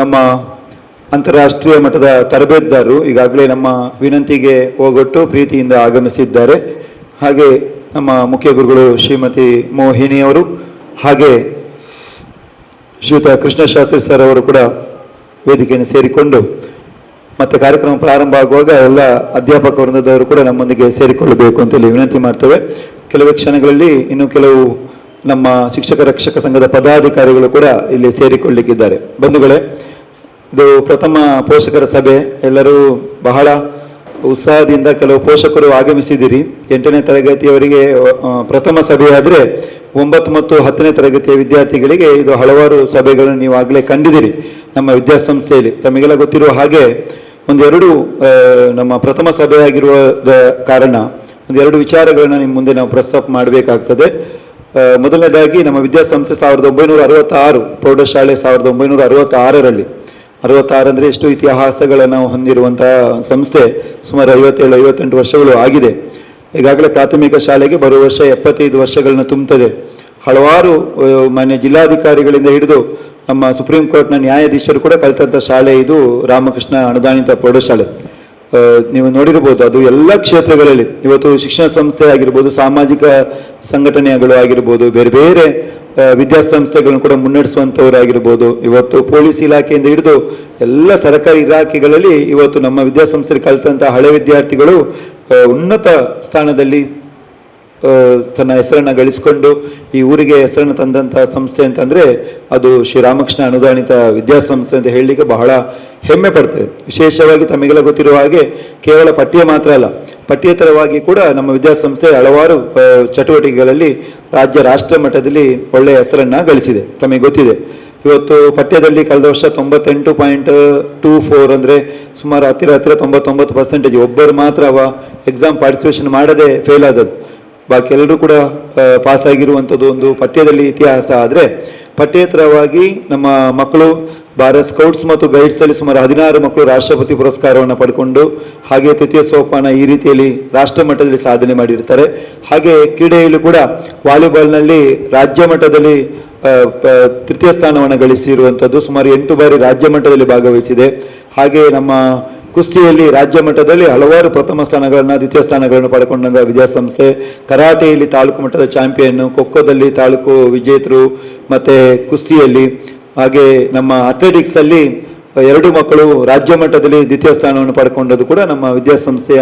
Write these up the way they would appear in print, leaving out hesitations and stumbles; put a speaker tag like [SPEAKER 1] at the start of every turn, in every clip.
[SPEAKER 1] ನಮ್ಮ ಅಂತಾರಾಷ್ಟ್ರೀಯ ಮಟ್ಟದ ತರಬೇತುದಾರರು ಈಗಾಗಲೇ ನಮ್ಮ ವಿನಂತಿಗೆ ಹೋಗೊಟ್ಟು ಪ್ರೀತಿಯಿಂದ ಆಗಮಿಸಿದ್ದಾರೆ. ಹಾಗೆ ನಮ್ಮ ಮುಖ್ಯ ಗುರುಗಳು ಶ್ರೀಮತಿ ಮೋಹಿನಿಯವರು ಹಾಗೆ ಶ್ರೀಯುತ ಕೃಷ್ಣಶಾಸ್ತ್ರಿ ಸರ್ ಅವರು ಕೂಡ ವೇದಿಕೆಯನ್ನು ಸೇರಿಕೊಂಡು ಮತ್ತೆ ಕಾರ್ಯಕ್ರಮ ಪ್ರಾರಂಭ ಆಗುವಾಗ ಎಲ್ಲ ಅಧ್ಯಾಪಕ ವೃಂದದವರು ಕೂಡ ನಮ್ಮೊಂದಿಗೆ ಸೇರಿಕೊಳ್ಳಬೇಕು ಅಂತೇಳಿ ವಿನಂತಿ ಮಾಡ್ತೇವೆ. ಕೆಲವೇ ಕ್ಷಣಗಳಲ್ಲಿ ಇನ್ನು ಕೆಲವು ನಮ್ಮ ಶಿಕ್ಷಕ ರಕ್ಷಕ ಸಂಘದ ಪದಾಧಿಕಾರಿಗಳು ಕೂಡ ಇಲ್ಲಿ ಸೇರಿಕೊಳ್ಳಲಿಕ್ಕಿದ್ದಾರೆ. ಬಂಧುಗಳೇ, ಇದು ಪ್ರಥಮ ಪೋಷಕರ ಸಭೆ. ಎಲ್ಲರೂ ಬಹಳ ಉತ್ಸಾಹದಿಂದ ಕೆಲವು ಪೋಷಕರು ಆಗಮಿಸಿದಿರಿ. 8ನೇ ತರಗತಿಯವರಿಗೆ ಪ್ರಥಮ ಸಭೆಯಾದರೆ 9 ಮತ್ತು 10ನೇ ತರಗತಿಯ ವಿದ್ಯಾರ್ಥಿಗಳಿಗೆ ಇದು ಹಲವಾರು ಸಭೆಗಳನ್ನು ನೀವು ಆಗಲೇ ಕಂಡಿದ್ದೀರಿ ನಮ್ಮ ವಿದ್ಯಾಸಂಸ್ಥೆಯಲ್ಲಿ. ತಮಗೆಲ್ಲ ಗೊತ್ತಿರುವ ಹಾಗೆ ಒಂದೆರಡು ನಮ್ಮ ಪ್ರಥಮ ಸಭೆಯಾಗಿರುವ ಕಾರಣ ಒಂದೆರಡು ವಿಚಾರಗಳನ್ನ ನಿಮ್ಮ ಮುಂದೆ ನಾವು ಪ್ರಸ್ತಾಪ ಮಾಡಬೇಕಾಗ್ತದೆ. ಮೊದಲನೇದಾಗಿ ನಮ್ಮ ವಿದ್ಯಾಸಂಸ್ಥೆ 1966 ಪ್ರೌಢಶಾಲೆ 1966ರಲ್ಲಿ 66 ಅಂದರೆ ಎಷ್ಟು ಇತಿಹಾಸಗಳನ್ನು ಹೊಂದಿರುವಂತಹ ಸಂಸ್ಥೆ. ಸುಮಾರು 57-58 ವರ್ಷಗಳು ಆಗಿದೆ. ಈಗಾಗಲೇ ಪ್ರಾಥಮಿಕ ಶಾಲೆಗೆ ಬರುವ ವರ್ಷ 75 ವರ್ಷಗಳನ್ನ ತುಂಬುತ್ತದೆ. ಹಲವಾರು ಮಾನ್ಯ ಜಿಲ್ಲಾಧಿಕಾರಿಗಳಿಂದ ಹಿಡಿದು ನಮ್ಮ ಸುಪ್ರೀಂ ಕೋರ್ಟ್ನ ನ್ಯಾಯಾಧೀಶರು ಕೂಡ ಕಲಿತಂಥ ಶಾಲೆ ಇದು ರಾಮಕೃಷ್ಣ ಅನುದಾನಿತ ಪ್ರೌಢಶಾಲೆ. ನೀವು ನೋಡಿರ್ಬೋದು, ಅದು ಎಲ್ಲ ಕ್ಷೇತ್ರಗಳಲ್ಲಿ ಇವತ್ತು ಶಿಕ್ಷಣ ಸಂಸ್ಥೆ ಆಗಿರ್ಬೋದು, ಸಾಮಾಜಿಕ ಸಂಘಟನೆಗಳು ಆಗಿರ್ಬೋದು, ಬೇರೆ ಬೇರೆ ವಿದ್ಯಾಸಂಸ್ಥೆಗಳನ್ನು ಕೂಡ ಮುನ್ನಡೆಸುವಂಥವರಾಗಿರ್ಬೋದು, ಇವತ್ತು ಪೊಲೀಸ್ ಇಲಾಖೆಯಿಂದ ಹಿಡಿದು ಎಲ್ಲ ಸರ್ಕಾರಿ ಇಲಾಖೆಗಳಲ್ಲಿ ಇವತ್ತು ನಮ್ಮ ವಿದ್ಯಾಸಂಸ್ಥೆಯಲ್ಲಿ ಕಲಿತಂಥ ಹಳೆ ವಿದ್ಯಾರ್ಥಿಗಳು ಉನ್ನತ ಸ್ಥಾನದಲ್ಲಿ ತನ್ನ ಹೆಸರನ್ನು ಗಳಿಸಿಕೊಂಡು ಈ ಊರಿಗೆ ಹೆಸರನ್ನು ತಂದಂಥ ಸಂಸ್ಥೆ ಅಂತಂದರೆ ಅದು ಶ್ರೀರಾಮಕೃಷ್ಣ ಅನುದಾನಿತ ವಿದ್ಯಾಸಂಸ್ಥೆ ಅಂತ ಹೇಳಲಿಕ್ಕೆ ಬಹಳ ಹೆಮ್ಮೆ ಪಡ್ತೇವೆ. ವಿಶೇಷವಾಗಿ ತಮಗೆಲ್ಲ ಗೊತ್ತಿರುವ ಹಾಗೆ ಕೇವಲ ಪಠ್ಯ ಮಾತ್ರ ಅಲ್ಲ, ಪಠ್ಯೇತರವಾಗಿ ಕೂಡ ನಮ್ಮ ವಿದ್ಯಾಸಂಸ್ಥೆ ಹಲವಾರು ಚಟುವಟಿಕೆಗಳಲ್ಲಿ ರಾಜ್ಯ ರಾಷ್ಟ್ರ ಮಟ್ಟದಲ್ಲಿ ಒಳ್ಳೆಯ ಹೆಸರನ್ನು ಗಳಿಸಿದೆ. ತಮಗೆ ಗೊತ್ತಿದೆ, ಇವತ್ತು ಪಠ್ಯದಲ್ಲಿ ಕಳೆದ ವರ್ಷ 98.24 ಅಂದರೆ ಸುಮಾರು ಹತ್ತಿರ 99%. ಒಬ್ಬರು ಮಾತ್ರ ಎಕ್ಸಾಮ್ ಪಾರ್ಟಿಸಿಪೇಷನ್ ಮಾಡದೆ ಫೇಲ್ ಆದದ್ದು, ಬಾಕಿ ಎಲ್ಲರೂ ಕೂಡ ಪಾಸ್ ಆಗಿರುವಂಥದ್ದು ಒಂದು ಪಠ್ಯದಲ್ಲಿ ಇತಿಹಾಸ. ಆದರೆ ಪಠ್ಯೇತರವಾಗಿ ನಮ್ಮ ಮಕ್ಕಳು ಭಾರತ್ ಸ್ಕೌಟ್ಸ್ ಮತ್ತು ಗೈಡ್ಸ್ ಅಲ್ಲಿ ಸುಮಾರು 16 ಮಕ್ಕಳು ರಾಷ್ಟ್ರಪತಿ ಪುರಸ್ಕಾರವನ್ನು ಪಡ್ಕೊಂಡು ಹಾಗೆ ತೃತೀಯ ಸೋಪಾನ ಈ ರೀತಿಯಲ್ಲಿ ರಾಷ್ಟ್ರ ಮಟ್ಟದಲ್ಲಿ ಸಾಧನೆ ಮಾಡಿರ್ತಾರೆ. ಹಾಗೆ ಕ್ರೀಡೆಯಲ್ಲೂ ಕೂಡ ವಾಲಿಬಾಲ್ನಲ್ಲಿ ರಾಜ್ಯ ಮಟ್ಟದಲ್ಲಿ ತೃತೀಯ ಸ್ಥಾನವನ್ನು ಗಳಿಸಿರುವಂಥದ್ದು, ಸುಮಾರು 8 ಬಾರಿ ರಾಜ್ಯ ಮಟ್ಟದಲ್ಲಿ ಭಾಗವಹಿಸಿದೆ. ಹಾಗೆ ನಮ್ಮ ಕುಸ್ತಿಯಲ್ಲಿ ರಾಜ್ಯ ಮಟ್ಟದಲ್ಲಿ ಹಲವಾರು ಪ್ರಥಮ ಸ್ಥಾನಗಳನ್ನು ದ್ವಿತೀಯ ಸ್ಥಾನಗಳನ್ನು ಪಡ್ಕೊಂಡಂಥ ವಿದ್ಯಾಸಂಸ್ಥೆ. ಕರಾಟೆಯಲ್ಲಿ ತಾಲೂಕು ಮಟ್ಟದ ಚಾಂಪಿಯನ್, ಖೋಖೋದಲ್ಲಿ ತಾಲೂಕು ವಿಜೇತರು, ಮತ್ತು ಕುಸ್ತಿಯಲ್ಲಿ ಹಾಗೆ ನಮ್ಮ ಅಥ್ಲೆಟಿಕ್ಸ್ ಅಲ್ಲಿ 2 ಮಕ್ಕಳು ರಾಜ್ಯ ಮಟ್ಟದಲ್ಲಿ ದ್ವಿತೀಯ ಸ್ಥಾನವನ್ನು ಪಡ್ಕೊಂಡದ್ದು ಕೂಡ ನಮ್ಮ ವಿದ್ಯಾಸಂಸ್ಥೆಯ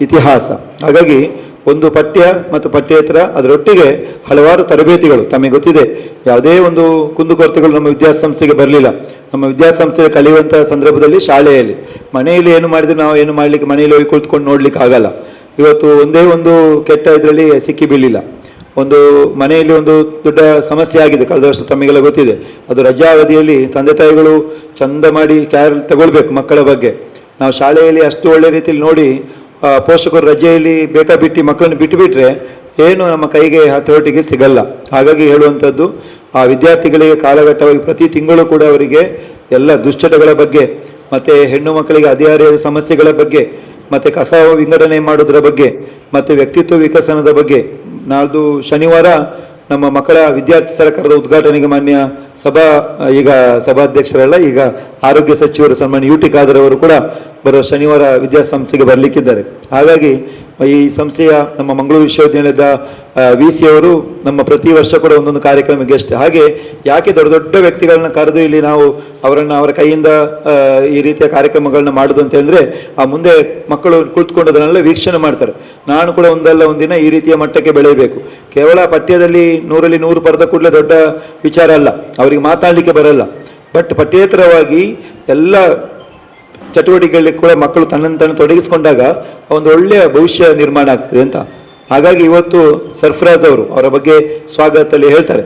[SPEAKER 1] ಇತಿಹಾಸ. ಹಾಗಾಗಿ ಒಂದು ಪಠ್ಯ ಮತ್ತು ಪಠ್ಯೇತರ ಅದರೊಟ್ಟಿಗೆ ಹಲವಾರು ತರಬೇತಿಗಳು. ತಮಗೆ ಗೊತ್ತಿದೆ, ಯಾವುದೇ ಒಂದು ಕುಂದುಕೊರತೆಗಳು ನಮ್ಮ ವಿದ್ಯಾಸಂಸ್ಥೆಗೆ ಬರಲಿಲ್ಲ. ನಮ್ಮ ವಿದ್ಯಾಸಂಸ್ಥೆ ಕಲಿಯುವಂತಹ ಸಂದರ್ಭದಲ್ಲಿ ಶಾಲೆಯಲ್ಲಿ, ಮನೆಯಲ್ಲಿ ಏನು ಮಾಡಿದ್ರೆ ನಾವು ಏನು ಮಾಡ್ಲಿಕ್ಕೆ ಮನೆಯಲ್ಲಿ ಹೋಗಿ ಕುಳಿತುಕೊಂಡು ನೋಡ್ಲಿಕ್ಕೆ ಆಗಲ್ಲ. ಇವತ್ತು ಒಂದೇ ಒಂದು ಕೆಟ್ಟ ಇದರಲ್ಲಿ ಸಿಕ್ಕಿ ಬೀಳಿಲ್ಲ. ಒಂದು ಮನೆಯಲ್ಲಿ ಒಂದು ದೊಡ್ಡ ಸಮಸ್ಯೆ ಆಗಿದೆ ಕಳೆದ ವರ್ಷ, ತಮಗೆಲ್ಲ ಗೊತ್ತಿದೆ. ಅದು ರಜಾ ಅವಧಿಯಲ್ಲಿ ತಂದೆ ತಾಯಿಗಳು ಚಂದ ಮಾಡಿ ಕೇರ್ ತಗೊಳ್ಬೇಕು ಮಕ್ಕಳ ಬಗ್ಗೆ. ನಾವು ಶಾಲೆಯಲ್ಲಿ ಅಷ್ಟು ಒಳ್ಳೆ ರೀತಿಯಲ್ಲಿ ನೋಡಿ ಪೋಷಕರು ರಜೆಯಲ್ಲಿ ಬೇಕಾಬಿಟ್ಟು ಮಕ್ಕಳನ್ನು ಬಿಟ್ಟುಬಿಟ್ರೆ ಏನು ನಮ್ಮ ಕೈಗೆ ಹತೋಟಿಗೆ ಸಿಗಲ್ಲ. ಹಾಗಾಗಿ ಹೇಳುವಂಥದ್ದು, ಆ ವಿದ್ಯಾರ್ಥಿಗಳಿಗೆ ಕಾಲಘಟ್ಟವಾಗಿ ಪ್ರತಿ ತಿಂಗಳು ಕೂಡ ಅವರಿಗೆ ಎಲ್ಲ ದುಶ್ಚಟಗಳ ಬಗ್ಗೆ, ಮತ್ತು ಹೆಣ್ಣು ಮಕ್ಕಳಿಗೆ ಹದಿಹರೆಯದ ಸಮಸ್ಯೆಗಳ ಬಗ್ಗೆ, ಮತ್ತು ಕಸ ವಿಂಗಡಣೆ ಮಾಡೋದ್ರ ಬಗ್ಗೆ, ಮತ್ತು ವ್ಯಕ್ತಿತ್ವ ವಿಕಸನದ ಬಗ್ಗೆ. ನಾಳ್ದು ಶನಿವಾರ ನಮ್ಮ ಮಕ್ಕಳ ವಿದ್ಯಾರ್ಥಿ ಸರ್ಕಾರದ ಉದ್ಘಾಟನೆಗೆ ಮಾನ್ಯ ಈಗ ಸಭಾಧ್ಯಕ್ಷರಲ್ಲ, ಈಗ ಆರೋಗ್ಯ ಸಚಿವರು ಸನ್ಮಾನ್ಯ UT ಖಾದರ್ ಅವರು ಕೂಡ ಬರುವ ಶನಿವಾರ ವಿದ್ಯಾಸಂಸ್ಥೆಗೆ ಬರಲಿಕ್ಕಿದ್ದಾರೆ. ಹಾಗಾಗಿ ಈ ಸಂಸ್ಥೆಯ ನಮ್ಮ ಮಂಗಳೂರು ವಿಶ್ವವಿದ್ಯಾಲಯದ VC ಅವರು ನಮ್ಮ ಪ್ರತಿ ವರ್ಷ ಕೂಡ ಒಂದೊಂದು ಕಾರ್ಯಕ್ರಮಕ್ಕೆ ಗೆಸ್ಟ್. ಹಾಗೆ ಯಾಕೆ ದೊಡ್ಡ ದೊಡ್ಡ ವ್ಯಕ್ತಿಗಳನ್ನ ಕರೆದು ಇಲ್ಲಿ ನಾವು ಅವರ ಕೈಯಿಂದ ಈ ರೀತಿಯ ಕಾರ್ಯಕ್ರಮಗಳನ್ನ ಮಾಡೋದು ಅಂತ ಹೇಳಿದ್ರೆ, ಆ ಮುಂದೆ ಮಕ್ಕಳು ಕುಳಿತುಕೊಂಡದನ್ನೆಲ್ಲ ವೀಕ್ಷಣೆ ಮಾಡ್ತಾರೆ. ನಾನು ಕೂಡ ಒಂದಲ್ಲ ಒಂದಿನ ಈ ರೀತಿಯ ಮಟ್ಟಕ್ಕೆ ಬೆಳೆಯಬೇಕು. ಕೇವಲ ಪಠ್ಯದಲ್ಲಿ 100ರಲ್ಲಿ 100 ಪಡೆದ ಕೂಡಲೇ ದೊಡ್ಡ ವಿಚಾರ ಅಲ್ಲ, ಅವರಿಗೆ ಮಾತಾಡಲಿಕ್ಕೆ ಬರಲ್ಲ. ಬಟ್ ಪಠ್ಯೇತರವಾಗಿ ಎಲ್ಲ ಚಟುವಟಿಕೆಗಳಲ್ಲಿ ಕೂಡ ಮಕ್ಕಳು ತನ್ನನ್ನು ತೊಡಗಿಸಿಕೊಂಡಾಗ ಒಂದು ಒಳ್ಳೆಯ ಭವಿಷ್ಯ ನಿರ್ಮಾಣ ಆಗ್ತದೆ ಅಂತ. ಹಾಗಾಗಿ ಇವತ್ತು ಸರ್ಫರಾಜ್ ಅವರು ಅವರ ಬಗ್ಗೆ ಸ್ವಾಗತದಲ್ಲಿ ಹೇಳ್ತಾರೆ.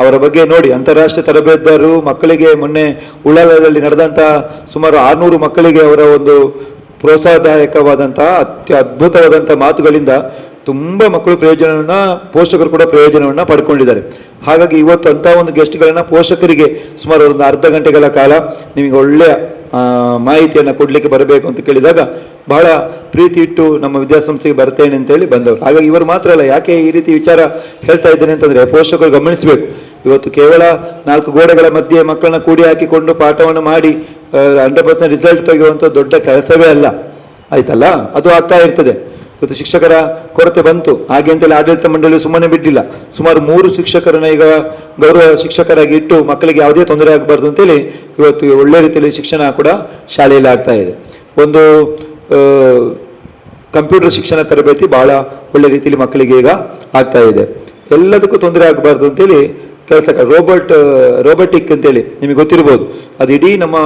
[SPEAKER 1] ಅವರ ಬಗ್ಗೆ ನೋಡಿ, ಅಂತಾರಾಷ್ಟ್ರೀಯ ತರಬೇತುದಾರರು ಮಕ್ಕಳಿಗೆ ಮೊನ್ನೆ ಉಳ್ಳಾಲದಲ್ಲಿ ನಡೆದಂಥ ಸುಮಾರು 600 ಮಕ್ಕಳಿಗೆ ಅವರ ಒಂದು ಪ್ರೋತ್ಸಾಹದಾಯಕವಾದಂತಹ ಅದ್ಭುತವಾದಂಥ ಮಾತುಗಳಿಂದ ತುಂಬ ಮಕ್ಕಳು ಪ್ರಯೋಜನವನ್ನ, ಪೋಷಕರು ಕೂಡ ಪ್ರಯೋಜನವನ್ನ ಪಡ್ಕೊಂಡಿದ್ದಾರೆ. ಹಾಗಾಗಿ ಇವತ್ತು ಅಂತ ಒಂದು ಗೆಸ್ಟ್ಗಳನ್ನ ಪೋಷಕರಿಗೆ ಸುಮಾರು ಒಂದು ಅರ್ಧ ಗಂಟೆಗಳ ಕಾಲ ನಿಮಗೆ ಒಳ್ಳೆಯ ಮಾಹಿತಿಯನ್ನು ಕೊಡಲಿಕ್ಕೆ ಬರಬೇಕು ಅಂತ ಕೇಳಿದಾಗ ಬಹಳ ಪ್ರೀತಿ ಇಟ್ಟು ನಮ್ಮ ವಿದ್ಯಾಸಂಸ್ಥೆಗೆ ಬರ್ತೇನೆ ಅಂತೇಳಿ ಬಂದವರು. ಹಾಗಾಗಿ ಇವರು ಮಾತ್ರ ಅಲ್ಲ, ಯಾಕೆ ಈ ರೀತಿ ವಿಚಾರ ಹೇಳ್ತಾ ಇದ್ದೇನೆ ಅಂತಂದ್ರೆ ಪೋಷಕರು ಗಮನಿಸಬೇಕು. ಇವತ್ತು ಕೇವಲ 4 ಗೋಡೆಗಳ ಮಧ್ಯೆ ಮಕ್ಕಳನ್ನ ಕೂಡಿ ಹಾಕಿಕೊಂಡು ಪಾಠವನ್ನು ಮಾಡಿ 100% ರಿಸಲ್ಟ್ ತೆಗೆಯುವಂಥ ದೊಡ್ಡ ಕೆಲಸವೇ ಅಲ್ಲ, ಆಯ್ತಲ್ಲ. ಅದು ಆಗ್ತಾ ಇರ್ತದೆ. ಇವತ್ತು ಶಿಕ್ಷಕರ ಕೊರತೆ ಬಂತು, ಹಾಗೆ ಅಂತೇಳಿ ಆಡಳಿತ ಮಂಡಳಿ ಸುಮ್ಮನೆ ಬಿಡ್ಲಿಲ್ಲ. ಸುಮಾರು 3 ಶಿಕ್ಷಕರನ್ನ ಈಗ ಗೌರವ ಶಿಕ್ಷಕರಾಗಿ ಇಟ್ಟು ಮಕ್ಕಳಿಗೆ ಯಾವುದೇ ತೊಂದರೆ ಆಗಬಾರ್ದು ಅಂತೇಳಿ ಇವತ್ತು ಒಳ್ಳೆ ರೀತಿಯಲ್ಲಿ ಶಿಕ್ಷಣ ಕೂಡ ಶಾಲೆಯಲ್ಲಿ ಆಗ್ತಾ ಇದೆ. ಒಂದು ಕಂಪ್ಯೂಟರ್ ಶಿಕ್ಷಣ ತರಬೇತಿ ಬಹಳ ಒಳ್ಳೆ ರೀತಿಯಲ್ಲಿ ಮಕ್ಕಳಿಗೆ ಈಗ ಆಗ್ತಾ ಇದೆ. ಎಲ್ಲದಕ್ಕೂ ತೊಂದರೆ ಆಗಬಾರ್ದು ಅಂತೇಳಿ ಕೆಲಸ ರೋಬೋಟಿಕ್ ಅಂತೇಳಿ ನಿಮಗೆ ಗೊತ್ತಿರ್ಬೋದು. ಅದು ಇಡೀ ನಮ್ಮ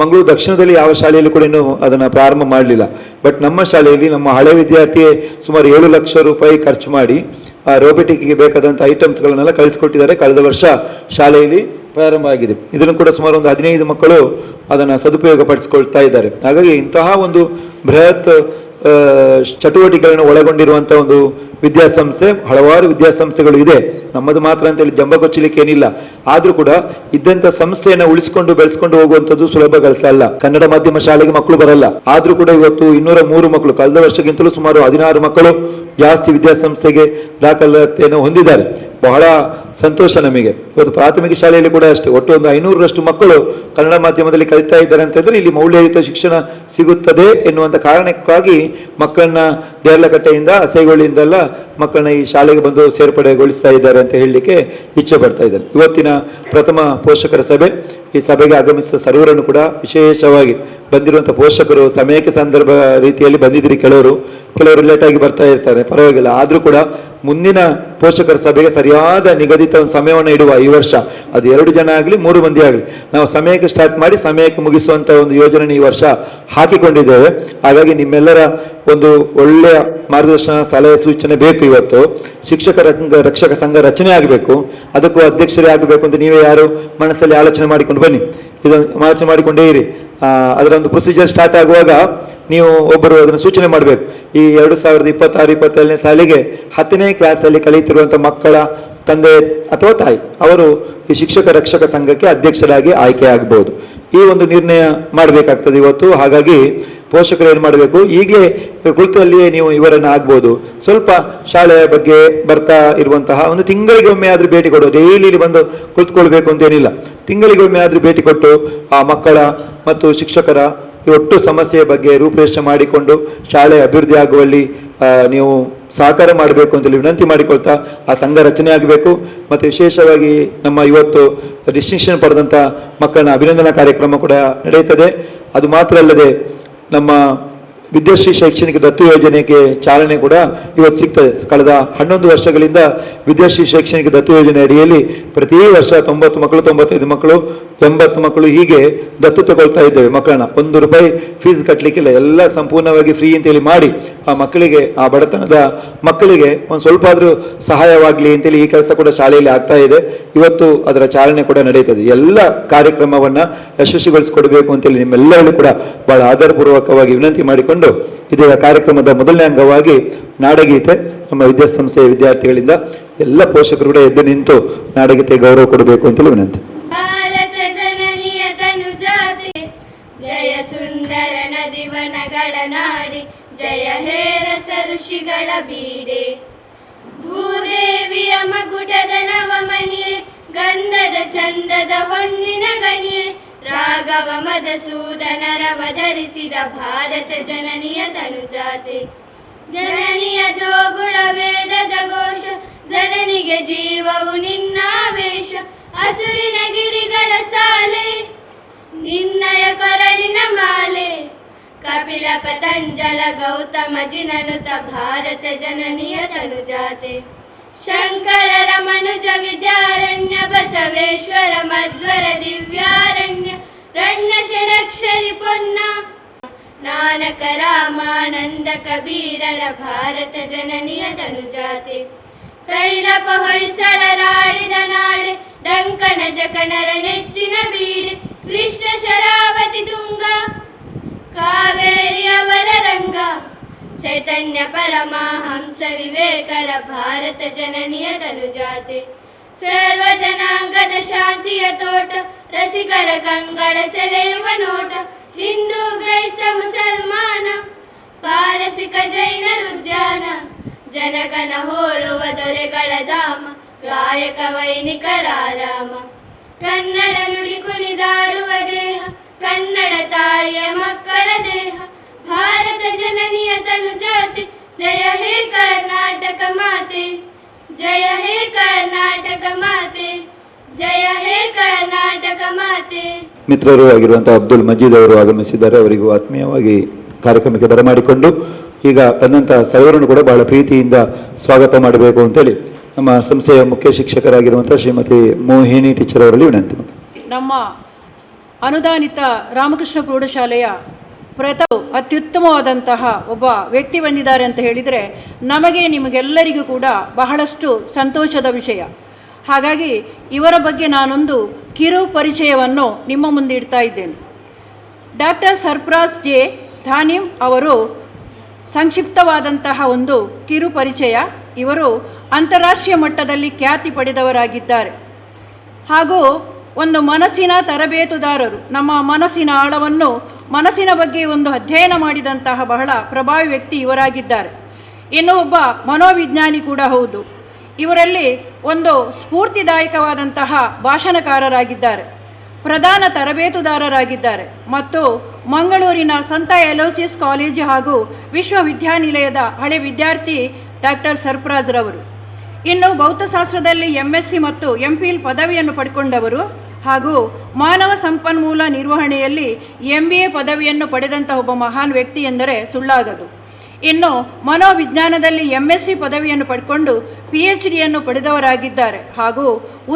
[SPEAKER 1] ಮಂಗಳೂರು ದಕ್ಷಿಣದಲ್ಲಿ ಯಾವ ಶಾಲೆಯಲ್ಲಿ ಕೂಡ ಇನ್ನೂ ಅದನ್ನು ಪ್ರಾರಂಭ ಮಾಡಲಿಲ್ಲ. ಬಟ್ ನಮ್ಮ ಶಾಲೆಯಲ್ಲಿ ನಮ್ಮ ಹಳೆ ವಿದ್ಯಾರ್ಥಿಯೇ ಸುಮಾರು 7 ಲಕ್ಷ ರೂಪಾಯಿ ಖರ್ಚು ಮಾಡಿ ಆ ರೋಬೋಟಿಕ್ಗೆ ಬೇಕಾದಂಥ ಐಟಮ್ಸ್ಗಳನ್ನೆಲ್ಲ ಕಳಿಸ್ಕೊಟ್ಟಿದ್ದಾರೆ. ಕಳೆದ ವರ್ಷ ಶಾಲೆಯಲ್ಲಿ ಪ್ರಾರಂಭ ಆಗಿದೆ. ಇದನ್ನು ಕೂಡ ಸುಮಾರು ಒಂದು 15 ಮಕ್ಕಳು ಅದನ್ನು ಸದುಪಯೋಗ ಪಡಿಸಿಕೊಳ್ತಾ ಇದ್ದಾರೆ. ಹಾಗಾಗಿ ಇಂತಹ ಒಂದು ಬೃಹತ್ ಚಟುವಟಿಕೆಗಳನ್ನು ಒಳಗೊಂಡಿರುವಂಥ ಒಂದು ವಿದ್ಯಾಸಂಸ್ಥೆ, ಹಲವಾರು ವಿದ್ಯಾಸಂಸ್ಥೆಗಳು ಇದೆ, ನಮ್ಮದು ಮಾತ್ರ ಅಂತೇಳಿ ಜಂಬ ಕೊಚ್ಚಲಿಕ್ಕೆ ಏನಿಲ್ಲ. ಆದ್ರೂ ಕೂಡ ಇದ್ದಂಥ ಸಂಸ್ಥೆಯನ್ನು ಉಳಿಸಿಕೊಂಡು ಬೆಳೆಸ್ಕೊಂಡು ಹೋಗುವಂಥದ್ದು ಸುಲಭ ಕೆಲಸ ಅಲ್ಲ. ಕನ್ನಡ ಮಾಧ್ಯಮ ಶಾಲೆಗೆ ಮಕ್ಕಳು ಬರಲ್ಲ. ಆದ್ರೂ ಕೂಡ ಇವತ್ತು 203 ಮಕ್ಕಳು, ಕಳೆದ ವರ್ಷಕ್ಕಿಂತಲೂ ಸುಮಾರು 16 ಮಕ್ಕಳು ಜಾಸ್ತಿ ವಿದ್ಯಾಸಂಸ್ಥೆಗೆ ದಾಖಲಾತಿಯನ್ನು ಹೊಂದಿದ್ದಾರೆ. ಬಹಳ ಸಂತೋಷ ನಮಗೆ. ಇವತ್ತು ಪ್ರಾಥಮಿಕ ಶಾಲೆಯಲ್ಲಿ ಕೂಡ ಅಷ್ಟೇ ಒಟ್ಟು ಒಂದು 500ರಷ್ಟು ಮಕ್ಕಳು ಕನ್ನಡ ಮಾಧ್ಯಮದಲ್ಲಿ ಕಲಿತಾ ಇದ್ದಾರೆ ಅಂತಂದ್ರೆ ಇಲ್ಲಿ ಮೌಲ್ಯಯುತ ಶಿಕ್ಷಣ ಸಿಗುತ್ತದೆ ಎನ್ನುವಂಥ ಕಾರಣಕ್ಕಾಗಿ ಮಕ್ಕಳನ್ನ ದೇರ್ಲಕಟ್ಟೆಯಿಂದ ಅಸೈಗೊಳ್ಳಿಯಿಂದೆಲ್ಲ ಮಕ್ಕಳನ್ನ ಈ ಶಾಲೆಗೆ ಬಂದು ಸೇರ್ಪಡೆಗೊಳಿಸ್ತಾ ಇದ್ದಾರೆ ಅಂತ ಹೇಳಲಿಕ್ಕೆ ಇಚ್ಛೆ ಪಡ್ತಾ ಇದ್ದಾರೆ. ಇವತ್ತಿನ ಪ್ರಥಮ ಪೋಷಕರ ಸಭೆ, ಈ ಸಭೆಗೆ ಆಗಮಿಸಿದ ಸರ್ವರನ್ನು ಕೂಡ ವಿಶೇಷವಾಗಿ ಬಂದಿರುವಂಥ ಪೋಷಕರು ಸಮಯಕ್ಕೆ ಸಂದರ್ಭ ರೀತಿಯಲ್ಲಿ ಬಂದಿದ್ದೀರಿ. ಕೆಲವರು ಲೇಟಾಗಿ ಬರ್ತಾ ಇರ್ತಾರೆ, ಪರವಾಗಿಲ್ಲ. ಆದರೂ ಕೂಡ ಮುಂದಿನ ಪೋಷಕರ ಸಭೆಗೆ ಸರಿಯಾದ ನಿಗದಿತ ಒಂದು ಸಮಯವನ್ನು ಇಡುವ. ಈ ವರ್ಷ ಅದು 2 ಜನ ಆಗಲಿ 3 ಮಂದಿ ಆಗಲಿ ನಾವು ಸಮಯಕ್ಕೆ ಸ್ಟಾರ್ಟ್ ಮಾಡಿ ಸಮಯಕ್ಕೆ ಮುಗಿಸುವಂಥ ಒಂದು ಯೋಜನೆ ಈ ವರ್ಷ ಹಾಕಿಕೊಂಡಿದ್ದೇವೆ. ಹಾಗಾಗಿ ನಿಮ್ಮೆಲ್ಲರ ಒಂದು ಒಳ್ಳೆಯ ಮಾರ್ಗದರ್ಶನ, ಸಲಹೆ, ಸೂಚನೆ ಬೇಕು. ಇವತ್ತು ಶಿಕ್ಷಕರ ರಕ್ಷಕ ಸಂಘ ರಚನೆ ಆಗಬೇಕು, ಅದಕ್ಕೂ ಅಧ್ಯಕ್ಷರೇ ಆಗಬೇಕು ಅಂತ ನೀವೇ ಯಾರು ಮನಸ್ಸಲ್ಲಿ ಆಲೋಚನೆ ಮಾಡಿಕೊಂಡು ಬನ್ನಿ. ಇದನ್ನು ಆಲೋಚನೆ ಮಾಡಿಕೊಂಡೇ ಇರಿ. ಅದರ ಒಂದು ಪ್ರೊಸೀಜರ್ ಸ್ಟಾರ್ಟ್ ಆಗುವಾಗ ನೀವು ಒಬ್ಬರು ಅದನ್ನು ಸೂಚನೆ ಮಾಡಬೇಕು. ಈ 2026-27ನೇ ಸಾಲಿಗೆ 10ನೇ ಕ್ಲಾಸಲ್ಲಿ ಕಲಿತಿರುವಂಥ ಮಕ್ಕಳ ತಂದೆ ಅಥವಾ ತಾಯಿ ಅವರು ಈ ಶಿಕ್ಷಕ ರಕ್ಷಕ ಸಂಘಕ್ಕೆ ಅಧ್ಯಕ್ಷರಾಗಿ ಆಯ್ಕೆ ಆಗಬಹುದು. ಈ ಒಂದು ನಿರ್ಣಯ ಮಾಡಬೇಕಾಗ್ತದೆ ಇವತ್ತು. ಹಾಗಾಗಿ ಪೋಷಕರು ಏನು ಮಾಡಬೇಕು, ಈಗಲೇ ಕುಳಿತಲ್ಲಿಯೇ ನೀವು ಇವರನ್ನು ಆಗ್ಬೋದು. ಸ್ವಲ್ಪ ಶಾಲೆಯ ಬಗ್ಗೆ ಬರ್ತಾ ಇರುವಂತಹ ಒಂದು ತಿಂಗಳಿಗೆ ಒಮ್ಮೆ ಆದ್ರೂ ಭೇಟಿ ಕೊಡು. ಡೈಲಿ ಬಂದು ಕುಳಿತುಕೊಳ್ಬೇಕು ಅಂತೇನಿಲ್ಲ, ತಿಂಗಳಿಗೆ ಒಮ್ಮೆ ಆದ್ರೂ ಭೇಟಿ ಕೊಟ್ಟು ಆ ಮಕ್ಕಳ ಮತ್ತು ಶಿಕ್ಷಕರ ಒಟ್ಟು ಸಮಸ್ಯೆಯ ಬಗ್ಗೆ ರೂಪರೇಷೆ ಮಾಡಿಕೊಂಡು ಶಾಲೆ ಅಭಿವೃದ್ಧಿ ಆಗುವಲ್ಲಿ ನೀವು ಸಹಕಾರ ಮಾಡಬೇಕು ಅಂತೇಳಿ ವಿನಂತಿ ಮಾಡಿಕೊಳ್ತಾ ಆ ಸಂಘ ರಚನೆ ಆಗಬೇಕು. ಮತ್ತು ವಿಶೇಷವಾಗಿ ನಮ್ಮ ಇವತ್ತು ಡಿಸ್ಟಿಂಕ್ಷನ್ ಪಡೆದಂಥ ಮಕ್ಕಳನ್ನ ಅಭಿನಂದನಾ ಕಾರ್ಯಕ್ರಮ ಕೂಡ ನಡೆಯುತ್ತದೆ. ಅದು ಮಾತ್ರ ಅಲ್ಲದೆ ನಮ್ಮ ವಿದ್ಯಾಶ್ರೀ ಶೈಕ್ಷಣಿಕ ದತ್ತು ಯೋಜನೆಗೆ ಚಾಲನೆ ಕೂಡ ಇವತ್ತು ಸಿಗ್ತದೆ. ಕಳೆದ 11 ವರ್ಷಗಳಿಂದ ವಿದ್ಯಾಶ್ರೀ ಶೈಕ್ಷಣಿಕ ದತ್ತು ಯೋಜನೆ ಅಡಿಯಲ್ಲಿ ಪ್ರತಿ ವರ್ಷ 90 ಮಕ್ಕಳು, 95 ಮಕ್ಕಳು, 80 ಮಕ್ಕಳು ಹೀಗೆ ದತ್ತು ತಗೊಳ್ತಾ ಇದ್ದೇವೆ ಮಕ್ಕಳನ್ನ. 1 ರೂಪಾಯಿ ಫೀಸ್ ಕಟ್ಟಲಿಕ್ಕಿಲ್ಲ, ಎಲ್ಲ ಸಂಪೂರ್ಣವಾಗಿ ಫ್ರೀ ಅಂತೇಳಿ ಮಾಡಿ ಆ ಮಕ್ಕಳಿಗೆ, ಆ ಬಡತನದ ಮಕ್ಕಳಿಗೆ ಒಂದು ಸ್ವಲ್ಪ ಆದರೂ ಸಹಾಯವಾಗಲಿ ಅಂತೇಳಿ ಈ ಕೆಲಸ ಕೂಡ ಶಾಲೆಯಲ್ಲಿ ಆಗ್ತಾ ಇದೆ. ಇವತ್ತು ಅದರ ಚಾಲನೆ ಕೂಡ ನಡೆಯುತ್ತದೆ. ಎಲ್ಲ ಕಾರ್ಯಕ್ರಮವನ್ನ ಯಶಸ್ವಿಗೊಳಿಸಿಕೊಡ್ಬೇಕು ಅಂತೇಳಿ ನಿಮ್ಮೆಲ್ಲರಿಗೂ ಕೂಡ ಬಹಳ ಆಧಾರಪೂರ್ವಕವಾಗಿ ವಿನಂತಿ ಮಾಡಿಕೊಂಡು ಇದರ ಕಾರ್ಯಕ್ರಮದ ಮೊದಲನೇ ಅಂಗವಾಗಿ ನಾಡಗೀತೆ ನಮ್ಮ ವಿದ್ಯಾಸಂಸ್ಥೆಯ ವಿದ್ಯಾರ್ಥಿಗಳಿಂದ ಎಲ್ಲ ಪೋಷಕರು ಕೂಡ ಎದ್ದು ನಿಂತು ನಾಡಗೀತೆ ಗೌರವ ಕೊಡಬೇಕು ಅಂತೇಳಿ ವಿನಂತಿ.
[SPEAKER 2] ಜಯ ಸುಂದರ ನದಿವನಗಳ ನಾಡಿ, ಜಯ ಹೇ ರಸ ಋಷಿಗಳ ಬೀಡೆ, ಭೂದೇವಿಯ ಮಗುಟದ ನವಮಣಿಯೇ, ಗಂಧದ ಚಂದದ ಹೊನ್ನಿನ ಗಣಿಯೇ, ರಾಘವ ಮಧುಸೂದನರವಧರಿಸಿದ ಭಾರತ ಜನನಿಯ ತನುಜಾತೆ. ಜನನಿಯ ಜೋಗುಳ ವೇದದ ಘೋಷ, ಜನನಿಗೆ ಜೀವವು ನಿನ್ನಾವೇಶ, ಹಸುರಿನ ಗಿರಿಗಳ ಸಾಲೆ, ನಿನ್ನಯ ಕೊರಳಿನ ಮಾಲೆ, ಕಪಿಲ ಪತಂಜಲ ಗೌತಮ ಜಿನನುತ ಭಾರತ ಜನನಿಯ ತನುಜಾತೆ. ಶಂಕರರ ಮನುಜ ವಿದ್ಯಾರಣ್ಯ, ಬಸವೇಶ್ವರ ಮಧ್ವರ ದಿವ್ಯಾರಣ್ಯ, ರಣ್ಯ ಷಡಕ್ಷರಿ ಪೊನ್ನ, ನಾನಕ ರಾಮಾನಂದ ಕಬೀರರ ಭಾರತ ಜನನಿಯ ತನುಜಾತೆ. ತೈಲಪ ಹೊಯ್ಸಳರಾಳಿದ ನಾಡೆ, ಡಂಕನ ಜಕನರ ನೆಚ್ಚಿನ ಬೀಡೆ, ಕೃಷ್ಣ ಶರಾವತಿ ತುಂಗ, ಕಾವೇರಿ ಅವರ ರಂಗ, ಚೈತನ್ಯ ಪರಮಹಂಸ ವಿವೇಕರ ಭಾರತ ಜನನಿಯ ತನುಜಾತೆ. ಸರ್ವ ಜನಾಂಗದ ಶಾಂತಿಯ ತೋಟ, ರಸಿಕರ ಕಂಗಳ ಸೆಳೆಯುವ ನೋಟ, ಹಿಂದೂ ಕ್ರೈಸ್ತ ಮುಸಲ್ಮಾನ, ಪಾರಸಿಕ ಜೈನರುದ್ಯಾನ, ಜನಗಣ ಹೋಲುವ ದೊರೆಗಳ ಧಾಮ, ಗಾಯಕ ವೈನಿಕರಾರಾಮ. ಕನ್ನಡ ನುಡಿ ಕುಣಿದಾಡುವ ದೇಹ, ಕನ್ನಡ ತಾಯಿಯ ಮಕ್ಕಳ ದೇಹ, ಭಾರತ ಜನನಿಯ ತನು ಜಾತಿ. ಜಯ ಹೇ ಕರ್ನಾಟಕ ಮಾತೆ, ಜಯ ಹೇ ಕರ್ನಾಟಕ ಮಾತೆ, ಜಯ ಹೇ ಕರ್ನಾಟಕ ಮಾತೆ.
[SPEAKER 1] ಮಿತ್ರರು ಆಗಿರುವಂತಹ ಅಬ್ದುಲ್ ಮಜೀದ್ ಅವರು ಆಗಮಿಸಿದ್ದಾರೆ. ಅವರಿಗೂ ಆತ್ಮೀಯವಾಗಿ ಕಾರ್ಯಕ್ರಮಕ್ಕೆ ಬರಮಾಡಿಕೊಂಡು ಈಗ ಬಂದಂತಹ ಸರ್ವರನ್ನು ಕೂಡ ಬಹಳ ಪ್ರೀತಿಯಿಂದ ಸ್ವಾಗತ ಮಾಡಬೇಕು ಅಂತೇಳಿ ನಮ್ಮ ಸಂಸ್ಥೆಯ ಮುಖ್ಯ ಶಿಕ್ಷಕರಾಗಿರುವಂತಹ ಶ್ರೀಮತಿ ಮೋಹಿನಿ ಟೀಚರ್ ಅವರಲ್ಲಿ ವಿನಂತಿ.
[SPEAKER 3] ನಮ್ಮ ಅನುದಾನಿತ ರಾಮಕೃಷ್ಣ ಪ್ರೌಢಶಾಲೆಯ ಪ್ರಥಮ ಅತ್ಯುತ್ತಮವಾದಂತಹ ಒಬ್ಬ ವ್ಯಕ್ತಿ ಬಂದಿದ್ದಾರೆ ಅಂತ ಹೇಳಿದರೆ ನಮಗೆ ನಿಮಗೆಲ್ಲರಿಗೂ ಕೂಡ ಬಹಳಷ್ಟು ಸಂತೋಷದ ವಿಷಯ. ಹಾಗಾಗಿ ಇವರ ಬಗ್ಗೆ ನಾನೊಂದು ಕಿರು ಪರಿಚಯವನ್ನು ನಿಮ್ಮ ಮುಂದೆ ಇಡ್ತಾ ಇದ್ದೇನೆ. ಡಾಕ್ಟರ್ ಸರ್ಫರಾಜ್ ಜೆ ಧಾನಿಮ್ ಅವರು ಸಂಕ್ಷಿಪ್ತವಾದಂತಹ ಒಂದು ಕಿರು ಪರಿಚಯ. ಇವರು ಅಂತಾರಾಷ್ಟ್ರೀಯ ಮಟ್ಟದಲ್ಲಿ ಖ್ಯಾತಿ ಪಡೆದವರಾಗಿದ್ದಾರೆ ಹಾಗೂ ಒಂದು ಮನಸ್ಸಿನ ತರಬೇತುದಾರರು. ನಮ್ಮ ಮನಸ್ಸಿನ ಆಳವನ್ನು, ಮನಸ್ಸಿನ ಬಗ್ಗೆ ಒಂದು ಅಧ್ಯಯನ ಮಾಡಿದಂತಹ ಬಹಳ ಪ್ರಭಾವಿ ವ್ಯಕ್ತಿ ಇವರಾಗಿದ್ದಾರೆ. ಇನ್ನು ಒಬ್ಬ ಮನೋವಿಜ್ಞಾನಿ ಕೂಡ ಹೌದು. ಇವರಲ್ಲಿ ಒಂದು ಸ್ಫೂರ್ತಿದಾಯಕವಾದಂತಹ ಭಾಷಣಕಾರರಾಗಿದ್ದಾರೆ, ಪ್ರಧಾನ ತರಬೇತುದಾರರಾಗಿದ್ದಾರೆ ಮತ್ತು ಮಂಗಳೂರಿನ ಸಂತ ಎಲೋಸಿಯಸ್ ಕಾಲೇಜು ಹಾಗೂ ವಿಶ್ವವಿದ್ಯಾನಿಲಯದ ಹಳೆ ವಿದ್ಯಾರ್ಥಿ ಡಾಕ್ಟರ್ ಸರ್ಫರಾಜ್ರವರು. ಇನ್ನು ಭೌತಶಾಸ್ತ್ರದಲ್ಲಿ MSc ಮತ್ತು MPhil ಪದವಿಯನ್ನು ಪಡ್ಕೊಂಡವರು ಹಾಗೂ ಮಾನವ ಸಂಪನ್ಮೂಲ ನಿರ್ವಹಣೆಯಲ್ಲಿ MBA ಪದವಿಯನ್ನು ಪಡೆದಂತಹ ಒಬ್ಬ ಮಹಾನ್ ವ್ಯಕ್ತಿ ಎಂದರೆ ಸುಳ್ಳಾಗದು. ಇನ್ನು ಮನೋವಿಜ್ಞಾನದಲ್ಲಿ MSc ಪದವಿಯನ್ನು ಪಡ್ಕೊಂಡು PhDಯನ್ನು ಪಡೆದವರಾಗಿದ್ದಾರೆ ಹಾಗೂ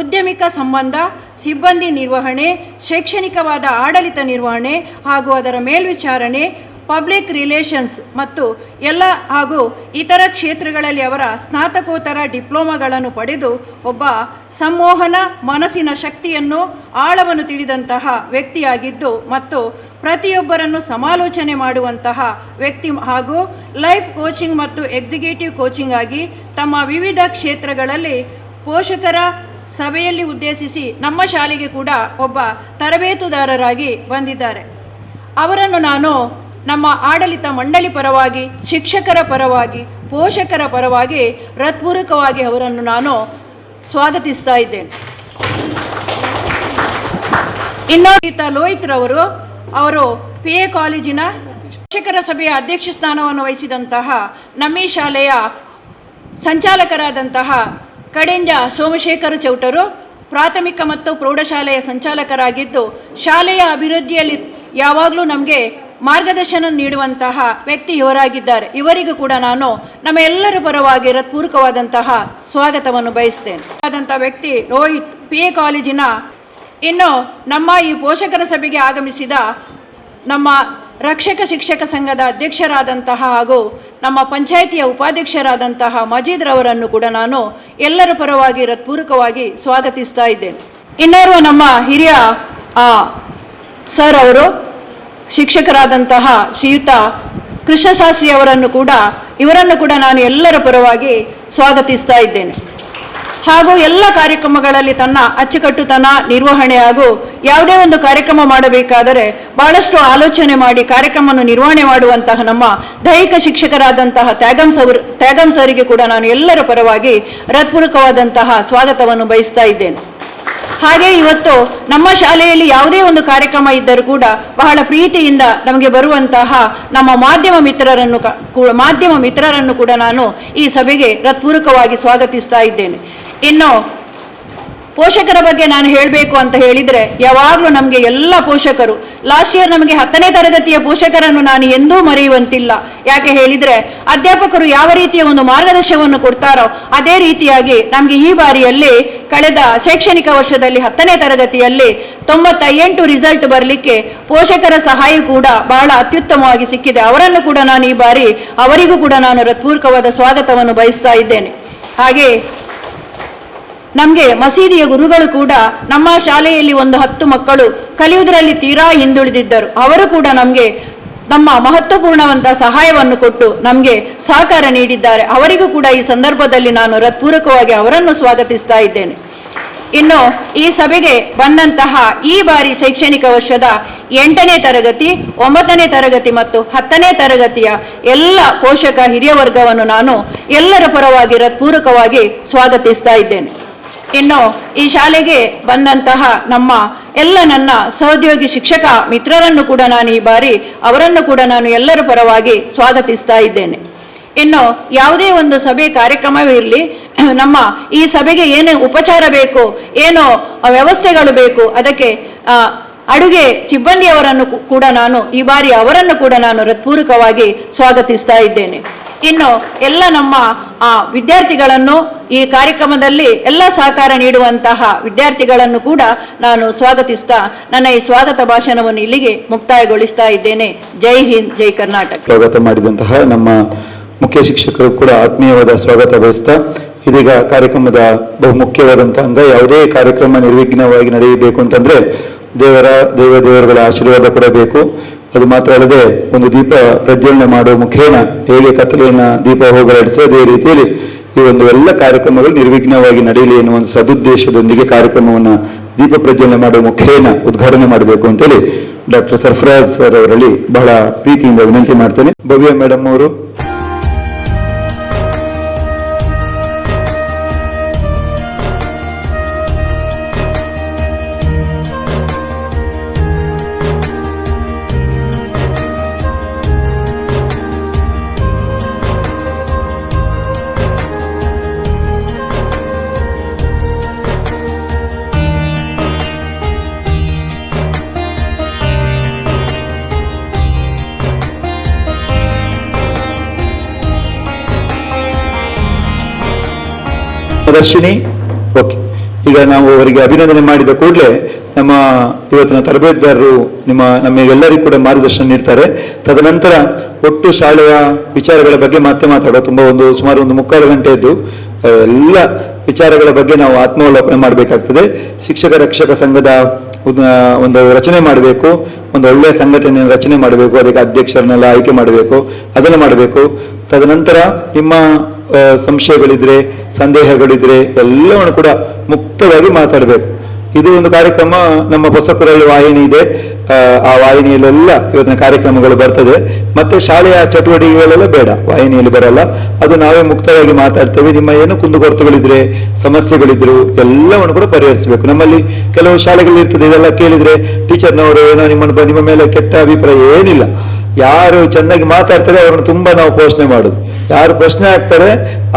[SPEAKER 3] ಉದ್ಯಮಿಕ ಸಂಬಂಧ, ಸಿಬ್ಬಂದಿ ನಿರ್ವಹಣೆ, ಶೈಕ್ಷಣಿಕವಾದ ಆಡಳಿತ ನಿರ್ವಹಣೆ ಹಾಗೂ ಅದರ ಮೇಲ್ವಿಚಾರಣೆ, ಪಬ್ಲಿಕ್ ರಿಲೇಷನ್ಸ್ ಮತ್ತು ಎಲ್ಲ ಹಾಗೂ ಇತರ ಕ್ಷೇತ್ರಗಳಲ್ಲಿ ಅವರ ಸ್ನಾತಕೋತ್ತರ ಡಿಪ್ಲೊಮಾಗಳನ್ನು ಪಡೆದು ಒಬ್ಬ ಸಂಮೋಹನ ಮನಸ್ಸಿನ ಶಕ್ತಿಯನ್ನು, ಆಳವನ್ನು ತಿಳಿದಂತಹ ವ್ಯಕ್ತಿಯಾಗಿದ್ದು ಮತ್ತು ಪ್ರತಿಯೊಬ್ಬರನ್ನು ಸಮಾಲೋಚನೆ ಮಾಡುವಂತಹ ವ್ಯಕ್ತಿ ಹಾಗೂ ಲೈಫ್ ಕೋಚಿಂಗ್ ಮತ್ತು ಎಕ್ಸಿಕ್ಯೂಟಿವ್ ಕೋಚಿಂಗ್ ಆಗಿ ತಮ್ಮ ವಿವಿಧ ಕ್ಷೇತ್ರಗಳಲ್ಲಿ ಪೋಷಕರ ಸಭೆಯಲ್ಲಿ ಉದ್ದೇಶಿಸಿ ನಮ್ಮ ಶಾಲೆಗೆ ಕೂಡ ಒಬ್ಬ ತರಬೇತುದಾರರಾಗಿ ಬಂದಿದ್ದಾರೆ. ಅವರನ್ನು ನಾನು ನಮ್ಮ ಆಡಳಿತ ಮಂಡಳಿ ಪರವಾಗಿ, ಶಿಕ್ಷಕರ ಪರವಾಗಿ, ಪೋಷಕರ ಪರವಾಗಿ ಹೃತ್ಪೂರ್ವಕವಾಗಿ ಅವರನ್ನು ನಾನು ಸ್ವಾಗತಿಸ್ತಾ ಇದ್ದೇನೆ. ಇನ್ನು ಲೋಹಿತ್ ರವರು, ಅವರು PA ಕಾಲೇಜಿನ ಶಿಕ್ಷಕರ ಸಭೆಯ ಅಧ್ಯಕ್ಷ ಸ್ಥಾನವನ್ನು ವಹಿಸಿದಂತಹ ನಮ್ಮ ಶಾಲೆಯ ಸಂಚಾಲಕರಾದಂತಹ ಕಡೆಂಜ ಸೋಮಶೇಖರ ಚೌಟರು ಪ್ರಾಥಮಿಕ ಮತ್ತು ಪ್ರೌಢಶಾಲೆಯ ಸಂಚಾಲಕರಾಗಿದ್ದು ಶಾಲೆಯ ಅಭಿವೃದ್ಧಿಯಲ್ಲಿ ಯಾವಾಗಲೂ ನಮಗೆ ಮಾರ್ಗದರ್ಶನ ನೀಡುವಂತಹ ವ್ಯಕ್ತಿ ಇವರಾಗಿದ್ದಾರೆ. ಇವರಿಗೂ ಕೂಡ ನಾನು ನಮ್ಮ ಎಲ್ಲರ ಪರವಾಗಿ ಹೃತ್ಪೂರ್ವಕವಾದಂತಹ ಸ್ವಾಗತವನ್ನು ಬಯಸ್ತೇನೆ. ಆದಂತಹ ವ್ಯಕ್ತಿ ರೋಹಿತ್, PA ಕಾಲೇಜಿನ. ಇನ್ನು ನಮ್ಮ ಈ ಪೋಷಕರ ಸಭೆಗೆ ಆಗಮಿಸಿದ ನಮ್ಮ ರಕ್ಷಕ ಶಿಕ್ಷಕ ಸಂಘದ ಅಧ್ಯಕ್ಷರಾದಂತಹ ಹಾಗೂ ನಮ್ಮ ಪಂಚಾಯಿತಿಯ ಉಪಾಧ್ಯಕ್ಷರಾದಂತಹ ಮಜೀದ್ ರವರನ್ನು ಕೂಡ ನಾನು ಎಲ್ಲರ ಪರವಾಗಿ ಹೃತ್ಪೂರ್ವಕವಾಗಿ ಸ್ವಾಗತಿಸ್ತಾ ಇದ್ದೇನೆ. ಇನ್ನೋರ್ವ ನಮ್ಮ ಹಿರಿಯ ಸರ್ ಅವರು ಶಿಕ್ಷಕರಾದಂತಹ ಶ್ರೀಯುತ ಕೃಷ್ಣಶಾಸ್ತ್ರಿ ಇವರನ್ನು ಕೂಡ ನಾನು ಎಲ್ಲರ ಪರವಾಗಿ ಸ್ವಾಗತಿಸ್ತಾ ಇದ್ದೇನೆ. ಹಾಗೂ ಎಲ್ಲ ಕಾರ್ಯಕ್ರಮಗಳಲ್ಲಿ ತನ್ನ ಅಚ್ಚುಕಟ್ಟುತನ, ನಿರ್ವಹಣೆ ಹಾಗೂ ಯಾವುದೇ ಒಂದು ಕಾರ್ಯಕ್ರಮ ಮಾಡಬೇಕಾದರೆ ಬಹಳಷ್ಟು ಆಲೋಚನೆ ಮಾಡಿ ಕಾರ್ಯಕ್ರಮವನ್ನು ನಿರ್ವಹಣೆ ಮಾಡುವಂತಹ ನಮ್ಮ ದೈಹಿಕ ಶಿಕ್ಷಕರಾದಂತಹ ತ್ಯಾಗಂ ಸರಿಗೆ ಕೂಡ ನಾನು ಎಲ್ಲರ ಪರವಾಗಿ ಹೃತ್ಪೂರ್ವಕವಾದಂತಹ ಸ್ವಾಗತವನ್ನು ಬಯಸ್ತಾ ಇದ್ದೇನೆ. ಹಾಗೆ ಇವತ್ತು ನಮ್ಮ ಶಾಲೆಯಲ್ಲಿ ಯಾವುದೇ ಒಂದು ಕಾರ್ಯಕ್ರಮ ಇದ್ದರೂ ಕೂಡ ಬಹಳ ಪ್ರೀತಿಯಿಂದ ನಮಗೆ ಬರುವಂತಹ ನಮ್ಮ ಮಾಧ್ಯಮ ಮಿತ್ರರನ್ನು ಕೂಡ ನಾನು ಈ ಸಭೆಗೆ ಹೃತ್ಪೂರ್ವಕವಾಗಿ ಸ್ವಾಗತಿಸ್ತಾ ಇದ್ದೇನೆ. ಇನ್ನು ಪೋಷಕರ ಬಗ್ಗೆ ನಾನು ಹೇಳಬೇಕು ಅಂತ ಹೇಳಿದರೆ ಯಾವಾಗಲೂ ನಮಗೆ ಎಲ್ಲ ಪೋಷಕರು, ಲಾಸ್ಟ್ ಇಯರ್ ನಮಗೆ 10ನೇ ತರಗತಿಯ ಪೋಷಕರನ್ನು ನಾನು ಎಂದೂ ಮರೆಯುವಂತಿಲ್ಲ. ಯಾಕೆ ಹೇಳಿದರೆ ಅಧ್ಯಾಪಕರು ಯಾವ ರೀತಿಯ ಒಂದು ಮಾರ್ಗದರ್ಶನವನ್ನು ಕೊಡ್ತಾರೋ ಅದೇ ರೀತಿಯಾಗಿ ನಮಗೆ ಈ ಬಾರಿಯಲ್ಲಿ ಕಳೆದ ಶೈಕ್ಷಣಿಕ ವರ್ಷದಲ್ಲಿ 10ನೇ ತರಗತಿಯಲ್ಲಿ 98 ರಿಸಲ್ಟ್ ಬರಲಿಕ್ಕೆ ಪೋಷಕರ ಸಹಾಯ ಕೂಡ ಬಹಳ ಅತ್ಯುತ್ತಮವಾಗಿ ಸಿಕ್ಕಿದೆ. ಅವರನ್ನು ಕೂಡ ನಾನು ಈ ಬಾರಿ ಅವರಿಗೂ ಕೂಡ ನಾನು ಹೃತ್ಪೂರ್ವಕವಾದ ಸ್ವಾಗತವನ್ನು ಬಯಸ್ತಾ ಇದ್ದೇನೆ. ಹಾಗೆ ನಮಗೆ ಮಸೀದಿಯ ಗುರುಗಳು ಕೂಡ ನಮ್ಮ ಶಾಲೆಯಲ್ಲಿ ಒಂದು 10 ಮಕ್ಕಳು ಕಲಿಯುವುದರಲ್ಲಿ ತೀರಾ ಹಿಂದುಳಿದಿದ್ದರು. ಅವರು ಕೂಡ ನಮಗೆ ನಮ್ಮ ಮಹತ್ವಪೂರ್ಣವಂತಹ ಸಹಾಯವನ್ನು ಕೊಟ್ಟು ನಮಗೆ ಸಹಕಾರ ನೀಡಿದ್ದಾರೆ. ಅವರಿಗೂ ಕೂಡ ಈ ಸಂದರ್ಭದಲ್ಲಿ ನಾನು ಹೃತ್ಪೂರ್ವಕವಾಗಿ ಅವರನ್ನು ಸ್ವಾಗತಿಸ್ತಾ ಇದ್ದೇನೆ. ಇನ್ನು ಈ ಸಭೆಗೆ ಬಂದಂತಹ ಈ ಬಾರಿ ಶೈಕ್ಷಣಿಕ ವರ್ಷದ 8ನೇ ತರಗತಿ, 9ನೇ ತರಗತಿ ಮತ್ತು 10ನೇ ತರಗತಿಯ ಎಲ್ಲ ಪೋಷಕ ಹಿರಿಯ ವರ್ಗವನ್ನು ನಾನು ಎಲ್ಲರ ಪರವಾಗಿ ಹೃತ್ಪೂರ್ವಕವಾಗಿ ಸ್ವಾಗತಿಸ್ತಾ ಇದ್ದೇನೆ. ಇನ್ನು ಈ ಶಾಲೆಗೆ ಬಂದಂತಹ ನಮ್ಮ ನನ್ನ ಸಹೋದ್ಯೋಗಿ ಶಿಕ್ಷಕ ಮಿತ್ರರನ್ನು ಕೂಡ ನಾನು ಈ ಬಾರಿ ಅವರನ್ನು ಕೂಡ ನಾನು ಎಲ್ಲರ ಪರವಾಗಿ ಸ್ವಾಗತಿಸ್ತಾ ಇದ್ದೇನೆ. ಇನ್ನು ಯಾವುದೇ ಒಂದು ಸಭೆ ಕಾರ್ಯಕ್ರಮವಿರಲಿ, ನಮ್ಮ ಈ ಸಭೆಗೆ ಏನು ಉಪಚಾರ ಬೇಕು, ಏನು ವ್ಯವಸ್ಥೆಗಳು ಬೇಕು, ಅದಕ್ಕೆ ಅಡುಗೆ ಸಿಬ್ಬಂದಿಯವರನ್ನು ಕೂಡ ನಾನು ಈ ಬಾರಿ ಅವರನ್ನು ಕೂಡ ನಾನು ಹೃತ್ಪೂರ್ವಕವಾಗಿ ಸ್ವಾಗತಿಸ್ತಾ ಇದ್ದೇನೆ. ಇನ್ನು ಎಲ್ಲ ನಮ್ಮ ವಿದ್ಯಾರ್ಥಿಗಳನ್ನು ಈ ಕಾರ್ಯಕ್ರಮದಲ್ಲಿ ಎಲ್ಲ ಸಹಕಾರ ನೀಡುವಂತಹ ವಿದ್ಯಾರ್ಥಿಗಳನ್ನು ಕೂಡ ನಾನು ಸ್ವಾಗತಿಸ್ತಾ ನನ್ನ ಈ ಸ್ವಾಗತ ಭಾಷಣವನ್ನು ಇಲ್ಲಿಗೆ ಮುಕ್ತಾಯಗೊಳಿಸ್ತಾ ಇದ್ದೇನೆ. ಜೈ ಹಿಂದ್, ಜೈ ಕರ್ನಾಟಕ.
[SPEAKER 1] ಸ್ವಾಗತ ಮಾಡಿದಂತಹ ನಮ್ಮ ಮುಖ್ಯ ಶಿಕ್ಷಕರು ಕೂಡ ಆತ್ಮೀಯವಾದ ಸ್ವಾಗತ ಬಯಸ್ತಾ, ಇದೀಗ ಕಾರ್ಯಕ್ರಮದ ಬಹುಮುಖ್ಯವಾದಂತಹ ಅಂಗ, ಯಾವುದೇ ಕಾರ್ಯಕ್ರಮ ನಿರ್ವಿಘ್ನವಾಗಿ ನಡೆಯಬೇಕು ಅಂತಂದ್ರೆ ದೇವರುಗಳ ಆಶೀರ್ವಾದ ಕೂಡ ಬೇಕು. ಅದು ಮಾತ್ರ ಅಲ್ಲದೆ ಒಂದು ದೀಪ ಪ್ರಜ್ವಲನೆ ಮಾಡುವ ಮುಖೇನ ಹೇಗೆ ಕತ್ತಲೆಯನ್ನ ದೀಪ ಹೋಗಲಾಡಿಸಿ ಅದೇ ರೀತಿಯಲ್ಲಿ ಈ ಒಂದು ಎಲ್ಲ ಕಾರ್ಯಕ್ರಮಗಳು ನಿರ್ವಿಘ್ನವಾಗಿ ನಡೆಯಲಿ ಎನ್ನುವ ಒಂದು ಸದುದ್ದೇಶದೊಂದಿಗೆ ಕಾರ್ಯಕ್ರಮವನ್ನು ದೀಪ ಪ್ರಜ್ವಲನೆ ಮಾಡುವ ಮುಖೇನ ಉದ್ಘಾಟನೆ ಮಾಡಬೇಕು ಅಂತೇಳಿ ಡಾಕ್ಟರ್ ಸರ್ಫರಾಜ್ ಸರ್ ಅವರಲ್ಲಿ ಬಹಳ ಪ್ರೀತಿಯಿಂದ ವಿನಂತಿ ಮಾಡ್ತೇನೆ. ಭವ್ಯ ಮೇಡಮ್ ಅವರು ದರ್ಶಿನಿ. ಓಕೆ, ಈಗ ನಾವು ಅವರಿಗೆ ಅಭಿನಂದನೆ ಮಾಡಿದ ಕೂಡಲೇ ನಮ್ಮ ಇವತ್ತಿನ ತರಬೇತುದಾರರು ನಮಗೆಲ್ಲರಿಗೂ ಕೂಡ ಮಾರ್ಗದರ್ಶನ ನೀಡ್ತಾರೆ. ತದನಂತರ ಒಟ್ಟು ಶಾಲೆಯ ವಿಚಾರಗಳ ಬಗ್ಗೆ ಮತ್ತೆ ಮಾತಾಡೋ ಸುಮಾರು ಒಂದು 3/4 ಗಂಟೆಯದ್ದು ಎಲ್ಲ ವಿಚಾರಗಳ ಬಗ್ಗೆ ನಾವು ಆತ್ಮಾವಲೋಕನ ಮಾಡಬೇಕಾಗ್ತದೆ. ಶಿಕ್ಷಕ ರಕ್ಷಕ ಸಂಘದ ಒಂದು ರಚನೆ ಮಾಡಬೇಕು, ಒಂದು ಒಳ್ಳೆಯ ಸಂಘಟನೆಯನ್ನು ರಚನೆ ಮಾಡಬೇಕು, ಅದಕ್ಕೆ ಅಧ್ಯಕ್ಷರನ್ನೆಲ್ಲ ಆಯ್ಕೆ ಮಾಡಬೇಕು, ಅದನ್ನು ಮಾಡಬೇಕು. ತದನಂತರ ನಿಮ್ಮ ಸಂಶಯಗಳಿದ್ರೆ, ಸಂದೇಹಗಳಿದ್ರೆ ಎಲ್ಲವನ್ನು ಕೂಡ ಮುಕ್ತವಾಗಿ ಮಾತಾಡಬೇಕು. ಇದು ಒಂದು ಕಾರ್ಯಕ್ರಮ, ನಮ್ಮ ಹೊಸಕರಲ್ಲಿ ವಾಹಿನಿ ಇದೆ, ಆ ವಾಹಿನಿಯಲ್ಲೆಲ್ಲ ಇವತ್ತಿನ ಕಾರ್ಯಕ್ರಮಗಳು ಬರ್ತದೆ. ಮತ್ತೆ ಶಾಲೆಯ ಚಟುವಟಿಕೆಗಳೆಲ್ಲ ಬೇಡ, ವಾಹಿನಿಯಲ್ಲಿ ಬರಲ್ಲ, ಅದು ನಾವೇ ಮುಕ್ತವಾಗಿ ಮಾತಾಡ್ತೇವೆ. ನಿಮ್ಮ ಏನು ಕುಂದುಕೊರತೆಗಳಿದ್ರೆ, ಸಮಸ್ಯೆಗಳಿದ್ರು ಎಲ್ಲವನ್ನು ಕೂಡ ಪರಿಹರಿಸಬೇಕು. ನಮ್ಮಲ್ಲಿ ಕೆಲವು ಶಾಲೆಗಳು ಇರ್ತದೆ, ಇದೆಲ್ಲ ಕೇಳಿದ್ರೆ ಟೀಚರ್ನವರು ಏನೋ ನಿಮ್ಮ ಮೇಲೆ ಕೆಟ್ಟ ಅಭಿಪ್ರಾಯ ಏನಿಲ್ಲ. ಯಾರು ಚೆನ್ನಾಗಿ ಮಾತಾಡ್ತಾರೆ ಅವ್ರನ್ನ ತುಂಬಾ ನಾವು ಪೋಷಣೆ ಮಾಡುದು, ಯಾರು ಪ್ರಶ್ನೆ ಆಗ್ತಾರೆ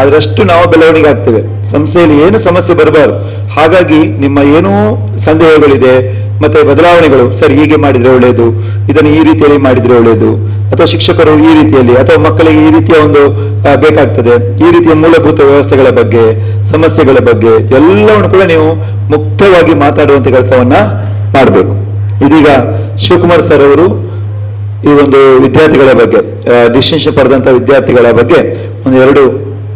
[SPEAKER 1] ಅದರಷ್ಟು ನಾವು ಬೆಳವಣಿಗೆ ಆಗ್ತೇವೆ. ಸಂಸ್ಥೆಯಲ್ಲಿ ಏನು ಸಮಸ್ಯೆ ಬರಬಾರದು. ಹಾಗಾಗಿ ನಿಮ್ಮ ಏನೂ ಸಂದೇಹಗಳಿದೆ, ಮತ್ತೆ ಬದಲಾವಣೆಗಳು, ಸರ್ ಹೀಗೆ ಮಾಡಿದ್ರೆ ಒಳ್ಳೆಯದು, ಇದನ್ನು ಈ ರೀತಿಯಲ್ಲಿ ಮಾಡಿದ್ರೆ ಒಳ್ಳೆಯದು, ಅಥವಾ ಶಿಕ್ಷಕರು ಈ ರೀತಿಯಲ್ಲಿ, ಅಥವಾ ಮಕ್ಕಳಿಗೆ ಈ ರೀತಿಯ ಒಂದು ಬೇಕಾಗ್ತದೆ, ಈ ರೀತಿಯ ಮೂಲಭೂತ ವ್ಯವಸ್ಥೆಗಳ ಬಗ್ಗೆ, ಸಮಸ್ಯೆಗಳ ಬಗ್ಗೆ ಎಲ್ಲವನ್ನು ಕೂಡ ನೀವು ಮುಕ್ತವಾಗಿ ಮಾತಾಡುವಂತ ಕೆಲಸವನ್ನ ಮಾಡಬೇಕು. ಇದೀಗ ಶಿವಕುಮಾರ್ ಸರ್ ಅವರು ಈ ಒಂದು ವಿದ್ಯಾರ್ಥಿಗಳ ಬಗ್ಗೆ, ಡಿಸ್ಟಿಂಕ್ಷನ್ ಪಡೆದಂತ ವಿದ್ಯಾರ್ಥಿಗಳ ಬಗ್ಗೆ 1-2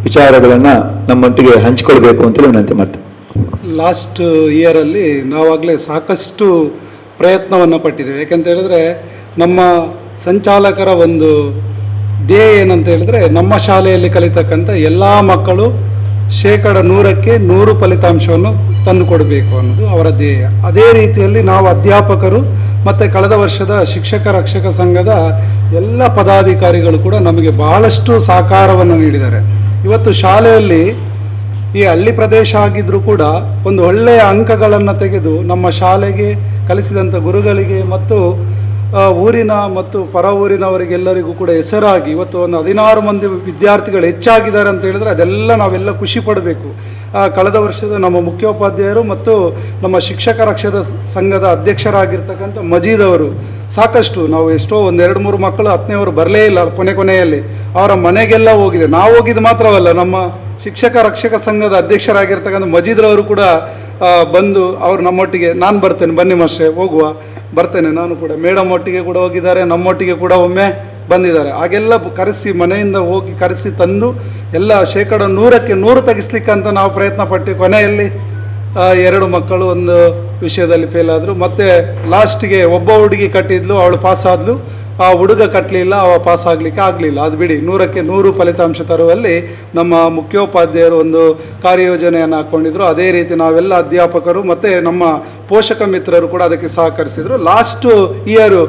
[SPEAKER 1] ವಿಚಾರಗಳನ್ನ ನಮ್ಮೊಟ್ಟಿಗೆ ಹಂಚಿಕೊಳ್ಬೇಕು ಅಂತೇಳಿ ವಿನಂತಿ ಮಾಡ್ತೇನೆ.
[SPEAKER 4] ಲಾಸ್ಟ್ ಇಯರಲ್ಲಿ ನಾವಾಗಲೇ ಸಾಕಷ್ಟು ಪ್ರಯತ್ನವನ್ನು ಪಟ್ಟಿದ್ದೇವೆ. ಯಾಕೆಂತ ಹೇಳಿದ್ರೆ ನಮ್ಮ ಸಂಚಾಲಕರ ಒಂದು ಧ್ಯೇಯ ಏನಂತ ಹೇಳಿದ್ರೆ, ನಮ್ಮ ಶಾಲೆಯಲ್ಲಿ ಕಲಿತಕ್ಕಂಥ ಎಲ್ಲ ಮಕ್ಕಳು 100% 100 ಫಲಿತಾಂಶವನ್ನು ತಂದು ಕೊಡಬೇಕು ಅನ್ನೋದು ಅವರ ಧ್ಯೇಯ. ಅದೇ ರೀತಿಯಲ್ಲಿ ನಾವು ಅಧ್ಯಾಪಕರು ಮತ್ತು ಕಳೆದ ವರ್ಷದ ಶಿಕ್ಷಕ ರಕ್ಷಕ ಸಂಘದ ಎಲ್ಲ ಪದಾಧಿಕಾರಿಗಳು ಕೂಡ ನಮಗೆ ಬಹಳಷ್ಟು ಸಹಕಾರವನ್ನು ನೀಡಿದ್ದಾರೆ. ಇವತ್ತು ಶಾಲೆಯಲ್ಲಿ ಈ ಹಳ್ಳಿ ಪ್ರದೇಶ ಆಗಿದ್ರೂ ಕೂಡ ಒಂದು ಒಳ್ಳೆಯ ಅಂಕಗಳನ್ನು ತೆಗೆದು ನಮ್ಮ ಶಾಲೆಗೆ ಕಲಿಸಿದಂಥ ಗುರುಗಳಿಗೆ ಮತ್ತು ಊರಿನ ಮತ್ತು ಪರ ಊರಿನವರಿಗೆಲ್ಲರಿಗೂ ಕೂಡ ಹೆಸರಾಗಿ ಇವತ್ತು ಒಂದು 16 ಮಂದಿ ವಿದ್ಯಾರ್ಥಿಗಳು ಹೆಚ್ಚಾಗಿದ್ದಾರೆ ಅಂತ ಹೇಳಿದ್ರೆ ಅದೆಲ್ಲ ನಾವೆಲ್ಲ ಖುಷಿ ಪಡಬೇಕು. ಕಳೆದ ವರ್ಷದ ನಮ್ಮ ಮುಖ್ಯೋಪಾಧ್ಯಾಯರು ಮತ್ತು ನಮ್ಮ ಶಿಕ್ಷಕ ರಕ್ಷಕ ಸಂಘದ ಅಧ್ಯಕ್ಷರಾಗಿರ್ತಕ್ಕಂಥ ಮಜೀದ್ ಅವರು ಸಾಕಷ್ಟು, ನಾವು ಎಷ್ಟೋ 1-2-3 ಮಕ್ಕಳು 10ನೇವರು ಬರಲೇ ಇಲ್ಲ, ಕೊನೆಯಲ್ಲಿ ಅವರ ಮನೆಗೆಲ್ಲ ಹೋಗಿದೆ. ನಾವು ಹೋಗಿದ್ದು ಮಾತ್ರವಲ್ಲ, ನಮ್ಮ ಶಿಕ್ಷಕ ರಕ್ಷಕ ಸಂಘದ ಅಧ್ಯಕ್ಷರಾಗಿರ್ತಕ್ಕಂಥ ಮಜೀದ್ರವರು ಕೂಡ ಬಂದು ಅವರು ನಮ್ಮೊಟ್ಟಿಗೆ, ನಾನು ಬರ್ತೇನೆ ಬನ್ನಿ ಮಾಸ್ಟ್ರೆ ಹೋಗುವ, ಬರ್ತೇನೆ ನಾನು ಕೂಡ, ಮೇಡಮ್ ಒಟ್ಟಿಗೆ ಕೂಡ ಹೋಗಿದ್ದಾರೆ, ನಮ್ಮೊಟ್ಟಿಗೆ ಕೂಡ ಒಮ್ಮೆ ಬಂದಿದ್ದಾರೆ. ಹಾಗೆಲ್ಲ ಕರೆಸಿ ಮನೆಯಿಂದ ಹೋಗಿ ಕರೆಸಿ ತಂದು ಎಲ್ಲ 100% 100 ತೆಗಿಸ್ಲಿಕ್ಕಂತ ನಾವು ಪ್ರಯತ್ನ ಪಟ್ಟು ಕೊನೆಯಲ್ಲಿ 2 ಮಕ್ಕಳು ಒಂದು ವಿಷಯದಲ್ಲಿ ಫೇಲ್ ಆದರು. ಮತ್ತು ಲಾಸ್ಟಿಗೆ ಒಬ್ಬ ಹುಡುಗಿ ಕಟ್ಟಿದ್ಲು, ಅವಳು ಪಾಸ್ ಆದ್ಲು, ಆ ಹುಡುಗ ಕಟ್ಟಲಿಲ್ಲ, ಅವ ಪಾಸ್ ಆಗಲಿಕ್ಕೆ ಆಗಲಿಲ್ಲ. ಅದು ಬಿಡಿ, 100ಕ್ಕೆ 100 ಫಲಿತಾಂಶ ತರುವಲ್ಲಿ ನಮ್ಮ ಮುಖ್ಯೋಪಾಧ್ಯಾಯರು ಒಂದು ಕಾರ್ಯಯೋಜನೆಯನ್ನು ಹಾಕ್ಕೊಂಡಿದ್ರು. ಅದೇ ರೀತಿ ನಾವೆಲ್ಲ ಅಧ್ಯಾಪಕರು ಮತ್ತು ನಮ್ಮ ಪೋಷಕ ಮಿತ್ರರು ಕೂಡ ಅದಕ್ಕೆ ಸಹಕರಿಸಿದರು. ಲಾಸ್ಟು ಇಯರು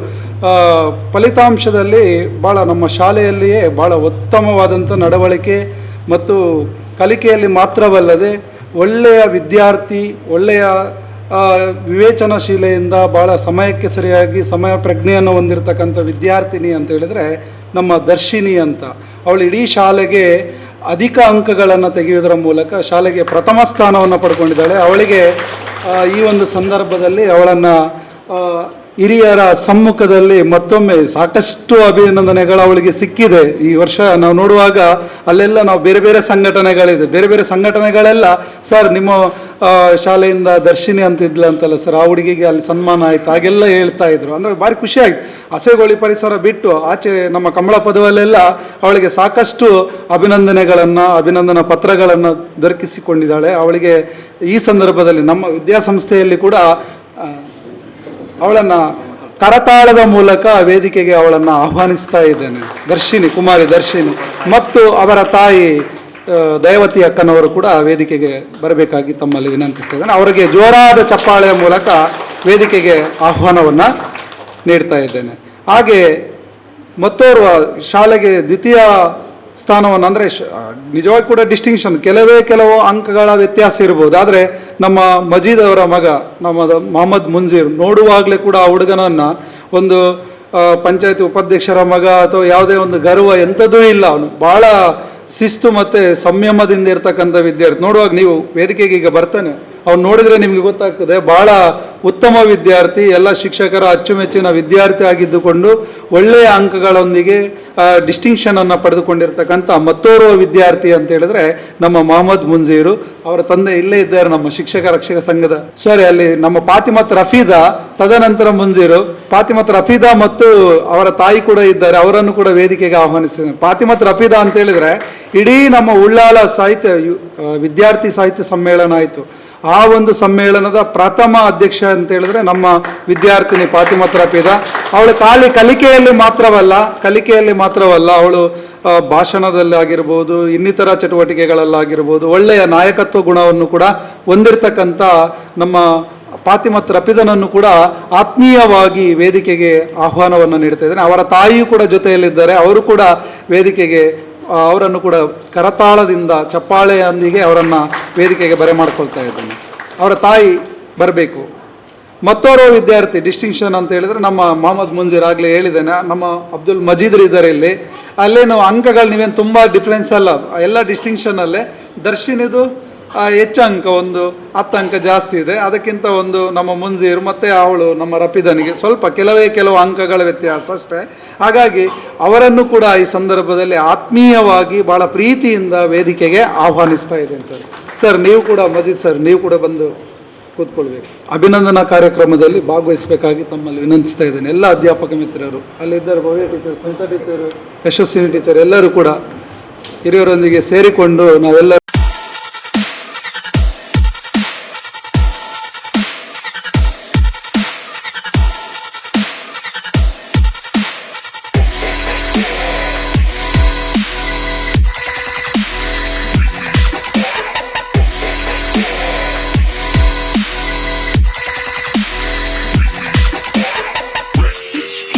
[SPEAKER 4] ಫಲಿತಾಂಶದಲ್ಲಿ ಭಾಳ ನಮ್ಮ ಶಾಲೆಯಲ್ಲಿಯೇ ಭಾಳ ಉತ್ತಮವಾದಂಥ ನಡವಳಿಕೆ ಮತ್ತು ಕಲಿಕೆಯಲ್ಲಿ ಮಾತ್ರವಲ್ಲದೆ ಒಳ್ಳೆಯ ವಿದ್ಯಾರ್ಥಿ, ಒಳ್ಳೆಯ ವಿವೇಚನಾಶೀಲೆಯಿಂದ ಭಾಳ ಸಮಯಕ್ಕೆ ಸರಿಯಾಗಿ ಸಮಯ ಪ್ರಜ್ಞೆಯನ್ನು ಹೊಂದಿರತಕ್ಕಂಥ ವಿದ್ಯಾರ್ಥಿನಿ ಅಂತ ಹೇಳಿದರೆ ನಮ್ಮ ದರ್ಶಿನಿ ಅಂತ. ಅವಳು ಇಡೀ ಶಾಲೆಗೆ ಅಧಿಕ ಅಂಕಗಳನ್ನು ತೆಗೆಯುವುದರ ಮೂಲಕ ಶಾಲೆಗೆ ಪ್ರಥಮ ಸ್ಥಾನವನ್ನು ಪಡ್ಕೊಂಡಿದ್ದಾಳೆ. ಅವಳಿಗೆ ಈ ಒಂದು ಸಂದರ್ಭದಲ್ಲಿ ಅವಳನ್ನು ಹಿರಿಯರ ಸಮ್ಮುಖದಲ್ಲಿ ಮತ್ತೊಮ್ಮೆ ಸಾಕಷ್ಟು ಅಭಿನಂದನೆಗಳು ಅವಳಿಗೆ ಸಿಕ್ಕಿದೆ. ಈ ವರ್ಷ ನಾವು ನೋಡುವಾಗ ಅಲ್ಲೆಲ್ಲ ನಾವು ಬೇರೆ ಬೇರೆ ಸಂಘಟನೆಗಳಿದೆ, ಬೇರೆ ಬೇರೆ ಸಂಘಟನೆಗಳೆಲ್ಲ ಸರ್ ನಿಮ್ಮ ಶಾಲೆಯಿಂದ ದರ್ಶಿನಿ ಅಂತಿದ್ಲ ಅಂತಲ್ಲ ಸರ್, ಆ ಹುಡುಗಿಗೆ ಅಲ್ಲಿ ಸನ್ಮಾನ ಆಯಿತು ಹಾಗೆಲ್ಲ ಹೇಳ್ತಾ ಇದ್ರು. ಅಂದರೆ ಭಾರಿ ಖುಷಿ ಆಯಿತು. ಹಸೆಗೋಳಿ ಪರಿಸರ ಬಿಟ್ಟು ಆಚೆ ನಮ್ಮ ಕಮಲ ಪದವಲ್ಲೆಲ್ಲ ಅವಳಿಗೆ ಸಾಕಷ್ಟು ಅಭಿನಂದನಾ ಪತ್ರಗಳನ್ನು ದೊರಕಿಸಿಕೊಂಡಿದ್ದಾಳೆ. ಅವಳಿಗೆ ಈ ಸಂದರ್ಭದಲ್ಲಿ ನಮ್ಮ ವಿದ್ಯಾಸಂಸ್ಥೆಯಲ್ಲಿ ಕೂಡ ಅವಳನ್ನು ಕರತಾಳದ ಮೂಲಕ ವೇದಿಕೆಗೆ ಅವಳನ್ನು ಆಹ್ವಾನಿಸ್ತಾ ಇದ್ದೇನೆ. ದರ್ಶಿನಿ, ಕುಮಾರಿ ದರ್ಶಿನಿ ಮತ್ತು ಅವರ ತಾಯಿ ದಯವತಿ ಅಕ್ಕನವರು ಕೂಡ ವೇದಿಕೆಗೆ ಬರಬೇಕಾಗಿ ತಮ್ಮಲ್ಲಿ ವಿನಂತಿಸ್ತಾ ಇದ್ದೇನೆ. ಅವರಿಗೆ ಜೋರಾದ ಚಪ್ಪಾಳೆಯ ಮೂಲಕ ವೇದಿಕೆಗೆ ಆಹ್ವಾನವನ್ನು ನೀಡ್ತಾ ಇದ್ದೇನೆ. ಹಾಗೆ ಮತ್ತೋರ್ವ ಶಾಲೆಗೆ ದ್ವಿತೀಯ ಸ್ಥಾನವನ್ನು, ಅಂದರೆ ನಿಜವಾಗಿ ಕೂಡ ಡಿಸ್ಟಿಂಕ್ಷನ್, ಕೆಲವು ಅಂಕಗಳ ವ್ಯತ್ಯಾಸ ಇರ್ಬೋದು, ಆದರೆ ನಮ್ಮ ಮಜೀದ್ ಅವರ ಮಗ ಮೊಹಮ್ಮದ್ ಮುಂಜೀರ್ ನೋಡುವಾಗಲೇ ಕೂಡ ಆ ಹುಡುಗನನ್ನು ಒಂದು ಪಂಚಾಯತ್ ಉಪಾಧ್ಯಕ್ಷರ ಮಗ ಅಥವಾ ಯಾವುದೇ ಒಂದು ಗರ್ವ ಎಂಥದ್ದೂ ಇಲ್ಲ. ಅವನು ಭಾಳ ಶಿಸ್ತು ಮತ್ತು ಸಂಯಮದಿಂದ ಇರ್ತಕ್ಕಂಥ ವಿದ್ಯಾರ್ಥಿ. ನೋಡುವಾಗ ನೀವು ವೇದಿಕೆಗೆ ಈಗ ಬರ್ತಾನೆ, ಅವ್ನು ನೋಡಿದರೆ ನಿಮಗೆ ಗೊತ್ತಾಗ್ತದೆ ಭಾಳ ಉತ್ತಮ ವಿದ್ಯಾರ್ಥಿ, ಎಲ್ಲ ಶಿಕ್ಷಕರ ಅಚ್ಚುಮೆಚ್ಚಿನ ವಿದ್ಯಾರ್ಥಿ ಆಗಿದ್ದುಕೊಂಡು ಒಳ್ಳೆಯ ಅಂಕಗಳೊಂದಿಗೆ ಡಿಸ್ಟಿಂಕ್ಷನನ್ನು ಪಡೆದುಕೊಂಡಿರ್ತಕ್ಕಂಥ ಮತ್ತೋರ್ವ ವಿದ್ಯಾರ್ಥಿ ಅಂತ ಹೇಳಿದ್ರೆ ನಮ್ಮ ಮೊಹಮ್ಮದ್ ಮುಂಜೀರು. ಅವರ ತಂದೆ ಇಲ್ಲೇ ಇದ್ದಾರೆ, ನಮ್ಮ ಶಿಕ್ಷಕ ರಕ್ಷಕ ಸಂಘದ ಅಲ್ಲಿ ನಮ್ಮ ಫಾತಿಮತ್ ರಫೀದಾ, ತದನಂತರ ಮುಂಜೀರು. ಫಾತಿಮತ್ ರಫೀದಾ ಮತ್ತು ಅವರ ತಾಯಿ ಕೂಡ ಇದ್ದಾರೆ, ಅವರನ್ನು ಕೂಡ ವೇದಿಕೆಗೆ ಆಹ್ವಾನಿಸಿದ್ದೇನೆ. ಫಾತಿಮತ್ ರಫೀದಾ ಅಂತ ಹೇಳಿದ್ರೆ ಇಡೀ ನಮ್ಮ ಉಳ್ಳಾಲ ವಿದ್ಯಾರ್ಥಿ ಸಾಹಿತ್ಯ ಸಮ್ಮೇಳನ ಆಯಿತು. ಆ ಒಂದು ಸಮ್ಮೇಳನದ ಪ್ರಥಮ ಅಧ್ಯಕ್ಷ ಅಂತ ಹೇಳಿದ್ರೆ ನಮ್ಮ ವಿದ್ಯಾರ್ಥಿನಿ ಫಾತಿಮತ್ ರಫೀದಾ. ಅವಳು ಖಾಲಿ ಕಲಿಕೆಯಲ್ಲಿ ಮಾತ್ರವಲ್ಲ, ಅವಳು ಭಾಷಣದಲ್ಲಾಗಿರ್ಬೋದು, ಇನ್ನಿತರ ಚಟುವಟಿಕೆಗಳಲ್ಲಾಗಿರ್ಬೋದು ಒಳ್ಳೆಯ ನಾಯಕತ್ವ ಗುಣವನ್ನು ಕೂಡ ಹೊಂದಿರತಕ್ಕಂಥ ನಮ್ಮ ಫಾತಿಮತ್ ರಫೀದನನ್ನು ಕೂಡ ಆತ್ಮೀಯವಾಗಿ ವೇದಿಕೆಗೆ ಆಹ್ವಾನವನ್ನು ನೀಡ್ತಾ ಇದ್ದೇನೆ. ಅವರ ತಾಯಿಯೂ ಕೂಡ ಜೊತೆಯಲ್ಲಿದ್ದಾರೆ, ಅವರು ಕೂಡ ವೇದಿಕೆಗೆ ಅವರನ್ನು ಕೂಡ ಕರತಾಳದಿಂದ ಚಪ್ಪಾಳೆಯೊಂದಿಗೆ ಅವರನ್ನು ವೇದಿಕೆಗೆ ಬರಮಾಡ್ಕೊಳ್ತಾ ಇದ್ದೇನೆ. ಅವರ ತಾಯಿ ಬರಬೇಕು. ಮತ್ತೋರ್ವ ವಿದ್ಯಾರ್ಥಿ ಡಿಸ್ಟಿಂಕ್ಷನ್ ಅಂತ ಹೇಳಿದ್ರೆ ನಮ್ಮ ಮೊಹಮ್ಮದ್ ಮುಂಜೀರ್, ಆಗಲೇ ಹೇಳಿದ್ದೇನೆ, ನಮ್ಮ ಅಬ್ದುಲ್ ಮಜೀದ್ ಇದ್ದಾರೆ ಇಲ್ಲಿ. ಅಲ್ಲೇನು ಅಂಕಗಳು ನೀವೇನು ತುಂಬ ಡಿಫ್ರೆನ್ಸ್ ಅಲ್ಲ, ಎಲ್ಲ ಡಿಸ್ಟಿಂಕ್ಷನಲ್ಲೇ ದರ್ಶಿನಿದು ಹೆಚ್ಚು ಅಂಕ, ಒಂದು 10 ಅಂಕ ಜಾಸ್ತಿ ಇದೆ. ಅದಕ್ಕಿಂತ ಒಂದು ನಮ್ಮ ಮುಂಜೀರ್ ಮತ್ತು ಅವಳು ನಮ್ಮ ರಫೀದನಿಗೆ ಸ್ವಲ್ಪ ಕೆಲವು ಅಂಕಗಳ ವ್ಯತ್ಯಾಸ ಅಷ್ಟೇ. ಹಾಗಾಗಿ ಅವರನ್ನು ಕೂಡ ಈ ಸಂದರ್ಭದಲ್ಲಿ ಆತ್ಮೀಯವಾಗಿ ಭಾಳ ಪ್ರೀತಿಯಿಂದ ವೇದಿಕೆಗೆ ಆಹ್ವಾನಿಸ್ತಾ ಇದ್ದೇನೆ ಸರ್. ನೀವು ಕೂಡ ಮಜೀದ್ ಸರ್, ನೀವು ಕೂಡ ಬಂದು ಕೂತ್ಕೊಳ್ಬೇಕು. ಅಭಿನಂದನಾ ಕಾರ್ಯಕ್ರಮದಲ್ಲಿ ಭಾಗವಹಿಸಬೇಕಾಗಿ ತಮ್ಮಲ್ಲಿ ವಿನಂತಿಸ್ತಾ ಇದ್ದೇನೆ. ಎಲ್ಲ ಅಧ್ಯಾಪಕ ಮಿತ್ರರು ಅಲ್ಲಿದ್ದಾರೆ, ಭವ್ಯ ಟೀಚರ್, ಸಂತ ಟೀಚರು, ಯಶಸ್ವಿನಿ ಟೀಚರ್, ಎಲ್ಲರೂ ಕೂಡ ಹಿರಿಯರೊಂದಿಗೆ ಸೇರಿಕೊಂಡು ನಾವೆಲ್ಲ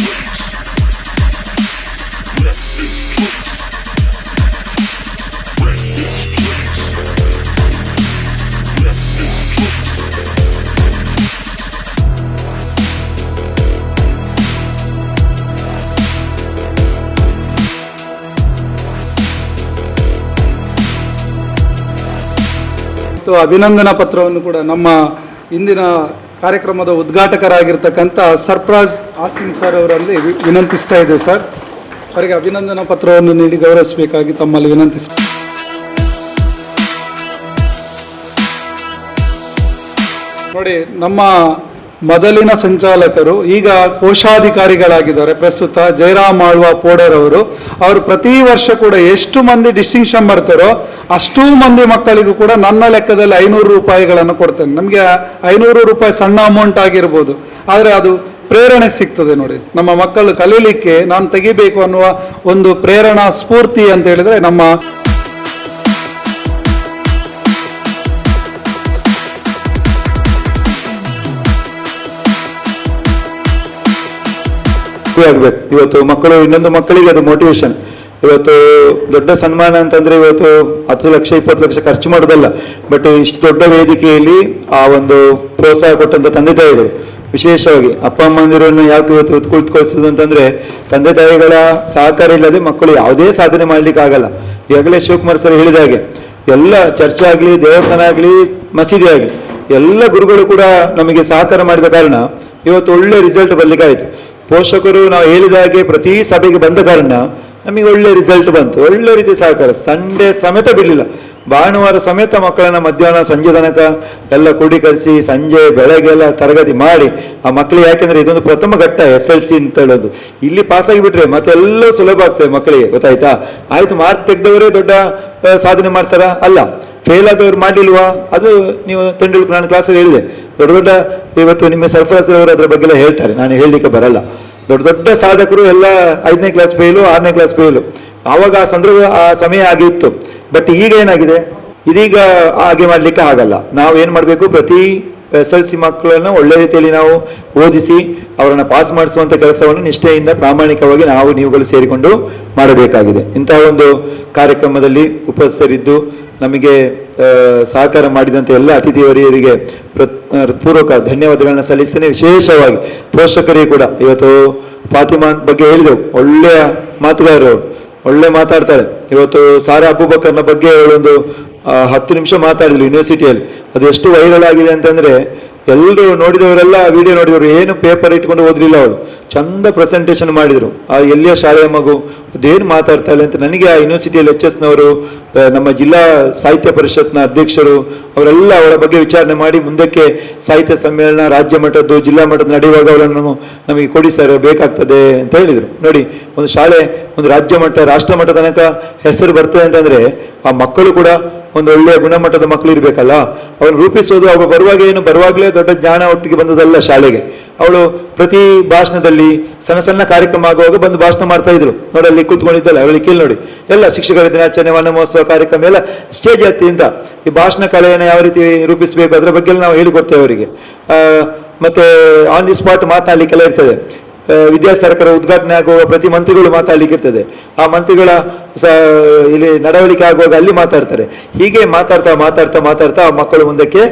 [SPEAKER 4] ಅಭಿನಂದನಾ ಪತ್ರವನ್ನು ಕೂಡ ನಮ್ಮ ಇಂದಿನ ಕಾರ್ಯಕ್ರಮದ ಉದ್ಘಾಟಕರಾಗಿರ್ತಕ್ಕಂಥ ಸರ್ಫರಾಜ್ ಆಸಿಮ್ ಸರ್ ಅವರಲ್ಲಿ ವಿನಂತಿಸ್ತಾ ಇದ್ದೇವೆ ಸರ್. ಅವರಿಗೆ ಅಭಿನಂದನಾ ಪತ್ರವನ್ನು ನೀಡಿ ಗೌರವಿಸಬೇಕಾಗಿ ತಮ್ಮಲ್ಲಿ ವಿನಂತಿಸ. ನೋಡಿ, ನಮ್ಮ ಮೊದಲಿನ ಸಂಚಾಲಕರು ಈಗ ಕೋಶಾಧಿಕಾರಿಗಳಾಗಿದ್ದಾರೆ ಪ್ರಸ್ತುತ, ಜಯರಾಮ್ ಆಳ್ವ ಪೋಡರ್ ಅವರು. ಅವರು ಪ್ರತಿ ವರ್ಷ ಕೂಡ ಎಷ್ಟು ಮಂದಿ ಡಿಸ್ಟಿಂಕ್ಷನ್ ಬರ್ತಾರೋ ಅಷ್ಟೂ ಮಂದಿ ಮಕ್ಕಳಿಗೂ ಕೂಡ ನನ್ನ ಲೆಕ್ಕದಲ್ಲಿ 500 ರೂಪಾಯಿಗಳನ್ನು ಕೊಡ್ತೇನೆ. ನಮಗೆ 500 ರೂಪಾಯಿ ಸಣ್ಣ ಅಮೌಂಟ್ ಆಗಿರ್ಬೋದು, ಆದರೆ ಅದು ಪ್ರೇರಣೆ ಸಿಗ್ತದೆ. ನೋಡಿ, ನಮ್ಮ ಮಕ್ಕಳು ಕಲೀಲಿಕ್ಕೆ ನಾನು ತೆಗಿಬೇಕು ಅನ್ನುವ ಒಂದು ಪ್ರೇರಣಾ ಸ್ಫೂರ್ತಿ ಅಂತ ಹೇಳಿದ್ರೆ ನಮ್ಮ
[SPEAKER 1] ಆಗ್ಬೇಕು. ಇವತ್ತು ಮಕ್ಕಳು ಇನ್ನೊಂದು ಮಕ್ಕಳಿಗೆ ಅದು ಮೋಟಿವೇಶನ್. ಇವತ್ತು ದೊಡ್ಡ ಸನ್ಮಾನ ಅಂತಂದ್ರೆ ಇವತ್ತು 10 ಲಕ್ಷ 20 ಲಕ್ಷ ಖರ್ಚು ಮಾಡೋದಲ್ಲ, ಬಟ್ ಇಷ್ಟು ದೊಡ್ಡ ವೇದಿಕೆಯಲ್ಲಿ ಆ ಒಂದು ಪ್ರೋತ್ಸಾಹ ಕೊಟ್ಟಂತ ತಂದೆ ತಾಯಿಗಳು, ವಿಶೇಷವಾಗಿ ಅಪ್ಪ ಅಮ್ಮಂದಿರನ್ನು ಯಾಕೆ ಇವತ್ತು ಕುಳಿತುಕೊಳಿಸೋದು ಅಂತಂದ್ರೆ ತಂದೆ ತಾಯಿಗಳ ಸಹಕಾರ ಇಲ್ಲದೆ ಮಕ್ಕಳು ಯಾವುದೇ ಸಾಧನೆ ಮಾಡ್ಲಿಕ್ಕೆ ಆಗಲ್ಲ. ಈಗಾಗಲೇ ಶಿವಕುಮಾರ್ ಸರ್ ಹೇಳಿದ ಹಾಗೆ ಎಲ್ಲ ಚರ್ಚೆ ಆಗ್ಲಿ, ದೇವಸ್ಥಾನ ಆಗ್ಲಿ, ಮಸೀದಿ ಆಗ್ಲಿ, ಎಲ್ಲ ಗುರುಗಳು ಕೂಡ ನಮಗೆ ಸಹಕಾರ ಮಾಡಿದ ಕಾರಣ ಇವತ್ತು ಒಳ್ಳೆ ರಿಸಲ್ಟ್ ಬರ್ಲಿಕ್ಕೆ ಆಯ್ತು. ಪೋಷಕರು ನಾವು ಹೇಳಿದ ಹಾಗೆ ಪ್ರತಿ ಸಭೆಗೆ ಬಂದ ಕಾರಣ ನಮಗೆ ಒಳ್ಳೆ ರಿಸಲ್ಟ್ ಬಂತು, ಒಳ್ಳೆ ರೀತಿ ಸಹಕಾರ. ಸಂಡೇ ಸಮೇತ ಬಿಡಲಿಲ್ಲ, ಭಾನುವಾರ ಸಮೇತ ಮಕ್ಕಳನ್ನ ಮಧ್ಯಾಹ್ನ ಸಂಜೆ ತನಕ ಎಲ್ಲ ಕೂಡಿಕರಿಸಿ ಸಂಜೆ ಬೆಳಗ್ಗೆ ಎಲ್ಲ ತರಗತಿ ಮಾಡಿ ಆ ಮಕ್ಕಳಿಗೆ, ಯಾಕೆಂದ್ರೆ ಇದೊಂದು ಪ್ರಥಮ ಘಟ್ಟ SLC ಅಂತ ಹೇಳೋದು. ಇಲ್ಲಿ ಪಾಸ್ ಆಗಿಬಿಟ್ರೆ ಮತ್ತೆ ಎಲ್ಲ ಸುಲಭ ಆಗ್ತದೆ ಮಕ್ಕಳಿಗೆ, ಗೊತ್ತಾಯ್ತಾ? ಆಯ್ತು, ಮಾರ್ಕ್ ತೆಗೆದವರೇ ದೊಡ್ಡ ಸಾಧನೆ ಮಾಡ್ತಾರ? ಅಲ್ಲ, ಫೇಲ್ ಆದವ್ರು ಮಾಡಿಲ್ವಾ? ಅದು ನೀವು ತೆಂಡೂಲ್ಕರ್, ನಾನು ಕ್ಲಾಸಲ್ಲಿ ಹೇಳಿದೆ, ದೊಡ್ಡ ದೊಡ್ಡ ಇವತ್ತು ನಿಮ್ಮ ಸರ್ಫರಾಜ್ ಅವರು ಅದ್ರ ಬಗ್ಗೆ ಎಲ್ಲ ಹೇಳ್ತಾರೆ, ನಾನು ಹೇಳಲಿಕ್ಕೆ ಬರಲ್ಲ. ದೊಡ್ಡ ದೊಡ್ಡ ಸಾಧಕರು ಎಲ್ಲ 5ನೇ ಕ್ಲಾಸ್ ಫೇಲು, 6ನೇ ಕ್ಲಾಸ್ ಫೇಲು. ಆವಾಗ ಆ ಸಂದರ್ಭ, ಆ ಸಮಯ ಆಗಿತ್ತು. ಬಟ್ ಈಗ ಏನಾಗಿದೆ, ಇದೀಗ ಹಾಗೆ ಮಾಡ್ಲಿಕ್ಕೆ ಆಗಲ್ಲ. ನಾವು ಏನ್ ಮಾಡ್ಬೇಕು, ಪ್ರತಿ SLC ಮಕ್ಕಳನ್ನ ಒಳ್ಳೆ ರೀತಿಯಲ್ಲಿ ನಾವು ಓದಿಸಿ ಅವರನ್ನ ಪಾಸ್ ಮಾಡಿಸುವಂತ ಕೆಲಸವನ್ನು ನಿಷ್ಠೆಯಿಂದ ಪ್ರಾಮಾಣಿಕವಾಗಿ ನಾವು ನೀವುಗಳು ಸೇರಿಕೊಂಡು ಮಾಡಬೇಕಾಗಿದೆ. ಇಂತಹ ಒಂದು ಕಾರ್ಯಕ್ರಮದಲ್ಲಿ ಉಪಸ್ಥಿತರಿದ್ದು ನಮಗೆ ಸಹಕಾರ ಮಾಡಿದಂತೆ ಎಲ್ಲ ಅತಿಥಿಯವರಿಗೆ ಪೂರ್ವಕ ಧನ್ಯವಾದಗಳನ್ನ ಸಲ್ಲಿಸ್ತೇನೆ. ವಿಶೇಷವಾಗಿ ಪೋಷಕರಿಗೆ ಕೂಡ, ಇವತ್ತು ಫಾತಿಮಾ ಬಗ್ಗೆ ಹೇಳಿದೆವು, ಒಳ್ಳೆಯ ಮಾತುಗಾರರು, ಒಳ್ಳೆ ಮಾತಾಡ್ತಾರೆ. ಇವತ್ತು ಸಾರಾ ಅಬೂಬಕರ್ನ ಬಗ್ಗೆ ಅವಳೊಂದು 10 ನಿಮಿಷ ಮಾತಾಡಿದ್ರು ಯೂನಿವರ್ಸಿಟಿಯಲ್ಲಿ. ಅದು ಎಷ್ಟು ವೈರಲ್ ಆಗಿದೆ ಅಂತಂದ್ರೆ ಎಲ್ಲರೂ ನೋಡಿದವರೆಲ್ಲ ವಿಡಿಯೋ ನೋಡಿದವರು ಏನು ಪೇಪರ್ ಇಟ್ಕೊಂಡು ಓದ್ಲಿಲ್ಲ, ಅವಳು ಚಂದ ಪ್ರೆಸೆಂಟೇಷನ್ ಮಾಡಿದ್ರು. ಆ ಎಲ್ಲಿಯ ಶಾಲೆಯ ಮಗು ಅದೇನು ಮಾತಾಡ್ತಾಳೆ ಅಂತ. ನನಗೆ ಆ ಯೂನಿವರ್ಸಿಟಿಯಲ್ಲಿ HSನವರು, ನಮ್ಮ ಜಿಲ್ಲಾ ಸಾಹಿತ್ಯ ಪರಿಷತ್ನ ಅಧ್ಯಕ್ಷರು ಅವರೆಲ್ಲ ಅವರ ಬಗ್ಗೆ ವಿಚಾರಣೆ ಮಾಡಿ ಮುಂದಕ್ಕೆ ಸಾಹಿತ್ಯ ಸಮ್ಮೇಳನ ರಾಜ್ಯ ಮಟ್ಟದ್ದು ಜಿಲ್ಲಾ ಮಟ್ಟದ ನಡೆಯುವಾಗ ಅವರನ್ನು ನಮಗೆ ಕೊಡಿ ಸರ್, ಬೇಕಾಗ್ತದೆ ಅಂತ ಹೇಳಿದರು. ನೋಡಿ, ಒಂದು ಶಾಲೆ ಒಂದು ರಾಜ್ಯ ಮಟ್ಟ ರಾಷ್ಟ್ರ ಮಟ್ಟ ತನಕ ಹೆಸರು ಬರ್ತದೆ ಅಂತಂದ್ರೆ ಆ ಮಕ್ಕಳು ಕೂಡ ಒಂದು ಒಳ್ಳೆಯ ಗುಣಮಟ್ಟದ ಮಕ್ಕಳು ಇರಬೇಕಲ್ಲ. ಅವನು ರೂಪಿಸೋದು, ಅವ ಬರುವಾಗಲೇ ದೊಡ್ಡ ಜ್ಞಾನ ಒಟ್ಟಿಗೆ ಬಂದದಲ್ಲ ಶಾಲೆಗೆ. ಅವಳು ಪ್ರತಿ ಭಾಷಣದಲ್ಲಿ ಸಣ್ಣ ಸಣ್ಣ ಕಾರ್ಯಕ್ರಮ ಆಗುವಾಗ ಬಂದು ಭಾಷಣ ಮಾಡ್ತಾ ಇದ್ರು. ನೋಡಿ, ಅಲ್ಲಿ ಕೂತ್ಕೊಂಡಿದ್ದಲ್ಲ, ಅವಳಿಗೆ ಕೇಳಿ ನೋಡಿ, ಎಲ್ಲ ಶಿಕ್ಷಕರ ದಿನಾಚರಣೆ, ವನ ಮಹೋತ್ಸವ ಕಾರ್ಯಕ್ರಮ ಎಲ್ಲ ಸ್ಟೇಜ್ ಹತ್ತಿಯಿಂದ ಈ ಭಾಷಣ ಕಲೆಯನ್ನು ಯಾವ ರೀತಿ ರೂಪಿಸಬೇಕು ಅದರ ಬಗ್ಗೆ ನಾವು ಹೇಳಿಕೊಡ್ತೇವೆ ಅವರಿಗೆ. ಮತ್ತೆ ಆನ್ ದಿ ಸ್ಪಾಟ್ ಮಾತನಾಡಲಿಕ್ಕೆಲ್ಲ ಇರ್ತದೆ. ವಿದ್ಯಾಸರಕಾರ ಉದ್ಘಾಟನೆ ಆಗುವಾಗ ಪ್ರತಿ ಮಂತ್ರಿಗಳು ಮಾತಾಡ್ಲಿಕ್ಕೆ ಇರ್ತದೆ. ಆ ಮಂತ್ರಿಗಳ ಇಲ್ಲಿ ನಡವಳಿಕೆ ಆಗುವಾಗ ಅಲ್ಲಿ ಮಾತಾಡ್ತಾರೆ. ಹೀಗೆ ಮಾತಾಡ್ತಾ ಆ ಮಕ್ಕಳು ಮುಂದಕ್ಕೆ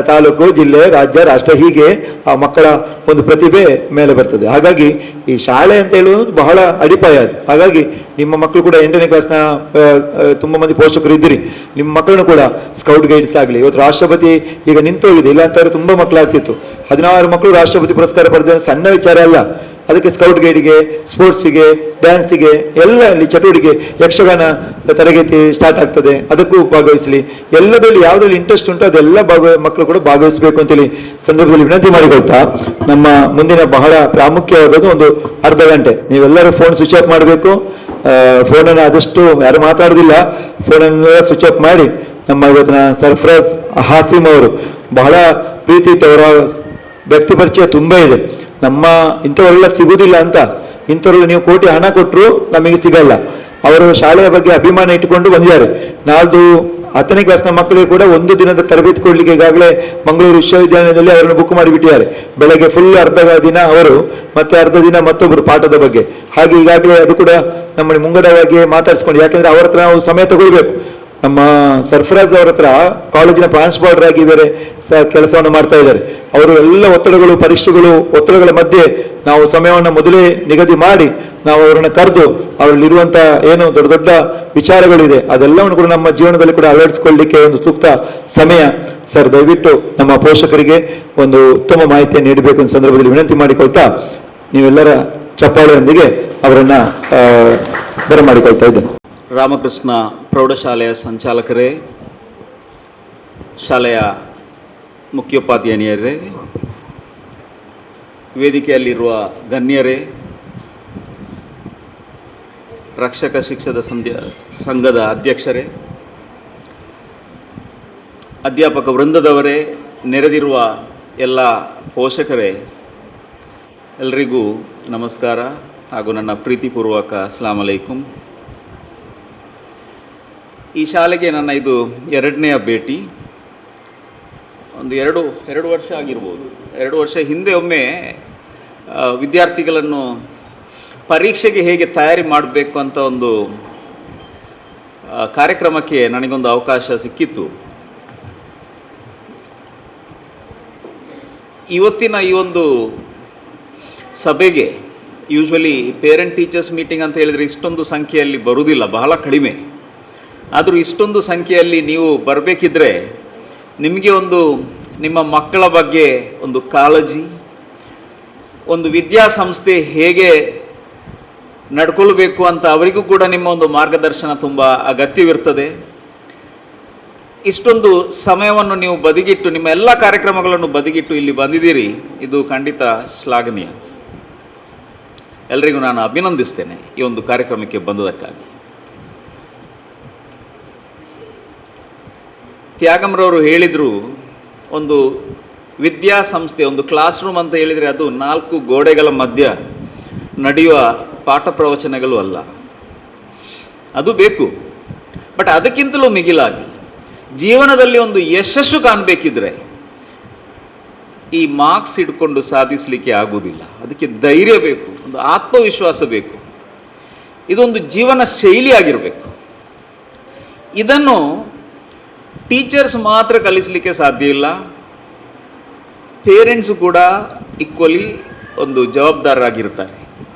[SPEAKER 1] ತಾಲೂಕು, ಜಿಲ್ಲೆ, ರಾಜ್ಯ, ರಾಷ್ಟ್ರ, ಹೀಗೆ ಆ ಮಕ್ಕಳ ಒಂದು ಪ್ರತಿಭೆ ಮೇಲೆ ಬರ್ತದೆ. ಹಾಗಾಗಿ ಈ ಶಾಲೆ ಅಂತ ಹೇಳುವುದು ಬಹಳ ಅಡಿಪಾಯ ಅದು. ಹಾಗಾಗಿ ನಿಮ್ಮ ಮಕ್ಕಳು ಕೂಡ 8ನೇ ಕ್ಲಾಸ್ನ ತುಂಬಾ ಮಂದಿ ಪೋಷಕರು ಇದ್ದೀರಿ, ನಿಮ್ಮ ಮಕ್ಕಳನ್ನು ಕೂಡ ಸ್ಕೌಟ್ ಗೈಡ್ಸ್ ಆಗಲಿ. ಇವತ್ತು ರಾಷ್ಟ್ರಪತಿ ಈಗ ನಿಂತೋಗಿದೆ, ಇಲ್ಲ ಅಂತಂದ್ರೆ ತುಂಬಾ ಮಕ್ಕಳಾಗ್ತಿತ್ತು. 16 ಮಕ್ಕಳು ರಾಷ್ಟ್ರಪತಿ ಪುರಸ್ಕಾರ ಪಡೆದ ಸಣ್ಣ ವಿಚಾರ ಅಲ್ಲ. ಅದಕ್ಕೆ ಸ್ಕೌಟ್ ಗೈಡ್ಗೆ, ಸ್ಪೋರ್ಟ್ಸಿಗೆ, ಡ್ಯಾನ್ಸಿಗೆ ಎಲ್ಲ ಇಲ್ಲಿ ಚಟುವಟಿಕೆ, ಯಕ್ಷಗಾನ ತರಗತಿ ಸ್ಟಾರ್ಟ್ ಆಗ್ತದೆ, ಅದಕ್ಕೂ ಭಾಗವಹಿಸಲಿ. ಎಲ್ಲದರಲ್ಲಿ ಯಾವುದ್ರಲ್ಲಿ ಇಂಟ್ರೆಸ್ಟ್ ಉಂಟು ಅದೆಲ್ಲ ಮಕ್ಕಳು ಕೂಡ ಭಾಗವಹಿಸಬೇಕು ಅಂತೇಳಿ ಸಂದರ್ಭದಲ್ಲಿ ವಿನಂತಿ ಮಾಡಿಕೊಳ್ತಾ, ನಮ್ಮ ಮುಂದಿನ ಬಹಳ ಪ್ರಾಮುಖ್ಯವಾದದ್ದು ಒಂದು ಅರ್ಧ ಗಂಟೆ ನೀವೆಲ್ಲರೂ ಫೋನ್ ಸ್ವಿಚ್ ಆಫ್ ಮಾಡಬೇಕು. ಫೋನನ್ನು ಆದಷ್ಟು ಯಾರು ಮಾತಾಡೋದಿಲ್ಲ, ಫೋನನ್ನು ಸ್ವಿಚ್ ಆಫ್ ಮಾಡಿ. ನಮ್ಮ ಇವತ್ತಿನ ಸರ್ಫರಾಜ್ ಹಾಸಿಮ್ ಅವರು ಬಹಳ ಪ್ರೀತಿ ಇತ್ತು, ಅವರ ವ್ಯಕ್ತಿ ಪರಿಚಯ ತುಂಬಾ ಇದೆ. ನಮ್ಮ ಇಂಥವರೆಲ್ಲ ಸಿಗುವುದಿಲ್ಲ ಅಂತ, ಇಂಥವ್ರಿಗೆ ನೀವು ಕೋಟಿ ಹಣ ಕೊಟ್ಟರು ನಮಗೆ ಸಿಗಲ್ಲ. ಅವರು ಶಾಲೆಯ ಬಗ್ಗೆ ಅಭಿಮಾನ ಇಟ್ಟುಕೊಂಡು ಬಂದಿದ್ದಾರೆ. ನಾಲ್ದು 10ನೇ ಕ್ಲಾಸ್ನ ಮಕ್ಕಳಿಗೆ ಕೂಡ 1 ದಿನದ ತರಬೇತಿ ಕೊಡ್ಲಿಕ್ಕೆ ಈಗಾಗಲೇ ಮಂಗಳೂರು ವಿಶ್ವವಿದ್ಯಾಲಯದಲ್ಲಿ ಅವರನ್ನು ಬುಕ್ ಮಾಡಿಬಿಟ್ಟಿದ್ದಾರೆ. ಬೆಳಗ್ಗೆ ಫುಲ್ ಅರ್ಧ ದಿನ ಅವರು, ಮತ್ತೆ ಅರ್ಧ ದಿನ ಮತ್ತೊಬ್ಬರು ಪಾಠದ ಬಗ್ಗೆ. ಹಾಗೆ ಈಗಾಗಲೇ ಅದು ಕೂಡ ನಮ್ಮ ಮುಂಗಡವಾಗಿ ಮಾತಾಡಿಸ್ಕೊಂಡು, ಯಾಕಂದ್ರೆ ಅವರ ಹತ್ರ ನಾವು ಸಮಯ ತಗೊಳ್ಬೇಕು. ನಮ್ಮ ಸರ್ಫರಾಜ್ ಅವರ ಹತ್ರ ಕಾಲೇಜಿನ ಪ್ರಾನ್ಸ್ಪಾಲರ್ ಆಗಿ ಬೇರೆ ಕೆಲಸವನ್ನು ಮಾಡ್ತಾ ಇದ್ದಾರೆ. ಅವರು ಎಲ್ಲ ಒತ್ತಡಗಳು, ಪರೀಕ್ಷೆಗಳು, ಒತ್ತಡಗಳ ಮಧ್ಯೆ ನಾವು ಸಮಯವನ್ನು ಮೊದಲೇ ನಿಗದಿ ಮಾಡಿ ನಾವು ಅವರನ್ನು ಕರೆದು ಅವರಲ್ಲಿರುವಂತ ಏನು ದೊಡ್ಡ ದೊಡ್ಡ ವಿಚಾರಗಳಿದೆ ಅದೆಲ್ಲವನ್ನು ಕೂಡ ನಮ್ಮ ಜೀವನದಲ್ಲಿ ಕೂಡ ಅಳವಡಿಸಿಕೊಳ್ಳಲಿಕ್ಕೆ ಒಂದು ಸೂಕ್ತ ಸಮಯ. ಸರ್, ದಯವಿಟ್ಟು ನಮ್ಮ ಪೋಷಕರಿಗೆ ಒಂದು ಉತ್ತಮ ಮಾಹಿತಿಯನ್ನು ನೀಡಬೇಕು ಅಂತ ಸಂದರ್ಭದಲ್ಲಿ ವಿನಂತಿ ಮಾಡಿಕೊಳ್ತಾ, ನೀವೆಲ್ಲರ ಚಪ್ಪಾಳೆಯೊಂದಿಗೆ ಅವರನ್ನ ಬರಮಾಡಿಕೊಳ್ತಾ ಇದ್ದೇನೆ.
[SPEAKER 5] ರಾಮಕೃಷ್ಣ ಪ್ರೌಢಶಾಲೆಯ ಸಂಚಾಲಕರೇ, ಶಾಲೆಯ ಮುಖ್ಯೋಪಾಧ್ಯಾಯನಿಯರೇ, ವೇದಿಕೆಯಲ್ಲಿರುವ ಗಣ್ಯರೇ, ರಕ್ಷಕ ಶಿಕ್ಷಕ ಸಂಘದ ಅಧ್ಯಕ್ಷರೇ, ಅಧ್ಯಾಪಕ ವೃಂದದವರೇ, ನೆರೆದಿರುವ ಎಲ್ಲ ಪೋಷಕರೇ, ಎಲ್ರಿಗೂ ನಮಸ್ಕಾರ ಹಾಗೂ ನನ್ನ ಪ್ರೀತಿಪೂರ್ವಕ ಅಸ್ಲಾಂ ಅಲೈಕುಂ. ಈ ಶಾಲೆಗೆ ನನ್ನ ಇದು 2ನೆಯ ಭೇಟಿ. ಒಂದು ಎರಡು ವರ್ಷ ಆಗಿರ್ಬೋದು. 2 ವರ್ಷ ಹಿಂದೆ ಒಮ್ಮೆ ವಿದ್ಯಾರ್ಥಿಗಳನ್ನು ಪರೀಕ್ಷೆಗೆ ಹೇಗೆ ತಯಾರಿ ಮಾಡಬೇಕು ಅಂತ ಒಂದು ಕಾರ್ಯಕ್ರಮಕ್ಕೆ ನನಗೊಂದು ಅವಕಾಶ ಸಿಕ್ಕಿತ್ತು. ಇವತ್ತಿನ ಈ ಒಂದು ಸಭೆಗೆ ಯೂಶ್ವಲಿ ಪೇರೆಂಟ್ ಟೀಚರ್ಸ್ ಮೀಟಿಂಗ್ ಅಂತ ಹೇಳಿದರೆ ಇಷ್ಟೊಂದು ಸಂಖ್ಯೆಯಲ್ಲಿ ಬರುವುದಿಲ್ಲ, ಬಹಳ ಕಡಿಮೆ. ಆದರೂ ಇಷ್ಟೊಂದು ಸಂಖ್ಯೆಯಲ್ಲಿ ನೀವು ಬರಬೇಕಿದ್ರೆ ನಿಮಗೆ ಒಂದು ನಿಮ್ಮ ಮಕ್ಕಳ ಬಗ್ಗೆ ಒಂದು ಕಾಳಜಿ, ಒಂದು ವಿದ್ಯಾಸಂಸ್ಥೆ ಹೇಗೆ ನಡ್ಕೊಳ್ಬೇಕು ಅಂತ ಅವರಿಗೂ ಕೂಡ ನಿಮ್ಮ ಒಂದು ಮಾರ್ಗದರ್ಶನ ತುಂಬ ಅಗತ್ಯವಿರ್ತದೆ. ಇಷ್ಟೊಂದು ಸಮಯವನ್ನು ನೀವು ಬದಿಗಿಟ್ಟು, ನಿಮ್ಮ ಎಲ್ಲ ಕಾರ್ಯಕ್ರಮಗಳನ್ನು ಬದಿಗಿಟ್ಟು ಇಲ್ಲಿ ಬಂದಿದ್ದೀರಿ, ಇದು ಖಂಡಿತ ಶ್ಲಾಘನೀಯ. ಎಲ್ರಿಗೂ ನಾನು ಅಭಿನಂದಿಸ್ತೇನೆ ಈ ಒಂದು ಕಾರ್ಯಕ್ರಮಕ್ಕೆ ಬಂದದಕ್ಕಾಗಿ. ತ್ಯಾಗಮ್ರವರು ಹೇಳಿದರು, ಒಂದು ವಿದ್ಯಾಸಂಸ್ಥೆ, ಒಂದು ಕ್ಲಾಸ್ ರೂಮ್ ಅಂತ ಹೇಳಿದರೆ ಅದು 4 ಗೋಡೆಗಳ ಮಧ್ಯ ನಡೆಯುವ ಪಾಠ ಪ್ರವಚನಗಳು ಅಲ್ಲ, ಅದು ಬೇಕು. ಬಟ್ ಅದಕ್ಕಿಂತಲೂ ಮಿಗಿಲಾಗಿ ಜೀವನದಲ್ಲಿ ಒಂದು ಯಶಸ್ಸು ಕಾಣಬೇಕಿದ್ರೆ ಈ ಮಾರ್ಕ್ಸ್ ಇಟ್ಕೊಂಡು ಸಾಧಿಸಲಿಕ್ಕೆ ಆಗುವುದಿಲ್ಲ. ಅದಕ್ಕೆ ಧೈರ್ಯ ಬೇಕು, ಒಂದು ಆತ್ಮವಿಶ್ವಾಸ ಬೇಕು, ಇದೊಂದು ಜೀವನ ಶೈಲಿ ಆಗಿರಬೇಕು. ಇದನ್ನು ಟೀಚರ್ಸ್ ಮಾತ್ರ ಕಲಿಸಲಿಕ್ಕೆ ಸಾಧ್ಯ ಇಲ್ಲ, ಪೇರೆಂಟ್ಸ್ ಕೂಡ ಈಕ್ವಲಿ ಒಂದು ಜವಾಬ್ದಾರರಾಗಿರ್ತಾರೆ.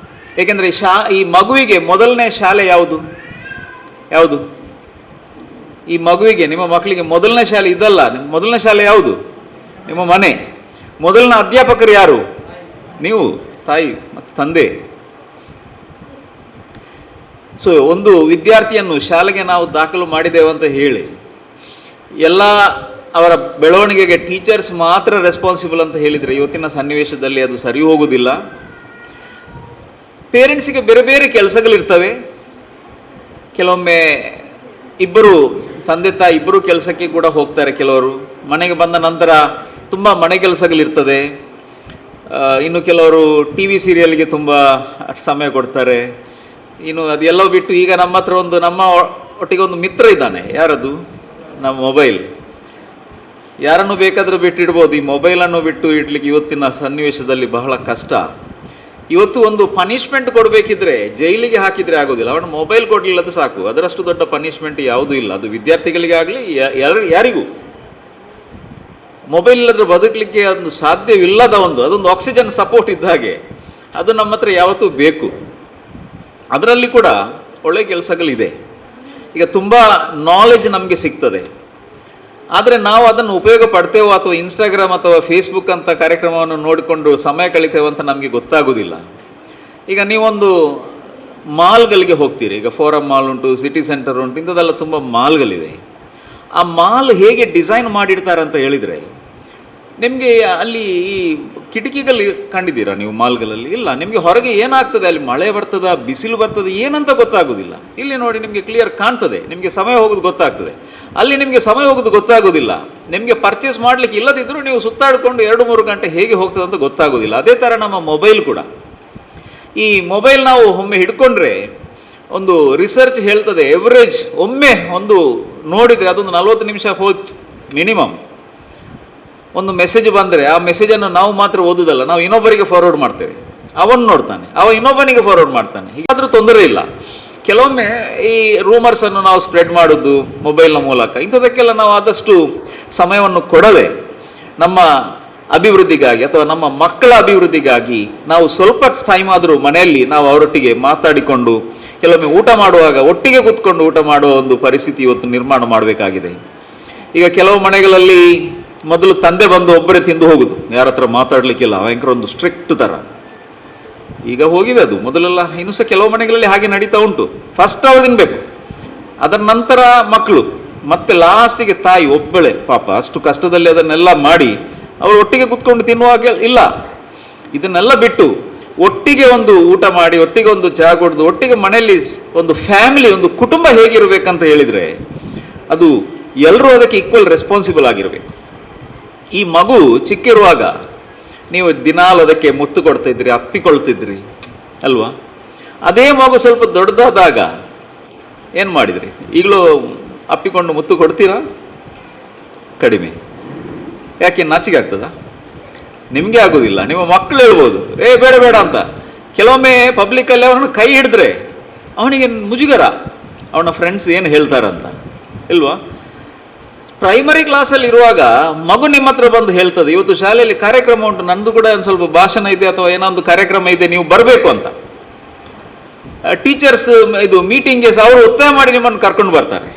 [SPEAKER 5] ಏಕೆಂದರೆ ಈ ಮಗುವಿಗೆ ಮೊದಲನೇ ಶಾಲೆ ಯಾವುದು? ಈ ಮಗುವಿಗೆ, ನಿಮ್ಮ ಮಕ್ಕಳಿಗೆ ಮೊದಲನೇ ಶಾಲೆ ಇದಲ್ಲ. ಮೊದಲನೇ ಶಾಲೆ ಯಾವುದು? ನಿಮ್ಮ ಮನೆ. ಮೊದಲನೇ ಅಧ್ಯಾಪಕರು ಯಾರು? ನೀವು, ತಾಯಿ ಮತ್ತು ತಂದೆ. ಸೊ ಒಂದು ವಿದ್ಯಾರ್ಥಿಯನ್ನು ಶಾಲೆಗೆ ನಾವು ದಾಖಲು ಮಾಡಿದ್ದೇವೆ ಅಂತ ಹೇಳಿ ಎಲ್ಲ ಅವರ ಬೆಳವಣಿಗೆಗೆ ಟೀಚರ್ಸ್ ಮಾತ್ರ ರೆಸ್ಪಾನ್ಸಿಬಲ್ ಅಂತ ಹೇಳಿದರೆ ಇವತ್ತಿನ ಸನ್ನಿವೇಶದಲ್ಲಿ ಅದು ಸರಿ ಹೋಗುವುದಿಲ್ಲ. ಪೇರೆಂಟ್ಸಿಗೆ ಬೇರೆ ಬೇರೆ ಕೆಲಸಗಳಿರ್ತವೆ. ಕೆಲವೊಮ್ಮೆ ಇಬ್ಬರು ತಂದೆ ತಾಯಿ ಇಬ್ಬರು ಕೆಲಸಕ್ಕೆ ಕೂಡ ಹೋಗ್ತಾರೆ. ಕೆಲವರು ಮನೆಗೆ ಬಂದ ನಂತರ ತುಂಬ ಮನೆ ಕೆಲಸಗಳಿರ್ತದೆ. ಇನ್ನು ಕೆಲವರು ಟಿ ವಿ ಸೀರಿಯಲ್ಗೆ ತುಂಬ ಸಮಯ ಕೊಡ್ತಾರೆ. ಇನ್ನು ಅದೆಲ್ಲವೂ ಬಿಟ್ಟು ಈಗ ನಮ್ಮ ಹತ್ರ ನಮ್ಮ ಒಟ್ಟಿಗೆ ಒಂದು ಮಿತ್ರ ಇದ್ದಾನೆ. ಯಾರದು? ನಮ್ಮ ಮೊಬೈಲ್. ಯಾರನ್ನು ಬೇಕಾದರೂ ಬಿಟ್ಟಿಡ್ಬೋದು, ಈ ಮೊಬೈಲನ್ನು ಬಿಟ್ಟು ಇಡ್ಲಿಕ್ಕೆ ಇವತ್ತಿನ ಸನ್ನಿವೇಶದಲ್ಲಿ ಬಹಳ ಕಷ್ಟ. ಇವತ್ತು ಒಂದು ಪನಿಷ್ಮೆಂಟ್ ಕೊಡಬೇಕಿದ್ರೆ ಜೈಲಿಗೆ ಹಾಕಿದರೆ ಆಗೋದಿಲ್ಲ, ಅವನು ಮೊಬೈಲ್ ಕೊಡಲಿಲ್ಲದು ಸಾಕು. ಅದರಷ್ಟು ದೊಡ್ಡ ಪನಿಷ್ಮೆಂಟ್ ಯಾವುದೂ ಇಲ್ಲ. ಅದು ವಿದ್ಯಾರ್ಥಿಗಳಿಗಾಗಲಿ ಯಾರಿಗೂ ಮೊಬೈಲ್ ಇಲ್ಲದ್ರೆ ಬದುಕಲಿಕ್ಕೆ ಅದು ಸಾಧ್ಯವಿಲ್ಲದ ಅದೊಂದು ಆಕ್ಸಿಜನ್ ಸಪೋರ್ಟ್ ಇದ್ದ ಹಾಗೆ. ಅದು ನಮ್ಮ ಹತ್ರ ಯಾವತ್ತೂ ಬೇಕು. ಅದರಲ್ಲಿ ಕೂಡ ಒಳ್ಳೆಯ ಕೆಲಸಗಳಿದೆ. ಈಗ ತುಂಬ ನಾಲೆಜ್ ನಮಗೆ ಸಿಗ್ತದೆ, ಆದರೆ ನಾವು ಅದನ್ನು ಉಪಯೋಗ ಪಡ್ತೇವೋ ಅಥವಾ ಇನ್ಸ್ಟಾಗ್ರಾಮ್ ಅಥವಾ ಫೇಸ್ಬುಕ್ ಅಂತ ಕಾರ್ಯಕ್ರಮವನ್ನು ನೋಡಿಕೊಂಡು ಸಮಯ ಕಳಿತೇವೆ ಅಂತ ನಮಗೆ ಗೊತ್ತಾಗೋದಿಲ್ಲ. ಈಗ ನೀವೊಂದು ಮಾಲ್ಗಳಿಗೆ ಹೋಗ್ತೀರಿ. ಈಗ ಫೋರಮ್ ಮಾಲ್ ಉಂಟು, ಸಿಟಿ ಸೆಂಟರ್ ಉಂಟು, ಇಂಥದ್ದೆಲ್ಲ ತುಂಬ ಮಾಲ್ಗಳಿವೆ. ಆ ಮಾಲ್ ಹೇಗೆ ಡಿಸೈನ್ ಮಾಡಿರ್ತಾರೆ ಅಂತ ಹೇಳಿದರೆ, ನಿಮಗೆ ಅಲ್ಲಿ ಈ ಕಿಟಕಿಗಳು ಕಂಡಿದ್ದೀರಾ ನೀವು ಮಾಲ್ಗಳಲ್ಲಿ? ಇಲ್ಲ. ನಿಮಗೆ ಹೊರಗೆ ಏನಾಗ್ತದೆ, ಅಲ್ಲಿ ಮಳೆ ಬರ್ತದ, ಬಿಸಿಲು ಬರ್ತದೆ, ಏನಂತ ಗೊತ್ತಾಗೋದಿಲ್ಲ. ಇಲ್ಲಿ ನೋಡಿ ನಿಮಗೆ ಕ್ಲಿಯರ್ ಕಾಣ್ತದೆ, ನಿಮಗೆ ಸಮಯ ಹೋಗೋದು ಗೊತ್ತಾಗ್ತದೆ. ಅಲ್ಲಿ ನಿಮಗೆ ಸಮಯ ಹೋಗೋದು ಗೊತ್ತಾಗೋದಿಲ್ಲ. ನಿಮಗೆ ಪರ್ಚೇಸ್ ಮಾಡಲಿಕ್ಕೆ ಇಲ್ಲದಿದ್ದರೂ ನೀವು ಸುತ್ತಾಡಿಕೊಂಡು 2-3 ಗಂಟೆ ಹೇಗೆ ಹೋಗ್ತದೆ ಅಂತ ಗೊತ್ತಾಗೋದಿಲ್ಲ. ಅದೇ ಥರ ನಮ್ಮ ಮೊಬೈಲ್ ಕೂಡ. ಈ ಮೊಬೈಲ್ ನಾವು ಒಮ್ಮೆ ಹಿಡ್ಕೊಂಡ್ರೆ ಒಂದು ರಿಸರ್ಚ್ ಹೇಳ್ತದೆ, ಎವರೇಜ್ ಒಮ್ಮೆ ಒಂದು ನೋಡಿದರೆ ಅದೊಂದು 40 ನಿಮಿಷ ಹೋಯ್ತು ಮಿನಿಮಮ್. ಒಂದು ಮೆಸೇಜ್ ಬಂದರೆ ಆ ಮೆಸೇಜನ್ನು ನಾವು ಮಾತ್ರ ಓದೋದಲ್ಲ, ನಾವು ಇನ್ನೊಬ್ಬರಿಗೆ ಫಾರ್ವರ್ಡ್ ಮಾಡ್ತೇವೆ. ಅವನು ನೋಡ್ತಾನೆ, ಅವ ಇನ್ನೊಬ್ಬನಿಗೆ ಫಾರ್ವರ್ಡ್ ಮಾಡ್ತಾನೆ. ಹೀಗಾದರೂ ತೊಂದರೆ ಇಲ್ಲ. ಕೆಲವೊಮ್ಮೆ ಈ ರೂಮರ್ಸನ್ನು ನಾವು ಸ್ಪ್ರೆಡ್ ಮಾಡೋದು ಮೊಬೈಲ್ನ ಮೂಲಕ, ಇಂಥದಕ್ಕೆಲ್ಲ ನಾವು ಆದಷ್ಟು ಸಮಯವನ್ನು ಕೊಡದೆ ನಮ್ಮ ಅಭಿವೃದ್ಧಿಗಾಗಿ ಅಥವಾ ನಮ್ಮ ಮಕ್ಕಳ ಅಭಿವೃದ್ಧಿಗಾಗಿ ನಾವು ಸ್ವಲ್ಪ ಟೈಮ್ ಆದರೂ ಮನೆಯಲ್ಲಿ ನಾವು ಅವರೊಟ್ಟಿಗೆ ಮಾತಾಡಿಕೊಂಡು, ಕೆಲವೊಮ್ಮೆ ಊಟ ಮಾಡುವಾಗ ಒಟ್ಟಿಗೆ ಕೂತ್ಕೊಂಡು ಊಟ ಮಾಡುವ ಒಂದು ಪರಿಸ್ಥಿತಿ ಇವತ್ತು ನಿರ್ಮಾಣ ಮಾಡಬೇಕಾಗಿದೆ. ಈಗ ಕೆಲವು ಮನೆಗಳಲ್ಲಿ ಮೊದಲು ತಂದೆ ಬಂದು ಒಬ್ಬರೇ ತಿಂದು ಹೋಗುದು, ಯಾರ ಹತ್ರ ಮಾತಾಡಲಿಕ್ಕಿಲ್ಲ, ಭಯಂಕರ ಒಂದು ಸ್ಟ್ರಿಕ್ಟ್ ಥರ. ಈಗ ಹೋಗಿದೆ ಅದು. ಮೊದಲೆಲ್ಲ ಇನ್ನೂ ಸಹ ಕೆಲವು ಮನೆಗಳಲ್ಲಿ ಹಾಗೆ ನಡೀತಾ ಉಂಟು. ಫಸ್ಟ್ ಅವ್ರು ತಿನ್ಬೇಕು, ಅದರ ನಂತರ ಮಕ್ಕಳು, ಮತ್ತೆ ಲಾಸ್ಟಿಗೆ ತಾಯಿ ಒಬ್ಬಳೆ. ಪಾಪ ಅಷ್ಟು ಕಷ್ಟದಲ್ಲಿ ಅದನ್ನೆಲ್ಲ ಮಾಡಿ ಅವರು ಒಟ್ಟಿಗೆ ಕೂತ್ಕೊಂಡು ತಿನ್ನುವಾಗ ಇಲ್ಲ. ಇದನ್ನೆಲ್ಲ ಬಿಟ್ಟು ಒಟ್ಟಿಗೆ ಒಂದು ಊಟ ಮಾಡಿ, ಒಟ್ಟಿಗೆ ಒಂದು ಚಹಾ ಕುಡಿದು, ಒಟ್ಟಿಗೆ ಮನೆಯಲ್ಲಿ ಒಂದು ಫ್ಯಾಮಿಲಿ, ಒಂದು ಕುಟುಂಬ ಹೇಗಿರಬೇಕಂತ ಹೇಳಿದರೆ ಅದು ಎಲ್ಲರೂ ಅದಕ್ಕೆ ಈಕ್ವಲ್ ರೆಸ್ಪಾನ್ಸಿಬಲ್ ಆಗಿರಬೇಕು. ಈ ಮಗು ಚಿಕ್ಕಿರುವಾಗ ನೀವು ದಿನಾಲು ಅದಕ್ಕೆ ಮುತ್ತು ಕೊಡ್ತಿದ್ರಿ, ಅಪ್ಪಿಕೊಳ್ತಿದ್ರಿ ಅಲ್ವಾ? ಅದೇ ಮಗು ಸ್ವಲ್ಪ ದೊಡ್ಡದಾದಾಗ ಏನು ಮಾಡಿದ್ರಿ? ಈಗಲೂ ಅಪ್ಪಿಕೊಂಡು ಮುತ್ತು ಕೊಡ್ತೀರಾ? ಕಡಿಮೆ. ಯಾಕೆ? ನಾಚಿಕೆ ಆಗ್ತದ? ನಿಮಗೆ ಆಗೋದಿಲ್ಲ, ನಿಮ್ಮ ಮಕ್ಕಳು ಹೇಳ್ಬೋದು ಬೇಡ ಬೇಡ ಅಂತ. ಕೆಲವೊಮ್ಮೆ ಪಬ್ಲಿಕ್ಕಲ್ಲಿ ಅವನನ್ನು ಕೈ ಹಿಡಿದ್ರೆ ಅವನಿಗೆ ಮುಜುಗರ. ಅವನ ಫ್ರೆಂಡ್ಸ್ ಏನು ಹೇಳ್ತಾರಂತ, ಇಲ್ವಾ? ಪ್ರೈಮರಿ ಕ್ಲಾಸಲ್ಲಿ ಇರುವಾಗ ಮಗು ನಿಮ್ಮ ಹತ್ರ ಬಂದು ಹೇಳ್ತದೆ, ಇವತ್ತು ಶಾಲೆಯಲ್ಲಿ ಕಾರ್ಯಕ್ರಮ ಉಂಟು, ನಂದು ಕೂಡ ಒಂದು ಸ್ವಲ್ಪ ಭಾಷಣ ಇದೆ ಅಥವಾ ಏನೋ ಒಂದು ಕಾರ್ಯಕ್ರಮ ಇದೆ, ನೀವು ಬರಬೇಕು ಅಂತ. ಟೀಚರ್ಸ್ ಇದು ಮೀಟಿಂಗ್ಗೆ ಅವರು ಒತ್ತಾಯ ಮಾಡಿ ನಿಮ್ಮನ್ನು ಕರ್ಕೊಂಡು ಬರ್ತಾರೆ.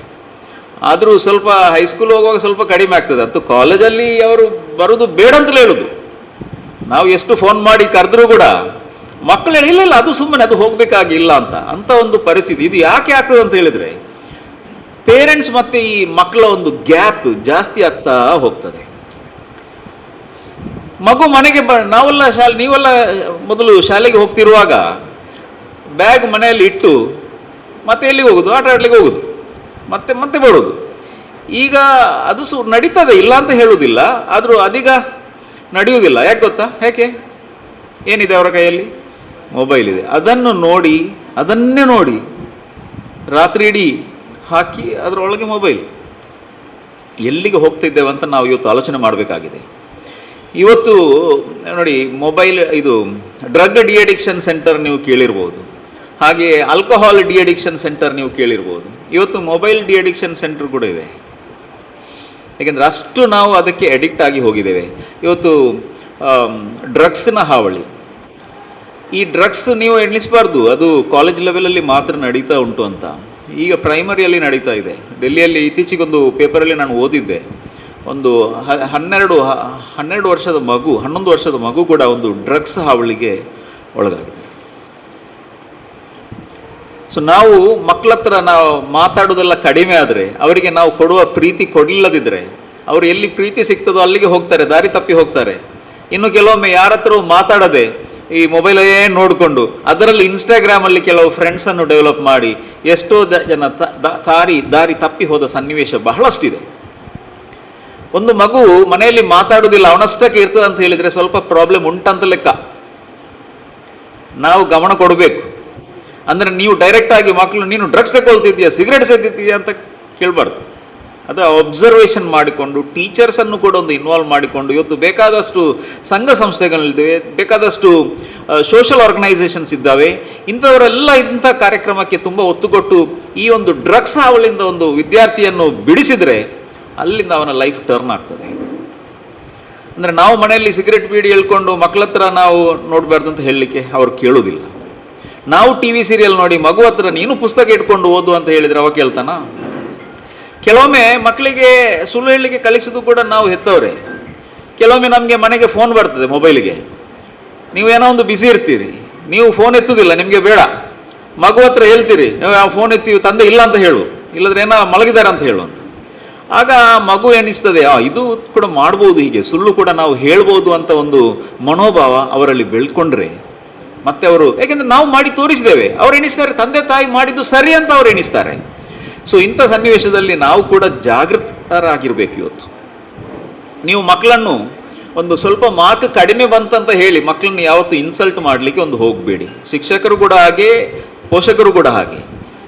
[SPEAKER 5] ಆದರೂ ಸ್ವಲ್ಪ ಹೈಸ್ಕೂಲ್ ಹೋಗುವಾಗ ಸ್ವಲ್ಪ ಕಡಿಮೆ ಆಗ್ತದೆ. ಅದು ಕಾಲೇಜಲ್ಲಿ ಅವರು ಬರೋದು ಬೇಡ ಅಂತಲೇ ಹೇಳೋದು. ನಾವು ಎಷ್ಟು ಫೋನ್ ಮಾಡಿ ಕರೆದ್ರೂ ಕೂಡ ಮಕ್ಕಳು ಹೇಳಿ ಇಲ್ಲ ಅದು ಸುಮ್ಮನೆ, ಅದು ಹೋಗಬೇಕಾಗಿಲ್ಲ ಅಂತ ಒಂದು ಪರಿಸ್ಥಿತಿ. ಇದು ಯಾಕೆ ಆಗ್ತದೆ ಅಂತ ಹೇಳಿದ್ರೆ, ಪೇರೆಂಟ್ಸ್ ಮತ್ತೆ ಈ ಮಕ್ಕಳ ಒಂದು ಗ್ಯಾಪ್ ಜಾಸ್ತಿ ಆಗ್ತಾ ಹೋಗ್ತದೆ. ಮಗು ಮನೆಗೆ ನಾವೆಲ್ಲ ನೀವೆಲ್ಲ ಮೊದಲು ಶಾಲೆಗೆ ಹೋಗ್ತಿರುವಾಗ ಬ್ಯಾಗ್ ಮನೆಯಲ್ಲಿ ಇಟ್ಟು ಮತ್ತೆ ಎಲ್ಲಿಗೆ ಹೋಗುದು, ಆಟ ಆಡ್ಲಿಕ್ಕೆ ಹೋಗುದು, ಮತ್ತೆ ಬರೋದು. ಈಗ ಅದು ನಡೀತದೆ, ಇಲ್ಲ ಅಂತ ಹೇಳುವುದಿಲ್ಲ, ಆದರೂ ಅದೀಗ ನಡೆಯುವುದಿಲ್ಲ. ಯಾಕೆ ಗೊತ್ತಾ? ಯಾಕೆ? ಏನಿದೆ ಅವರ ಕೈಯಲ್ಲಿ? ಮೊಬೈಲ್ ಇದೆ. ಅದನ್ನೇ ನೋಡಿ ರಾತ್ರಿ ಇಡೀ ಹಾಕಿ ಅದರೊಳಗೆ ಮೊಬೈಲ್. ಎಲ್ಲಿಗೆ ಹೋಗ್ತಿದ್ದೇವೆ ಅಂತ ನಾವು ಇವತ್ತು ಆಲೋಚನೆ ಮಾಡಬೇಕಾಗಿದೆ. ಇವತ್ತು ನೋಡಿ, ಮೊಬೈಲ್ ಇದು ಡ್ರಗ್ ಡಿ ಅಡಿಕ್ಷನ್ ಸೆಂಟರ್ ನೀವು ಕೇಳಿರ್ಬೋದು, ಹಾಗೆ ಆಲ್ಕೋಹಾಲ್ ಡಿ ಅಡಿಕ್ಷನ್ ಸೆಂಟರ್ ನೀವು ಕೇಳಿರ್ಬೋದು. ಇವತ್ತು ಮೊಬೈಲ್ ಡಿ ಅಡಿಕ್ಷನ್ ಸೆಂಟರ್ ಕೂಡ ಇದೆ. ಯಾಕೆಂದರೆ ಅಷ್ಟು ನಾವು ಅದಕ್ಕೆ ಅಡಿಕ್ಟ್ ಆಗಿ ಹೋಗಿದ್ದೇವೆ. ಇವತ್ತು ಡ್ರಗ್ಸ್ನ ಹಾವಳಿ. ಈ ಡ್ರಗ್ಸ್ ನೀವು ಎಣಿಸಬಾರ್ದು ಅದು ಕಾಲೇಜ್ ಲೆವೆಲಲ್ಲಿ ಮಾತ್ರ ನಡೀತಾ ಉಂಟು ಅಂತ. ಈಗ ಪ್ರೈಮರಿಯಲ್ಲಿ ನಡೀತಾ ಇದೆ. ಡೆಲ್ಲಿಯಲ್ಲಿ ಇತ್ತೀಚೆಗೊಂದು ಪೇಪರಲ್ಲಿ ನಾನು ಓದಿದ್ದೆ, ಒಂದು 11 ವರ್ಷದ ಮಗು ಕೂಡ ಒಂದು ಡ್ರಗ್ಸ್ ಹಾವಳಿಗೆ ಒಳಗಾಗಿದೆ. ಸೊ ನಾವು ಮಕ್ಕಳ ಹತ್ರ ನಾವು ಮಾತಾಡೋದೆಲ್ಲ ಕಡಿಮೆ ಆದರೆ, ಅವರಿಗೆ ನಾವು ಕೊಡುವ ಪ್ರೀತಿ ಕೊಡಲಿಲ್ಲದಿದ್ದರೆ, ಅವರು ಎಲ್ಲಿ ಪ್ರೀತಿ ಸಿಗ್ತದೋ ಅಲ್ಲಿಗೆ ಹೋಗ್ತಾರೆ, ದಾರಿ ತಪ್ಪಿ ಹೋಗ್ತಾರೆ. ಇನ್ನು ಕೆಲವೊಮ್ಮೆ ಯಾರ ಹತ್ರ ಮಾತಾಡದೆ ಈ ಮೊಬೈಲೇ ನೋಡಿಕೊಂಡು ಅದರಲ್ಲಿ ಇನ್ಸ್ಟಾಗ್ರಾಮಲ್ಲಿ ಕೆಲವು ಫ್ರೆಂಡ್ಸನ್ನು ಡೆವಲಪ್ ಮಾಡಿ ಎಷ್ಟೋ ಜನ ದಾರಿ ತಪ್ಪಿ ಹೋದ ಸನ್ನಿವೇಶ ಬಹಳಷ್ಟಿದೆ. ಒಂದು ಮಗು ಮನೆಯಲ್ಲಿ ಮಾತಾಡುವುದಿಲ್ಲ, ಅವನಷ್ಟಕ್ಕೆ ಇರ್ತದೆ ಅಂತ ಹೇಳಿದರೆ ಸ್ವಲ್ಪ ಪ್ರಾಬ್ಲಮ್ ಉಂಟಂತ ಲೆಕ್ಕ. ನಾವು ಗಮನ ಕೊಡಬೇಕು. ಅಂದರೆ ನೀವು ಡೈರೆಕ್ಟ್ ಆಗಿ ಮಕ್ಕಳು ನೀನು ಡ್ರಗ್ಸ್ ತಗೊಳ್ತಿದ್ದೀಯಾ, ಸಿಗರೇಟ್ ಸೇದಿದ್ದೀಯಾ ಅಂತ ಕೇಳಬಾರ್ದು. ಅದು ಅಬ್ಸರ್ವೇಷನ್ ಮಾಡಿಕೊಂಡು ಟೀಚರ್ಸನ್ನು ಕೂಡ ಒಂದು ಇನ್ವಾಲ್ವ್ ಮಾಡಿಕೊಂಡು, ಇವತ್ತು ಬೇಕಾದಷ್ಟು ಸಂಘ ಸಂಸ್ಥೆಗಳಿದ್ದಾವೆ, ಬೇಕಾದಷ್ಟು ಸೋಷಲ್ ಆರ್ಗನೈಸೇಷನ್ಸ್ ಇದ್ದಾವೆ. ಇಂಥವರೆಲ್ಲ ಇಂಥ ಕಾರ್ಯಕ್ರಮಕ್ಕೆ ತುಂಬ ಒತ್ತು ಕೊಟ್ಟು ಈ ಒಂದು ಡ್ರಗ್ಸ್ ಹಾವಳಿಂದ ಒಂದು ವಿದ್ಯಾರ್ಥಿಯನ್ನು ಬಿಡಿಸಿದರೆ ಅಲ್ಲಿಂದ ಅವನ ಲೈಫ್ ಟರ್ನ್ ಆಗ್ತದೆ. ಅಂದರೆ ನಾವು ಮನೆಯಲ್ಲಿ ಸಿಗರೇಟ್ ಬೀಡಿ ಹೇಳ್ಕೊಂಡು ಮಕ್ಕಳ ಹತ್ರ ನಾವು ನೋಡಬಾರ್ದು ಅಂತ ಹೇಳಲಿಕ್ಕೆ ಅವ್ರು ಕೇಳೋದಿಲ್ಲ. ನಾವು TV ಸೀರಿಯಲ್ ನೋಡಿ ಮಗು ಹತ್ರ ನೀನು ಪುಸ್ತಕ ಇಟ್ಕೊಂಡು ಓದು ಅಂತ ಹೇಳಿದರೆ ಅವ ಕೇಳ್ತಾನ? ಕೆಲವೊಮ್ಮೆ ಮಕ್ಕಳಿಗೆ ಸುಳ್ಳು ಹೇಳಲಿಕ್ಕೆ ಕಲಿಸೋದು ಕೂಡ ನಾವು ಹೆತ್ತವ್ರೆ. ಕೆಲವೊಮ್ಮೆ ನಮಗೆ ಮನೆಗೆ ಫೋನ್ ಬರ್ತದೆ ಮೊಬೈಲಿಗೆ, ನೀವೇನೋ ಒಂದು ಬಿಸಿ ಇರ್ತೀರಿ, ನೀವು ಫೋನ್ ಎತ್ತುವುದಿಲ್ಲ, ನಿಮಗೆ ಬೇಡ. ಮಗು ಹತ್ರ ಹೇಳ್ತೀರಿ, ಫೋನ್ ಎತ್ತೀವಿ, ತಂದೆ ಇಲ್ಲ ಅಂತ ಹೇಳು, ಇಲ್ಲದ್ರೆ ಏನೋ ಮಲಗಿದ್ದಾರೆ ಅಂತ ಹೇಳು ಅಂತ. ಆಗ ಮಗು ಎನಿಸ್ತದೆ, ಇದು ಕೂಡ ಮಾಡ್ಬೋದು, ಹೀಗೆ ಸುಳ್ಳು ಕೂಡ ನಾವು ಹೇಳ್ಬೋದು ಅಂತ ಒಂದು ಮನೋಭಾವ ಅವರಲ್ಲಿ ಬೆಳ್ಕೊಂಡ್ರೆ ಮತ್ತೆ ಅವರು, ಯಾಕೆಂದ್ರೆ ನಾವು ಮಾಡಿ ತೋರಿಸಿದ್ದೇವೆ, ಅವ್ರು ಎಣಿಸ್ತಾರೆ ತಂದೆ ತಾಯಿ ಮಾಡಿದ್ದು ಸರಿ ಅಂತ ಅವ್ರು ಎಣಿಸ್ತಾರೆ. ಸೊ ಇಂಥ ಸನ್ನಿವೇಶದಲ್ಲಿ ನಾವು ಕೂಡ ಜಾಗೃತರಾಗಿರ್ಬೇಕು. ಇವತ್ತು ನೀವು ಮಕ್ಕಳನ್ನು ಒಂದು ಸ್ವಲ್ಪ ಮಾರ್ಕ್ ಕಡಿಮೆ ಬಂತಂತ ಹೇಳಿ ಮಕ್ಕಳನ್ನು ಯಾವತ್ತು ಇನ್ಸಲ್ಟ್ ಮಾಡಲಿಕ್ಕೆ ಒಂದು ಹೋಗಬೇಡಿ. ಶಿಕ್ಷಕರು ಕೂಡ ಹಾಗೆ, ಪೋಷಕರು ಕೂಡ ಹಾಗೆ.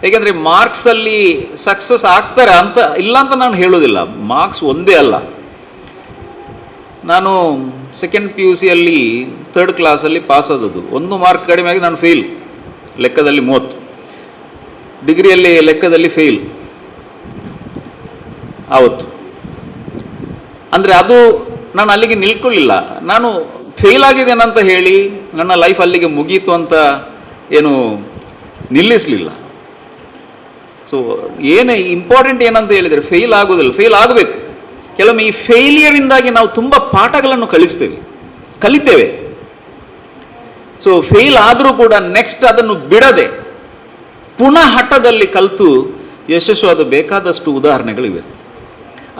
[SPEAKER 5] ಏಕೆಂದರೆ ಮಾರ್ಕ್ಸಲ್ಲಿ ಸಕ್ಸಸ್ ಆಗ್ತಾರೆ ಅಂತ ಇಲ್ಲ ಅಂತ ನಾನು ಹೇಳೋದಿಲ್ಲ. ಮಾರ್ಕ್ಸ್ ಒಂದೇ ಅಲ್ಲ. ನಾನು 2nd PUC 3rd ಕ್ಲಾಸಲ್ಲಿ ಪಾಸ್ ಆದದ್ದು, 1 ಮಾರ್ಕ್ ಕಡಿಮೆ ಆಗಿ ನಾನು ಫೇಲ್, ಲೆಕ್ಕದಲ್ಲಿ 30. ಡಿಗ್ರಿಯಲ್ಲಿ ಲೆಕ್ಕದಲ್ಲಿ ಫೇಲ್ ಆವತ್ತು. ಅಂದರೆ ಅದು ನಾನು ಅಲ್ಲಿಗೆ ನಿಲ್ಕೊಳ್ಳಿಲ್ಲ. ನಾನು ಫೇಲ್ ಆಗಿದ್ದೇನಂತ ಹೇಳಿ ನನ್ನ ಲೈಫ್ ಅಲ್ಲಿಗೆ ಮುಗೀತು ಅಂತ ಏನು ನಿಲ್ಲಿಸಲಿಲ್ಲ. ಸೊ ಏನೇ ಇಂಪಾರ್ಟೆಂಟ್ ಏನಂತ ಹೇಳಿದರೆ ಫೇಲ್ ಆಗೋದಿಲ್ಲ, ಫೇಲ್ ಆಗಬೇಕು. ಕೆಲವೊಮ್ಮೆ ಈ ಫೇಲಿಯರಿಂದಾಗಿ ನಾವು ತುಂಬ ಪಾಠಗಳನ್ನು ಕಲಿತೇವೆ. ಸೊ ಫೇಲ್ ಆದರೂ ಕೂಡ ನೆಕ್ಸ್ಟ್ ಅದನ್ನು ಬಿಡದೆ ಪುನಃ ಹಠದಲ್ಲಿ ಕಲಿತು ಯಶಸ್ವಾದ ಬೇಕಾದಷ್ಟು ಉದಾಹರಣೆಗಳಿವೆ.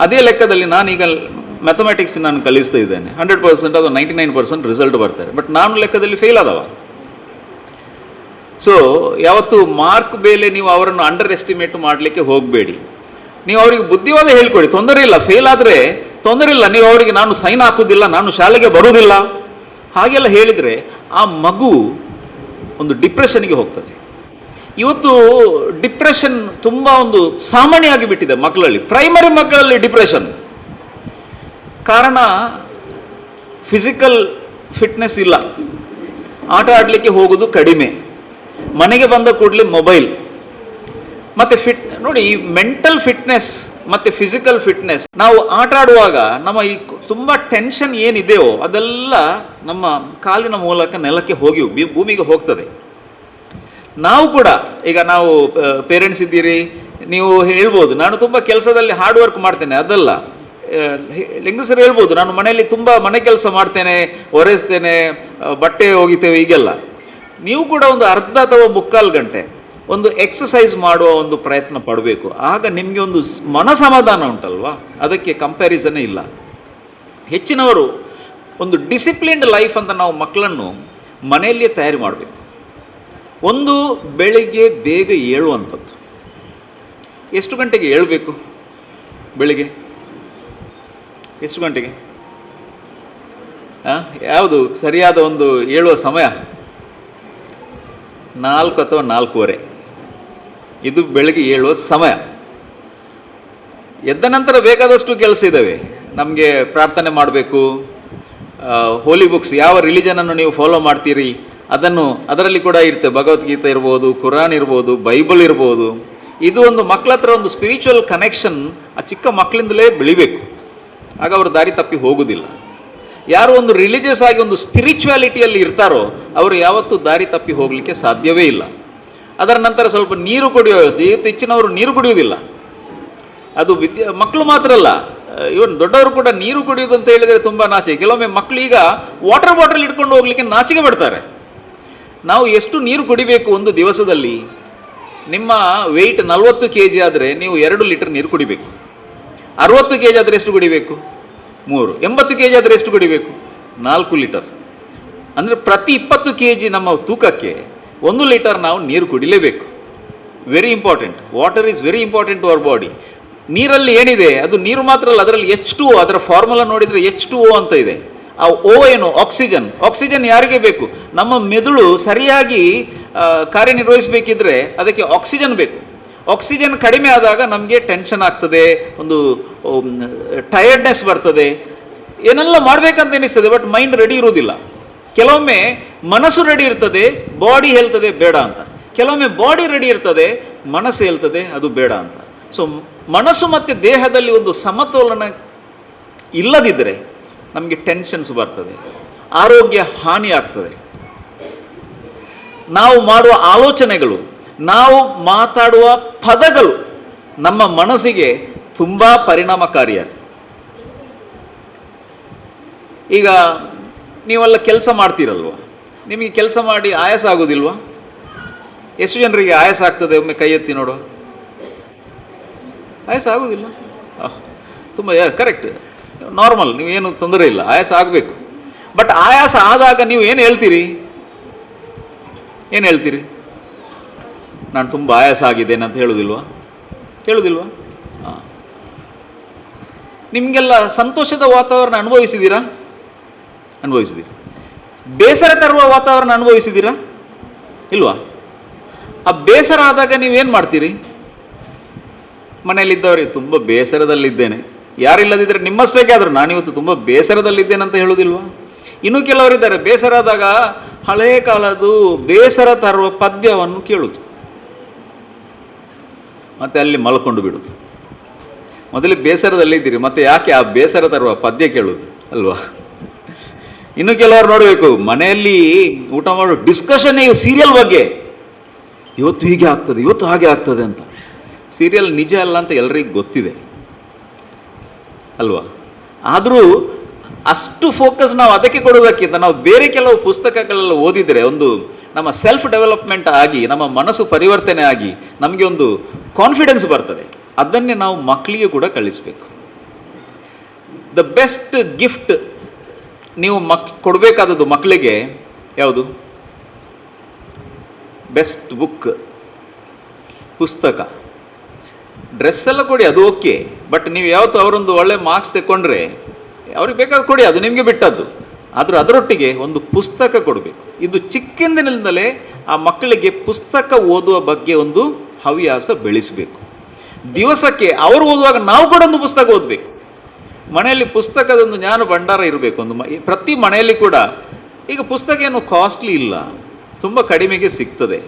[SPEAKER 5] ಅದೇ ಲೆಕ್ಕದಲ್ಲಿ ನಾನೀಗ ಮ್ಯಾಥಮೆಟಿಕ್ಸ್ ನಾನು ಕಲಿಸ್ತಾ ಇದ್ದೇನೆ, 100% ಅದು 99% ರಿಸಲ್ಟ್ ಬರ್ತಾರೆ. ಬಟ್ ನಾನು ಲೆಕ್ಕದಲ್ಲಿ ಫೇಲ್ ಆದವ. ಸೊ ಯಾವತ್ತು ಮಾರ್ಕ್ ಬೇಲೆ ನೀವು ಅವರನ್ನು ಅಂಡರ್ ಎಸ್ಟಿಮೇಟ್ ಮಾಡಲಿಕ್ಕೆ ಹೋಗಬೇಡಿ. ನೀವು ಅವರಿಗೆ ಬುದ್ಧಿವಾದ ಹೇಳ್ಕೊಡಿ, ತೊಂದರೆ ಇಲ್ಲ, ಫೇಲ್ ಆದರೆ ತೊಂದರೆ ಇಲ್ಲ, ನೀವು ಅವರಿಗೆ ನಾನು ಸೈನ್ ಹಾಕುವುದಿಲ್ಲ, ನಾನು ಶಾಲೆಗೆ ಬರುವುದಿಲ್ಲ ಹಾಗೆಲ್ಲ ಹೇಳಿದರೆ ಆ ಮಗು ಒಂದು ಡಿಪ್ರೆಷನ್ಗೆ ಹೋಗ್ತದೆ. ಇವತ್ತು ಡಿಪ್ರೆಷನ್ ತುಂಬ ಒಂದು ಸಾಮಾನ್ಯ ಆಗಿಬಿಟ್ಟಿದೆ ಮಕ್ಕಳಲ್ಲಿ, ಪ್ರೈಮರಿ ಮಕ್ಕಳಲ್ಲಿ ಡಿಪ್ರೆಷನ್. ಕಾರಣ ಫಿಸಿಕಲ್ ಫಿಟ್ನೆಸ್ ಇಲ್ಲ, ಆಟ ಆಡಲಿಕ್ಕೆ ಹೋಗೋದು ಕಡಿಮೆ, ಮನೆಗೆ ಬಂದ ಕೂಡಲೇ ಮೊಬೈಲ್, ಮತ್ತು ನೋಡಿ, ಈ ಮೆಂಟಲ್ ಫಿಟ್ನೆಸ್ ಮತ್ತು ಫಿಸಿಕಲ್ ಫಿಟ್ನೆಸ್, ನಾವು ಆಟ ಆಡುವಾಗ ನಮ್ಮ ಈ ತುಂಬ ಟೆನ್ಷನ್ ಏನಿದೆಯೋ ಅದೆಲ್ಲ ನಮ್ಮ ಕಾಲಿನ ಮೂಲಕ ನೆಲಕ್ಕೆ ಹೋಗಿ ಭೂಮಿಗೆ ಹೋಗ್ತದೆ. ನಾವು ಕೂಡ ಈಗ ನಾವು ಪೇರೆಂಟ್ಸ್ ಇದ್ದೀರಿ, ನೀವು ಹೇಳ್ಬೋದು ನಾನು ತುಂಬ ಕೆಲಸದಲ್ಲಿ ಹಾರ್ಡ್ ವರ್ಕ್ ಮಾಡ್ತೇನೆ, ಅದಲ್ಲ. ಹೆಂಗಸರು ಹೇಳ್ಬೋದು ನಾನು ಮನೆಯಲ್ಲಿ ತುಂಬ ಮನೆ ಕೆಲಸ ಮಾಡ್ತೇನೆ, ಒರೆಸ್ತೇನೆ, ಬಟ್ಟೆ ಒಗಿತೇವೆ, ಈಗೆಲ್ಲ. ನೀವು ಕೂಡ ಒಂದು ಅರ್ಧ ಅಥವಾ ಮುಕ್ಕಾಲು ಗಂಟೆ ಒಂದು ಎಕ್ಸಸೈಸ್ ಮಾಡುವ ಒಂದು ಪ್ರಯತ್ನ ಪಡಬೇಕು. ಆಗ ನಿಮಗೆ ಒಂದು ಮನಸಮಾಧಾನ ಉಂಟಲ್ವಾ, ಅದಕ್ಕೆ ಕಂಪ್ಯಾರಿಸನ್ನೇ ಇಲ್ಲ. ಹೆಚ್ಚಿನವರು ಒಂದು ಡಿಸಿಪ್ಲಿನ್ಡ್ ಲೈಫ್ ಅಂತ ನಾವು ಮಕ್ಕಳನ್ನು ಮನೆಯಲ್ಲಿಯೇ ತಯಾರಿ ಮಾಡಬೇಕು. ಒಂದು ಬೆಳಿಗ್ಗೆ ಬೇಗ ಏಳುವಂಥದ್ದು. ಎಷ್ಟು ಗಂಟೆಗೆ ಏಳಬೇಕು ಬೆಳಿಗ್ಗೆ? ಎಷ್ಟು ಗಂಟೆಗೆ? ಯಾವುದು ಸರಿಯಾದ ಒಂದು ಏಳುವ ಸಮಯ? 4 ಅಥವಾ 4:15 ಇದು ಬೆಳಗ್ಗೆ ಏಳುವ ಸಮಯ. ಎದ್ದ ನಂತರ ಬೇಕಾದಷ್ಟು ಕೆಲಸ ಇದ್ದಾವೆ. ನಮಗೆ ಪ್ರಾರ್ಥನೆ ಮಾಡಬೇಕು, ಹೋಲಿ ಬುಕ್ಸ್, ಯಾವ ರಿಲಿಜನನ್ನು ನೀವು ಫಾಲೋ ಮಾಡ್ತೀರಿ ಅದರಲ್ಲಿ ಕೂಡ ಇರ್ತದೆ. ಭಗವದ್ಗೀತೆ ಇರ್ಬೋದು, ಕುರಾನ್ ಇರ್ಬೋದು, ಬೈಬಲ್ ಇರ್ಬೋದು. ಇದು ಒಂದು ಮಕ್ಕಳ ಹತ್ರ ಒಂದು ಸ್ಪಿರಿಚುವಲ್ ಕನೆಕ್ಷನ್ ಆ ಚಿಕ್ಕ ಮಕ್ಕಳಿಂದಲೇ ಬೆಳಿಬೇಕು. ಆಗ ಅವರು ದಾರಿ ತಪ್ಪಿ ಹೋಗುವುದಿಲ್ಲ. ಯಾರು ಒಂದು ರಿಲಿಜಿಯಸ್ ಆಗಿ ಒಂದು ಸ್ಪಿರಿಚುವಾಲಿಟಿಯಲ್ಲಿ ಇರ್ತಾರೋ ಅವರು ಯಾವತ್ತೂ ದಾರಿ ತಪ್ಪಿ ಹೋಗಲಿಕ್ಕೆ ಸಾಧ್ಯವೇ ಇಲ್ಲ. ಅದರ ನಂತರ ಸ್ವಲ್ಪ ನೀರು ಕುಡಿಯೋ ವ್ಯವಸ್ಥೆ. ಹೆಚ್ಚಿನವರು ನೀರು ಕುಡಿಯುವುದಿಲ್ಲ. ಅದು ಮಕ್ಕಳು ಮಾತ್ರ ಅಲ್ಲ, ಇವನ್ ದೊಡ್ಡವರು ಕೂಡ ನೀರು ಕುಡಿಯೋದು ಅಂತ ಹೇಳಿದರೆ ತುಂಬ ನಾಚಿಕೆ. ಕೆಲವೊಮ್ಮೆ ಮಕ್ಕಳು ಈಗ ವಾಟರ್ ಬಾಟಲ್ ಇಟ್ಕೊಂಡು ಹೋಗ್ಲಿಕ್ಕೆ ನಾಚಿಕೆ ಪಡ್ತಾರೆ. ನಾವು ಎಷ್ಟು ನೀರು ಕುಡಿಬೇಕು ಒಂದು ದಿವಸದಲ್ಲಿ? ನಿಮ್ಮ ವೆಯ್ಟ್ 40 kg ಆದರೆ ನೀವು 2 ಲೀಟರ್ ನೀರು ಕುಡಿಬೇಕು. 60 kg ಆದರೆ ಎಷ್ಟು ಕುಡಿಬೇಕು? 3. 80 kg ಆದರೆ ಎಷ್ಟು ಕುಡಿಬೇಕು? 4 ಲೀಟರ್. ಅಂದರೆ ಪ್ರತಿ 20 kg ನಮ್ಮ ತೂಕಕ್ಕೆ 1 ಲೀಟರ್ ನಾವು ನೀರು ಕುಡಿಲೇಬೇಕು. Very important. Water is very important to our body. ನೀರಲ್ಲಿ ಏನಿದೆ ಅದು ನೀರು ಮಾತ್ರ ಅಲ್ಲ, ಅದರಲ್ಲಿ H2O, ಅದರ ಫಾರ್ಮುಲಾ ನೋಡಿದರೆ H2O ಅಂತ ಇದೆ. ಆ O ಏನು? ಆಕ್ಸಿಜನ್. ಆಕ್ಸಿಜನ್ ಯಾರಿಗೆ ಬೇಕು? ನಮ್ಮ ಮೆದುಳು ಸರಿಯಾಗಿ ಕಾರ್ಯನಿರ್ವಹಿಸಬೇಕಿದ್ರೆ ಅದಕ್ಕೆ ಆಕ್ಸಿಜನ್ ಬೇಕು. ಆಕ್ಸಿಜನ್ ಕಡಿಮೆ ಆದಾಗ ನಮಗೆ ಟೆನ್ಷನ್ ಆಗ್ತದೆ, ಒಂದು ಟಯರ್ಡ್ನೆಸ್ ಬರ್ತದೆ, ಏನೆಲ್ಲ ಮಾಡಬೇಕಂತ ಎನಿಸ್ತದೆ, ಬಟ್ ಮೈಂಡ್ ರೆಡಿ ಇರುವುದಿಲ್ಲ. ಕೆಲವೊಮ್ಮೆ ಮನಸ್ಸು ರೆಡಿ ಇರ್ತದೆ, ಬಾಡಿ ಹೇಳ್ತದೆ ಬೇಡ ಅಂತ. ಕೆಲವೊಮ್ಮೆ ಬಾಡಿ ರೆಡಿ ಇರ್ತದೆ, ಮನಸ್ಸು ಹೇಳ್ತದೆ ಅದು ಬೇಡ ಅಂತ. ಸೊ ಮನಸ್ಸು ಮತ್ತು ದೇಹದಲ್ಲಿ ಒಂದು ಸಮತೋಲನ ಇಲ್ಲದಿದ್ದರೆ ನಮಗೆ ಟೆನ್ಷನ್ಸ್ ಬರ್ತದೆ, ಆರೋಗ್ಯ ಹಾನಿ ಆಗ್ತದೆ. ನಾವು ಮಾಡುವ ಆಲೋಚನೆಗಳು, ನಾವು ಮಾತಾಡುವ ಪದಗಳು ನಮ್ಮ ಮನಸ್ಸಿಗೆ ತುಂಬ ಪರಿಣಾಮಕಾರಿಯಾಗಿ. ಈಗ ನೀವೆಲ್ಲ ಕೆಲಸ ಮಾಡ್ತೀರಲ್ವ, ನಿಮಗೆ ಕೆಲಸ ಮಾಡಿ ಆಯಾಸ ಆಗೋದಿಲ್ವಾ? ಎಷ್ಟು ಜನರಿಗೆ ಆಯಾಸ ಆಗ್ತದೆ? ಒಮ್ಮೆ ಕೈ ಎತ್ತಿ ನೋಡುವ. ಆಯಾಸ ಆಗೋದಿಲ್ಲ? ತುಂಬ ಕರೆಕ್ಟ್, ನಾರ್ಮಲ್, ನೀವೇನು ತೊಂದರೆ ಇಲ್ಲ, ಆಯಾಸ ಆಗಬೇಕು. ಬಟ್ ಆಯಾಸ ಆದಾಗ ನೀವು ಏನು ಹೇಳ್ತೀರಿ? ಏನು ಹೇಳ್ತೀರಿ? ನಾನು ತುಂಬ ಆಯಾಸ ಆಗಿದ್ದೇನೆ ಅಂತ ಹೇಳುವುದಿಲ್ವಾ? ಹೇಳುವುದಿಲ್ವಾ? ಹಾಂ. ನಿಮಗೆಲ್ಲ ಸಂತೋಷದ ವಾತಾವರಣ ಅನುಭವಿಸಿದ್ದೀರಾ? ಅನುಭವಿಸಿದ್ದೀರಿ. ಬೇಸರ ತರುವ ವಾತಾವರಣ ಅನುಭವಿಸಿದ್ದೀರಾ? ಇಲ್ವಾ? ಆ ಬೇಸರ ಆದಾಗ ನೀವೇನು ಮಾಡ್ತೀರಿ? ಮನೆಯಲ್ಲಿದ್ದವರಿಗೆ ತುಂಬ ಬೇಸರದಲ್ಲಿದ್ದೇನೆ, ಯಾರಿಲ್ಲದಿದ್ದರೆ ನಿಮ್ಮಷ್ಟಕ್ಕೆ ಆದರೂ ನಾನಿವತ್ತು ತುಂಬ ಬೇಸರದಲ್ಲಿದ್ದೇನೆ ಅಂತ ಹೇಳುವುದಿಲ್ವಾ? ಇನ್ನೂ ಕೆಲವರಿದ್ದಾರೆ, ಬೇಸರ ಆದಾಗ ಹಳೆಯ ಕಾಲದ್ದು ಬೇಸರ ತರುವ ಪದ್ಯವನ್ನು ಕೇಳುವುದು, ಮತ್ತೆ ಅಲ್ಲಿ ಮಲ್ಕೊಂಡು ಬಿಡುವುದು. ಮೊದಲೇ ಬೇಸರದಲ್ಲಿದ್ದೀರಿ, ಮತ್ತೆ ಯಾಕೆ ಆ ಬೇಸರ ತರುವ ಪದ್ಯ ಕೇಳುವುದು ಅಲ್ವಾ? ಇನ್ನು ಕೆಲವರು ನೋಡಬೇಕು, ಮನೆಯಲ್ಲಿ ಊಟ ಮಾಡೋ ಡಿಸ್ಕಷನ್ ಸೀರಿಯಲ್ ಬಗ್ಗೆ, ಇವತ್ತು ಹೀಗೆ ಆಗ್ತದೆ, ಇವತ್ತು ಹಾಗೆ ಆಗ್ತದೆ ಅಂತ. ಸೀರಿಯಲ್ ನಿಜ ಅಲ್ಲ ಅಂತ ಎಲ್ಲರಿಗೂ ಗೊತ್ತಿದೆ ಅಲ್ವಾ? ಆದರೂ ಅಷ್ಟು ಫೋಕಸ್ ನಾವು ಅದಕ್ಕೆ ಕೊಡೋದಕ್ಕಿಂತ ನಾವು ಬೇರೆ ಕೆಲವು ಪುಸ್ತಕಗಳೆಲ್ಲ ಓದಿದರೆ ಒಂದು ನಮ್ಮ ಸೆಲ್ಫ್ ಡೆವಲಪ್ಮೆಂಟ್ ಆಗಿ, ನಮ್ಮ ಮನಸ್ಸು ಪರಿವರ್ತನೆ ಆಗಿ ನಮಗೆ ಒಂದು ಕಾನ್ಫಿಡೆನ್ಸ್ ಬರ್ತದೆ. ಅದನ್ನೇ ನಾವು ಮಕ್ಕಳಿಗೆ ಕೂಡ ಕಳಿಸ್ಬೇಕು. ದ ಬೆಸ್ಟ್ ಗಿಫ್ಟ್ ನೀವು ಕೊಡಬೇಕಾದದ್ದು ಮಕ್ಕಳಿಗೆ ಯಾವುದು? ಬೆಸ್ಟ್ ಬುಕ್, ಪುಸ್ತಕ. ಡ್ರೆಸ್ ಎಲ್ಲ ಕೊಡಿ, ಅದು ಓಕೆ, ಬಟ್ ನೀವು ಯಾವತ್ತು ಅವರೊಂದು ಒಳ್ಳೆ ಮಾರ್ಕ್ಸ್ ತೆಕ್ಕೊಂಡ್ರೆ ಅವ್ರಿಗೆ ಬೇಕಾದ ಕೊಡಿ, ಅದು ನಿಮಗೆ ಬಿಟ್ಟದ್ದು. ಆದರೂ ಅದರೊಟ್ಟಿಗೆ ಒಂದು ಪುಸ್ತಕ ಕೊಡಬೇಕು. ಇದು ಚಿಕ್ಕಿಂದಿನಿಂದಲೇ ಆ ಮಕ್ಕಳಿಗೆ ಪುಸ್ತಕ ಓದುವ ಬಗ್ಗೆ ಒಂದು ಹವ್ಯಾಸ ಬೆಳೆಸಬೇಕು. ದಿವಸಕ್ಕೆ ಅವರು ಓದುವಾಗ ನಾವು ಕೂಡ ಒಂದು ಪುಸ್ತಕ ಓದಬೇಕು. ಮನೆಯಲ್ಲಿ ಪುಸ್ತಕದೊಂದು ಜ್ಞಾನ ಭಂಡಾರ ಇರಬೇಕು. ಪ್ರತಿ ಮನೆಯಲ್ಲಿ ಕೂಡ ಈಗ ಪುಸ್ತಕ ಏನು ಕಾಸ್ಟ್ಲಿ ಇಲ್ಲ, ತುಂಬ ಕಡಿಮೆಗೆ ಸಿಗ್ತದೆ.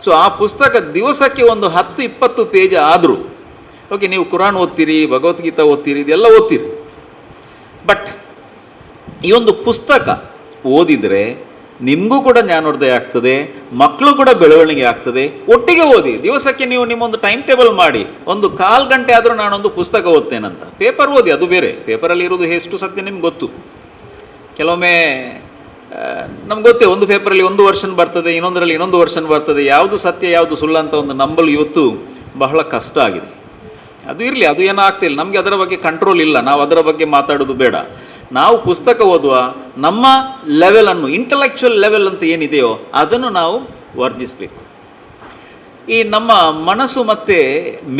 [SPEAKER 5] ಸೊ ಆ ಪುಸ್ತಕ ದಿವಸಕ್ಕೆ ಒಂದು 10-20 ಪೇಜ್ ಆದರೂ, ಓಕೆ, ನೀವು ಕುರಾನ್ ಓದ್ತೀರಿ, ಭಗವದ್ಗೀತಾ ಓದ್ತೀರಿ, ಇದೆಲ್ಲ ಓದ್ತೀರಿ, ಬಟ್ ಈ ಒಂದು ಪುಸ್ತಕ ಓದಿದರೆ ನಿಮಗೂ ಕೂಡ ಜ್ಞಾನೋದಯ ಆಗ್ತದೆ, ಮಕ್ಕಳು ಕೂಡ ಬೆಳವಣಿಗೆ ಆಗ್ತದೆ. ಒಟ್ಟಿಗೆ ಓದಿ. ದಿವಸಕ್ಕೆ ನೀವು ನಿಮ್ಮೊಂದು ಟೈಮ್ ಟೇಬಲ್ ಮಾಡಿ, ಒಂದು 1/4 ಗಂಟೆ ಆದರೂ ನಾನೊಂದು ಪುಸ್ತಕ ಓದ್ತೇನಂತ. ಪೇಪರ್ ಓದಿ, ಅದು ಬೇರೆ. ಪೇಪರಲ್ಲಿ ಇರೋದು ಎಷ್ಟು ಸತ್ಯ ನಿಮ್ಗೆ ಗೊತ್ತು. ಕೆಲವೊಮ್ಮೆ ನಮ್ಗೆ ಗೊತ್ತೇ, ಒಂದು ಪೇಪರಲ್ಲಿ ಒಂದು ವರ್ಷನ್ ಬರ್ತದೆ, ಇನ್ನೊಂದರಲ್ಲಿ ಇನ್ನೊಂದು ವರ್ಷನ್ ಬರ್ತದೆ. ಯಾವುದು ಸತ್ಯ ಯಾವುದು ಸುಳ್ಳು ಅಂತ ಒಂದು ನಂಬಲು ಇವತ್ತು ಬಹಳ ಕಷ್ಟ ಆಗಿದೆ. ಅದು ಇರಲಿ, ಅದು ಏನೂ ಆಗ್ತಿಲ್ಲ, ನಮಗೆ ಅದರ ಬಗ್ಗೆ ಕಂಟ್ರೋಲ್ ಇಲ್ಲ, ನಾವು ಅದರ ಬಗ್ಗೆ ಮಾತಾಡೋದು ಬೇಡ. ನಾವು ಪುಸ್ತಕ ಓದುವ, ನಮ್ಮ ಲೆವೆಲನ್ನು, ಇಂಟಲೆಕ್ಚುಯಲ್ ಲೆವೆಲ್ ಅಂತ ಏನಿದೆಯೋ ಅದನ್ನು ನಾವು ವರ್ಧಿಸಬೇಕು. ಈ ನಮ್ಮ ಮನಸ್ಸು ಮತ್ತು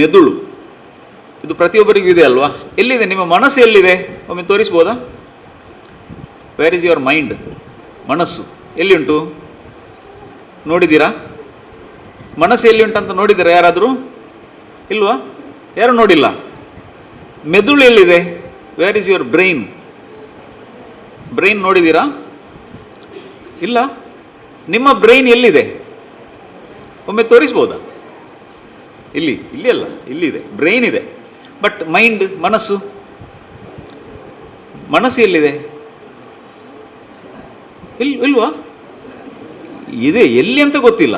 [SPEAKER 5] ಮೆದುಳು ಇದು ಪ್ರತಿಯೊಬ್ಬರಿಗೂ ಇದೆ ಅಲ್ವಾ? ಎಲ್ಲಿದೆ ನಿಮ್ಮ ಮನಸ್ಸು? ಎಲ್ಲಿದೆ? ಒಮ್ಮೆ ತೋರಿಸ್ಬೋದಾ? Where is your mind? ಮನಸ್ಸು ಎಲ್ಲಿ ಉಂಟು? ನೋಡಿದ್ದೀರಾ? ಮನಸ್ಸು ಎಲ್ಲಿ ಉಂಟಂತ ನೋಡಿದ್ದೀರಾ ಯಾರಾದರೂ? ಇಲ್ವಾ? ಯಾರು ನೋಡಿಲ್ಲ. ಮೆದುಳು ಎಲ್ಲಿದೆ? Wear is your brain? Brain ನೋಡಿದ್ದೀರಾ? ಇಲ್ಲ. ನಿಮ್ಮ ಬ್ರೈನ್ ಎಲ್ಲಿದೆ? ಒಮ್ಮೆ ತೋರಿಸ್ಬೋದಾ? ಇಲ್ಲಿ ಅಲ್ಲ, ಇಲ್ಲಿದೆ, ಬ್ರೈನ್ ಇದೆ. ಬಟ್ ಮೈಂಡ್, ಮನಸ್ಸು ಎಲ್ಲಿದೆ? ಇಲ್ವಾ? ಇದೆ, ಎಲ್ಲಿ ಅಂತ ಗೊತ್ತಿಲ್ಲ.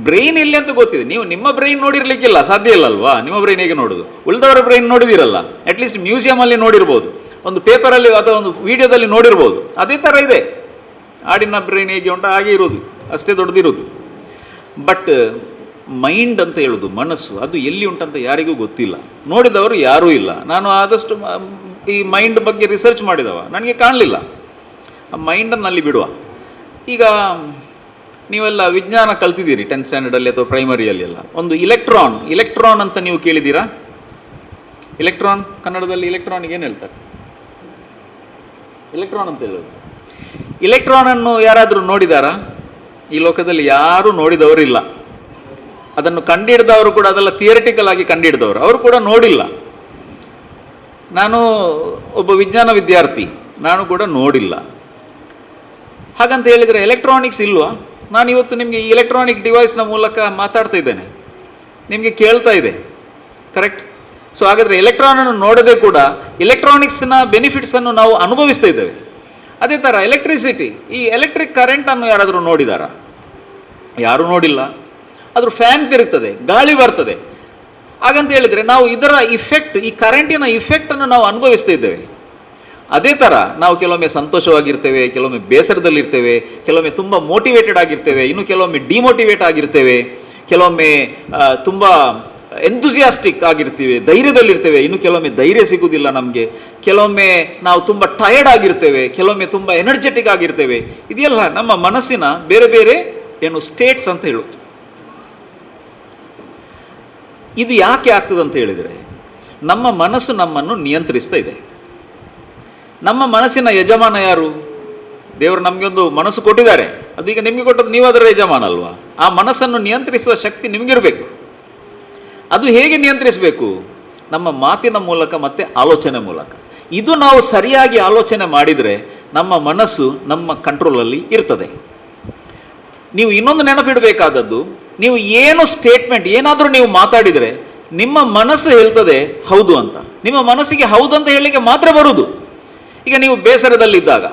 [SPEAKER 5] ಬ್ರೈನ್ ಎಲ್ಲಿ ಅಂತ ಗೊತ್ತಿದೆ. ನೀವು ನಿಮ್ಮ ಬ್ರೈನ್ ನೋಡಿರ್ಲಿಕ್ಕಿಲ್ಲ, ಸಾಧ್ಯ ಇಲ್ಲ ಅಲ್ವಾ? ನಿಮ್ಮ ಬ್ರೈನ್ ಹೇಗೆ ನೋಡೋದು? ಉಳಿದವರ ಬ್ರೈನ್ ನೋಡಿದಿರಲ್ಲ, ಅಟ್ಲೀಸ್ಟ್ ಮ್ಯೂಸಿಯಮಲ್ಲಿ ನೋಡಿರ್ಬೋದು, ಒಂದು ಪೇಪರಲ್ಲಿ ಅಥವಾ ಒಂದು ವಿಡಿಯೋದಲ್ಲಿ ನೋಡಿರ್ಬೋದು. ಅದೇ ಥರ ಇದೆ. ಆಡಿನ ಬ್ರೈನ್ ಹೇಗೆ ಉಂಟು ಹಾಗೆ ಇರೋದು, ಅಷ್ಟೇ ದೊಡ್ಡದಿರೋದು. ಬಟ್ ಮೈಂಡ್ ಅಂತ ಹೇಳೋದು, ಮನಸ್ಸು, ಅದು ಎಲ್ಲಿ ಉಂಟಂತ ಯಾರಿಗೂ ಗೊತ್ತಿಲ್ಲ. ನೋಡಿದವರು ಯಾರೂ ಇಲ್ಲ. ನಾನು ಆದಷ್ಟು ಈ ಮೈಂಡ್ ಬಗ್ಗೆ ರಿಸರ್ಚ್ ಮಾಡಿದವ, ನನಗೆ ಕಾಣಲಿಲ್ಲ. ಆ ಮೈಂಡನ್ನಲ್ಲಿ ಬಿಡುವ. ಈಗ ನೀವೆಲ್ಲ ವಿಜ್ಞಾನ ಕಲ್ತಿದ್ದೀರಿ 10th ಸ್ಟ್ಯಾಂಡರ್ಡಲ್ಲಿ ಅಥವಾ ಪ್ರೈಮರಿಯಲ್ಲಿ ಎಲ್ಲ. ಒಂದು ಇಲೆಕ್ಟ್ರಾನ್ ಅಂತ ನೀವು ಕೇಳಿದ್ದೀರಾ? ಇಲೆಕ್ಟ್ರಾನ್, ಕನ್ನಡದಲ್ಲಿ ಇಲೆಕ್ಟ್ರಾನಿಗೆ ಏನು ಹೇಳ್ತಾರೆ? ಎಲೆಕ್ಟ್ರಾನ್ ಅಂತ ಹೇಳೋದು. ಇಲೆಕ್ಟ್ರಾನನ್ನು ಯಾರಾದರೂ ನೋಡಿದಾರಾ? ಈ ಲೋಕದಲ್ಲಿ ಯಾರೂ ನೋಡಿದವರಿಲ್ಲ. ಅದನ್ನು ಕಂಡುಹಿಡಿದವರು ಕೂಡ ಅದೆಲ್ಲ ಥಿಯರಿಟಿಕಲ್ ಆಗಿ ಕಂಡುಹಿಡಿದವರು, ಅವರು ಕೂಡ ನೋಡಿಲ್ಲ. ನಾನು ಒಬ್ಬ ವಿಜ್ಞಾನ ವಿದ್ಯಾರ್ಥಿ, ನಾನು ಕೂಡ ನೋಡಿಲ್ಲ. ಹಾಗಂತ ಹೇಳಿದರೆ ಎಲೆಕ್ಟ್ರಾನಿಕ್ಸ್ ಇಲ್ವಾ? ನಾನು ಇವತ್ತು ನಿಮಗೆ ಈ ಎಲೆಕ್ಟ್ರಾನಿಕ್ ಡಿವೈಸ್ನ ಮೂಲಕ ಮಾತಾಡ್ತಾ ಇದ್ದೇನೆ, ನಿಮಗೆ ಕೇಳ್ತಾ ಇದೆ, ಕರೆಕ್ಟ್? ಸೊ ಹಾಗಾದರೆ ಎಲೆಕ್ಟ್ರಾನನ್ನು ನೋಡದೆ ಕೂಡ ಎಲೆಕ್ಟ್ರಾನಿಕ್ಸ್ನ ಬೆನಿಫಿಟ್ಸನ್ನು ನಾವು ಅನುಭವಿಸ್ತಾ ಇದ್ದೇವೆ. ಅದೇ ಥರ ಎಲೆಕ್ಟ್ರಿಸಿಟಿ, ಈ ಎಲೆಕ್ಟ್ರಿಕ್ ಕರೆಂಟನ್ನು ಯಾರಾದರೂ ನೋಡಿದಾರಾ? ಯಾರೂ ನೋಡಿಲ್ಲ. ಅದ್ರ ಫ್ಯಾನ್ ತಿರುಗ್ತದೆ, ಗಾಳಿ ಬರ್ತದೆ. ಹಾಗಂತ ಹೇಳಿದರೆ ನಾವು ಇದರ ಇಫೆಕ್ಟ್, ಈ ಕರೆಂಟಿನ ಇಫೆಕ್ಟನ್ನು ನಾವು ಅನುಭವಿಸ್ತಾ ಇದ್ದೇವೆ. ಅದೇ ಥರ ನಾವು ಕೆಲವೊಮ್ಮೆ ಸಂತೋಷವಾಗಿರ್ತೇವೆ, ಕೆಲವೊಮ್ಮೆ ಬೇಸರದಲ್ಲಿರ್ತೇವೆ, ಕೆಲವೊಮ್ಮೆ ತುಂಬ ಮೋಟಿವೇಟೆಡ್ ಆಗಿರ್ತೇವೆ, ಇನ್ನು ಕೆಲವೊಮ್ಮೆ ಡಿಮೋಟಿವೇಟ್ ಆಗಿರ್ತೇವೆ, ಕೆಲವೊಮ್ಮೆ ತುಂಬ ಎಂಥೂಸಿಯಾಸ್ಟಿಕ್ ಆಗಿರ್ತೀವಿ, ಧೈರ್ಯದಲ್ಲಿರ್ತೇವೆ, ಇನ್ನು ಕೆಲವೊಮ್ಮೆ ಧೈರ್ಯ ಸಿಗುವುದಿಲ್ಲ ನಮಗೆ, ಕೆಲವೊಮ್ಮೆ ನಾವು ತುಂಬ ಟಯರ್ಡ್ ಆಗಿರ್ತೇವೆ, ಕೆಲವೊಮ್ಮೆ ತುಂಬ ಎನರ್ಜೆಟಿಕ್ ಆಗಿರ್ತೇವೆ. ಇದೆಲ್ಲ ನಮ್ಮ ಮನಸ್ಸಿನ ಬೇರೆ ಬೇರೆ ಏನು ಸ್ಟೇಟ್ಸ್ ಅಂತ ಹೇಳೋದು. ಇದು ಯಾಕೆ ಆಗ್ತದೆ ಅಂತ ಹೇಳಿದರೆ, ನಮ್ಮ ಮನಸ್ಸು ನಮ್ಮನ್ನು ನಿಯಂತ್ರಿಸ್ತಾ ಇದೆ. ನಮ್ಮ ಮನಸ್ಸಿನ ಯಜಮಾನ ಯಾರು? ದೇವರು ನಮಗೆ ಒಂದು ಮನಸ್ಸು ಕೊಟ್ಟಿದ್ದಾರೆ, ಅದೀಗ ನಿಮಗೆ ಕೊಟ್ಟದ್ದು, ನೀವು ಅದರ ಯಜಮಾನ ಅಲ್ವಾ? ಆ ಮನಸ್ಸನ್ನು ನಿಯಂತ್ರಿಸುವ ಶಕ್ತಿ ನಿಮಗಿರಬೇಕು. ಅದು ಹೇಗೆ ನಿಯಂತ್ರಿಸಬೇಕು? ನಮ್ಮ ಮಾತಿನ ಮೂಲಕ ಮತ್ತು ಆಲೋಚನೆ ಮೂಲಕ. ಇದು ನಾವು ಸರಿಯಾಗಿ ಆಲೋಚನೆ ಮಾಡಿದರೆ ನಮ್ಮ ಮನಸ್ಸು ನಮ್ಮ ಕಂಟ್ರೋಲಲ್ಲಿ ಇರ್ತದೆ. ನೀವು ಇನ್ನೊಂದು ನೆನಪಿಡಬೇಕಾದದ್ದು, ನೀವು ಏನು ಸ್ಟೇಟ್ಮೆಂಟ್ ಏನಾದರೂ ನೀವು ಮಾತಾಡಿದರೆ ನಿಮ್ಮ ಮನಸ್ಸು ಹೇಳ್ತದೆ ಹೌದು ಅಂತ. ನಿಮ್ಮ ಮನಸ್ಸಿಗೆ ಹೌದು ಅಂತ ಹೇಳಲಿಕ್ಕೆ ಮಾತ್ರ ಬರುವುದು. ಈಗ ನೀವು ಬೇಸರದಲ್ಲಿದ್ದಾಗ,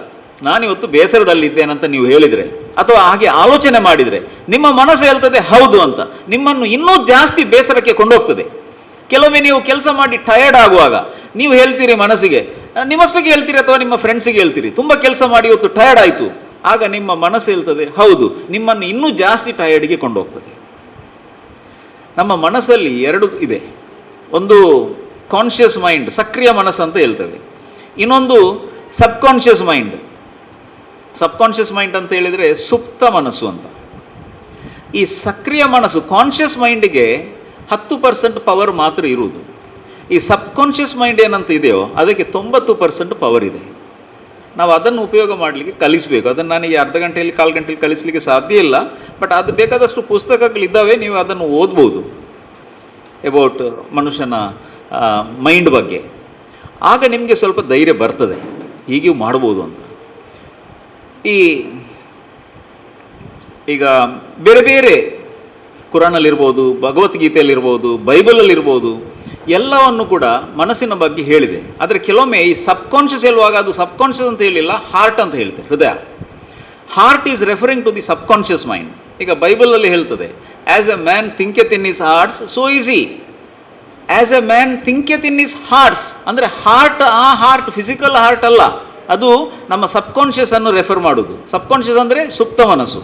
[SPEAKER 5] ನಾನಿವತ್ತು ಬೇಸರದಲ್ಲಿದ್ದೇನಂತ ನೀವು ಹೇಳಿದರೆ ಅಥವಾ ಹಾಗೆ ಆಲೋಚನೆ ಮಾಡಿದರೆ ನಿಮ್ಮ ಮನಸ್ಸು ಹೇಳ್ತದೆ ಹೌದು ಅಂತ, ನಿಮ್ಮನ್ನು ಇನ್ನೂ ಜಾಸ್ತಿ ಬೇಸರಕ್ಕೆ ಕೊಂಡೋಗ್ತದೆ. ಕೆಲವೊಮ್ಮೆ ನೀವು ಕೆಲಸ ಮಾಡಿ ಟಯರ್ಡ್ ಆಗುವಾಗ ನೀವು ಹೇಳ್ತೀರಿ ಮನಸ್ಸಿಗೆ, ನಿಮ್ಮಷ್ಟಿಗೆ ಹೇಳ್ತೀರಿ ಅಥವಾ ನಿಮ್ಮ ಫ್ರೆಂಡ್ಸಿಗೆ ಹೇಳ್ತೀರಿ, ತುಂಬ ಕೆಲಸ ಮಾಡಿ ಇವತ್ತು ಟಯರ್ಡ್ ಆಯಿತು. ಆಗ ನಿಮ್ಮ ಮನಸ್ಸು ಹೇಳ್ತದೆ ಹೌದು, ನಿಮ್ಮನ್ನು ಇನ್ನೂ ಜಾಸ್ತಿ ಟಯರ್ಡ್ಗೆ ಕೊಂಡೋಗ್ತದೆ. ನಮ್ಮ ಮನಸ್ಸಲ್ಲಿ ಎರಡು ಇದೆ. ಒಂದು ಕಾನ್ಷಿಯಸ್ ಮೈಂಡ್, ಸಕ್ರಿಯ ಮನಸ್ಸು ಅಂತ ಹೇಳ್ತೇವೆ. ಇನ್ನೊಂದು ಸಬ್ಕಾನ್ಷಿಯಸ್ ಮೈಂಡ್. ಸಬ್ಕಾನ್ಷಿಯಸ್ ಮೈಂಡ್ ಅಂತ ಹೇಳಿದರೆ ಸುಪ್ತ ಮನಸ್ಸು ಅಂತ. ಈ ಸಕ್ರಿಯ ಮನಸ್ಸು, ಕಾನ್ಷಿಯಸ್ ಮೈಂಡಿಗೆ 10% ಪವರ್ ಮಾತ್ರ ಇರುವುದು. ಈ ಸಬ್ಕಾನ್ಷಿಯಸ್ ಮೈಂಡ್ ಏನಂತ ಇದೆಯೋ ಅದಕ್ಕೆ 90% ಪವರ್ ಇದೆ. ನಾವು ಅದನ್ನು ಉಪಯೋಗ ಮಾಡಲಿಕ್ಕೆ ಕಲಿಸಬೇಕು. ಅದನ್ನು ನನಗೆ ಅರ್ಧ ಗಂಟೆಯಲ್ಲಿ 1/4 ಗಂಟೆಯಲ್ಲಿ ಕಲಿಸಲಿಕ್ಕೆ ಸಾಧ್ಯ ಇಲ್ಲ. ಬಟ್ ಅದು ಬೇಕಾದಷ್ಟು ಪುಸ್ತಕಗಳಿದ್ದಾವೆ, ನೀವು ಅದನ್ನು ಓದ್ಬೋದು ಅಬೌಟ್ ಮನುಷ್ಯನ ಮೈಂಡ್ ಬಗ್ಗೆ. ಆಗ ನಿಮಗೆ ಸ್ವಲ್ಪ ಧೈರ್ಯ ಬರ್ತದೆ, ಹೀಗೆ ಮಾಡ್ಬೋದು ಅಂತ. ಈಗ ಬೇರೆ ಬೇರೆ ಕುರಾನಲ್ಲಿರ್ಬೋದು, ಭಗವದ್ಗೀತೆಯಲ್ಲಿರ್ಬೋದು, ಬೈಬಲಲ್ಲಿರ್ಬೋದು, ಎಲ್ಲವನ್ನು ಕೂಡ ಮನಸ್ಸಿನ ಬಗ್ಗೆ ಹೇಳಿದೆ. ಆದರೆ ಕೆಲವೊಮ್ಮೆ ಈ ಸಬ್ಕಾನ್ಷಿಯಸ್ ಹೇಳುವಾಗ ಅದು ಸಬ್ಕಾನ್ಷಿಯಸ್ ಅಂತ ಹೇಳಿಲ್ಲ, ಹಾರ್ಟ್ ಅಂತ ಹೇಳ್ತಾರೆ, ಹೃದಯ. Heart is referring to the subconscious mind. ಈಗ ಬೈಬಲಲ್ಲಿ ಹೇಳ್ತದೆ, as a man thinketh in his hearts so is he. As a man thinketh in his hearts ಅಂದರೆ ಹಾರ್ಟ್, ಆ ಹಾರ್ಟ್ ಫಿಸಿಕಲ್ ಹಾರ್ಟ್ ಅಲ್ಲ, ಅದು ನಮ್ಮ ಸಬ್ಕಾನ್ಷಿಯಸ್ ಅನ್ನು ರೆಫರ್ ಮಾಡುವುದು. ಸಬ್ಕಾನ್ಷಿಯಸ್ ಅಂದರೆ ಸುಪ್ತ ಮನಸ್ಸು.